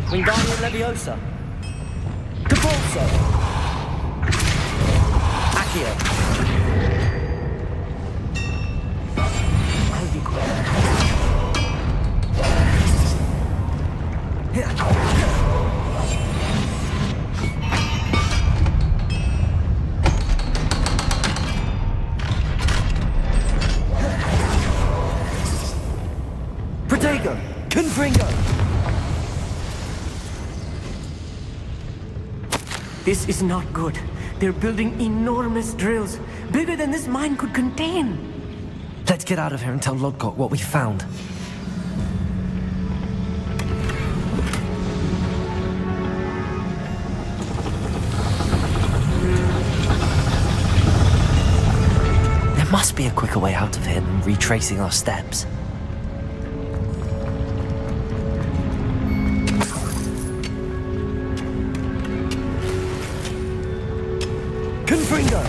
[SPEAKER 9] Wingardium Leviosa. Capulso. Accio. Protego. Confringo.
[SPEAKER 10] This is not good. They're building enormous drills, bigger than this mine could contain.
[SPEAKER 2] Let's get out of here and tell Lodgok what we found. There must be a quicker way out of here than retracing our steps.
[SPEAKER 9] Confringo.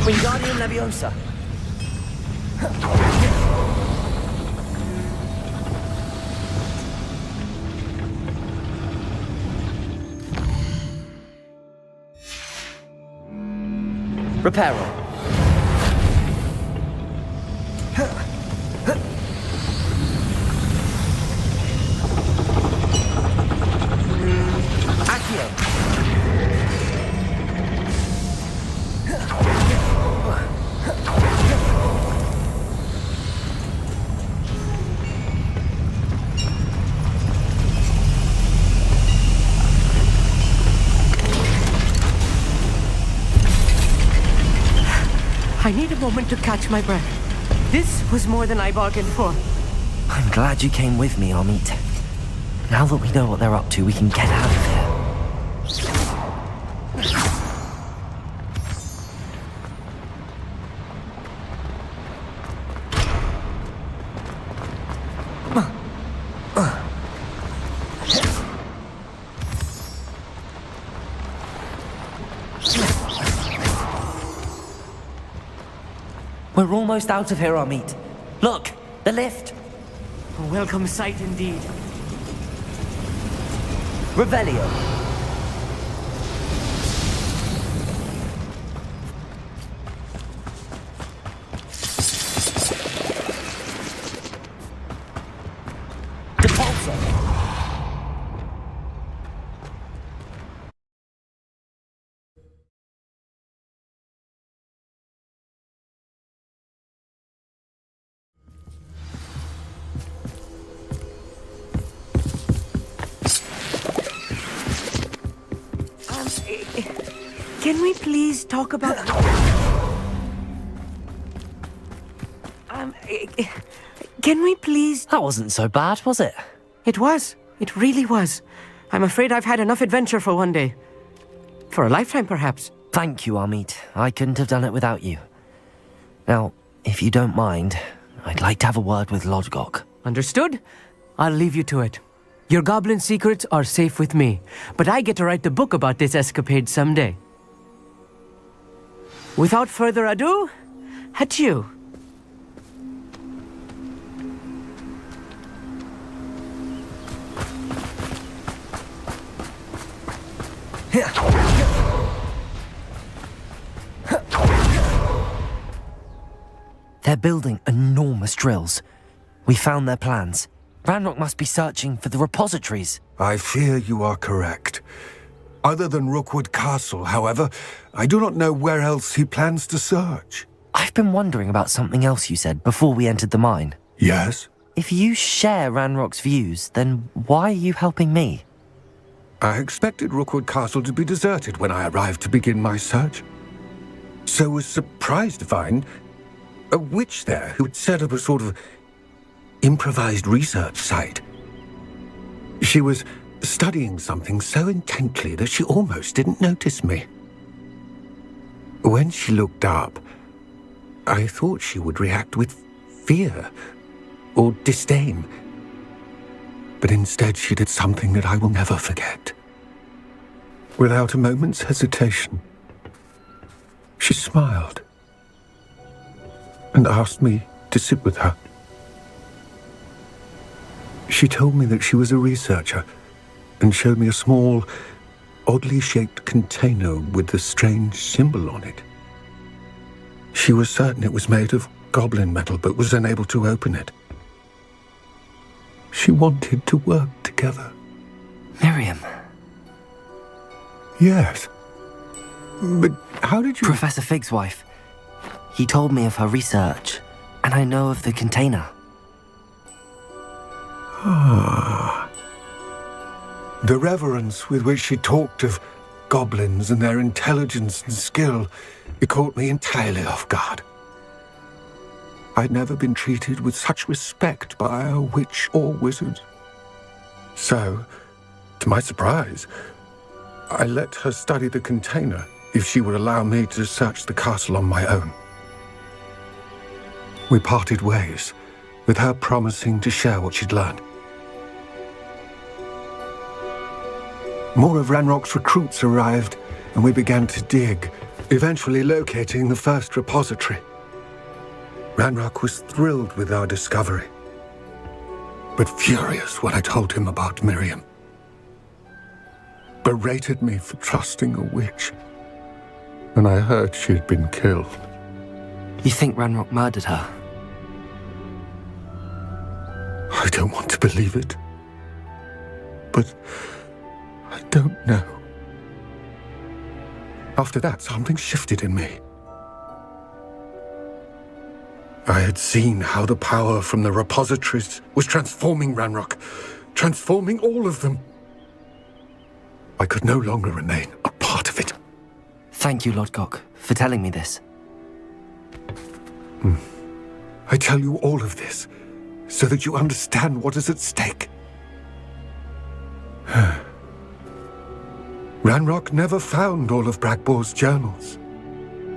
[SPEAKER 9] Wingardium Leviosa. Reparo.
[SPEAKER 10] I need a moment to catch my breath. This was more than I bargained for.
[SPEAKER 2] I'm glad you came with me, Amit. Now that we know what they're up to, we can get out of here. We're almost out of here, Amit. Look, the lift.
[SPEAKER 10] A welcome sight indeed.
[SPEAKER 2] Revelio.
[SPEAKER 9] Depulso.
[SPEAKER 10] Can we please talk about... Can we please...
[SPEAKER 2] That wasn't so bad, was it?
[SPEAKER 10] It was. It really was. I'm afraid I've had enough adventure for one day. For a lifetime, perhaps.
[SPEAKER 2] Thank you, Amit. I couldn't have done it without you. Now, if you don't mind, I'd like to have a word with Lodgok.
[SPEAKER 10] Understood? I'll leave you to it. Your goblin secrets are safe with me, but I get to write the book about this escapade someday. Without further ado, adieu.
[SPEAKER 2] They're building enormous drills. We found their plans. Ranrock must be searching for the repositories.
[SPEAKER 19] I fear you are correct. Other than Rookwood Castle, however, I do not know where else he plans to search.
[SPEAKER 2] I've been wondering about something else you said before we entered the mine.
[SPEAKER 19] Yes?
[SPEAKER 2] If you share Ranrock's views, then why are you helping me?
[SPEAKER 19] I expected Rookwood Castle to be deserted when I arrived to begin my search. So was surprised to find a witch there who had set up a sort of improvised research site. She was studying something so intently that she almost didn't notice me. When she looked up, I thought she would react with fear or disdain. But instead she did something that I will never forget. Without a moment's hesitation, she smiled and asked me to sit with her. She told me that she was a researcher and showed me a small, oddly shaped container with a strange symbol on it. She was certain it was made of goblin metal, but was unable to open it. She wanted to work together.
[SPEAKER 2] Miriam.
[SPEAKER 19] Yes. But how did you...
[SPEAKER 2] Professor Fig's wife. He told me of her research, and I know of the container.
[SPEAKER 19] Ah. The reverence with which she talked of goblins and their intelligence and skill, it caught me entirely off guard. I'd never been treated with such respect by a witch or wizard. So, to my surprise, I let her study the container if she would allow me to search the castle on my own. We parted ways, with her promising to share what she'd learned. More of Ranrock's recruits arrived, and we began to dig, eventually locating the first repository. Ranrock was thrilled with our discovery, but furious when I told him about Miriam. Berated me for trusting a witch, and I heard she'd been killed.
[SPEAKER 2] You think Ranrock murdered her?
[SPEAKER 19] I don't want to believe it, but I don't know. After that, something shifted in me. I had seen how the power from the repositories was transforming Ranrock, transforming all of them. I could no longer remain a part of it.
[SPEAKER 2] Thank you, Lodgok, for telling me this.
[SPEAKER 19] I tell you all of this so that you understand what is at stake. Ranrock never found all of Bragbor's journals,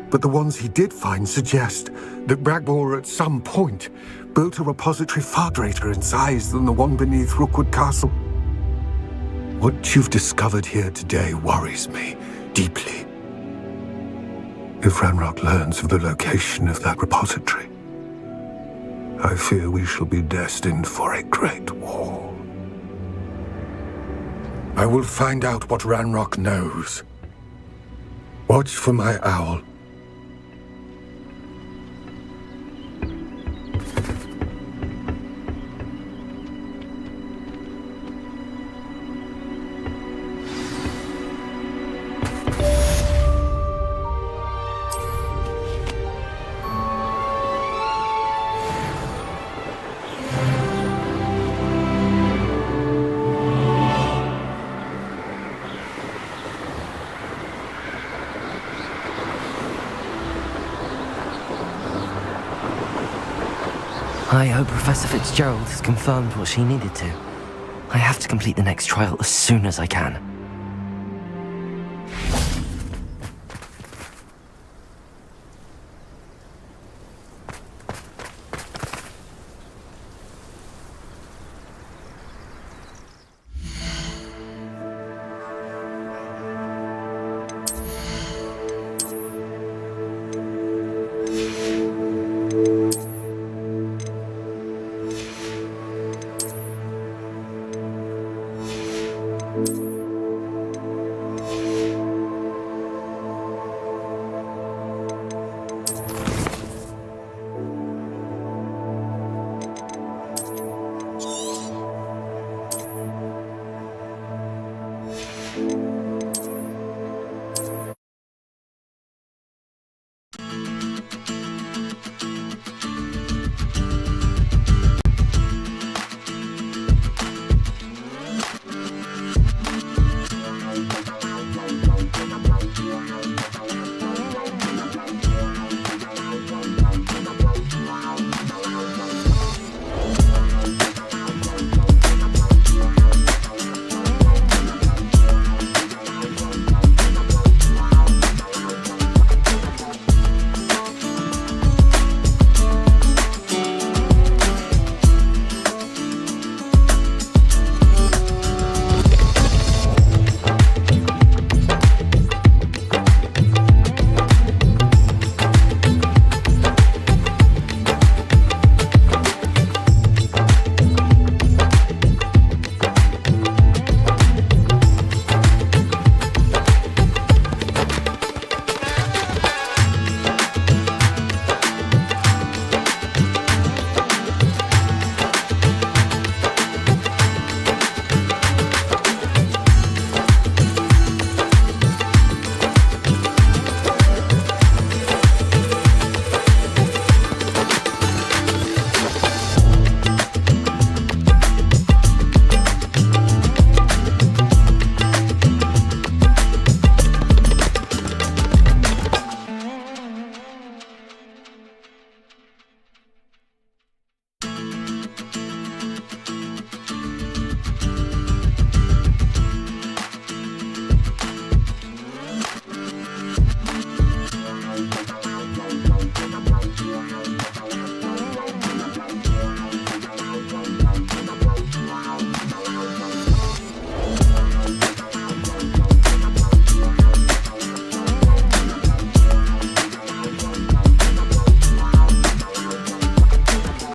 [SPEAKER 19] but the ones he did find suggest that Bragbor at some point built a repository far greater in size than the one beneath Rookwood Castle. What you've discovered here today worries me deeply. If Ranrock learns of the location of that repository, I fear we shall be destined for a great war. I will find out what Ranrock knows. Watch for my owl.
[SPEAKER 2] I hope Professor Fitzgerald has confirmed what she needed to. I have to complete the next trial as soon as I can.
[SPEAKER 1] you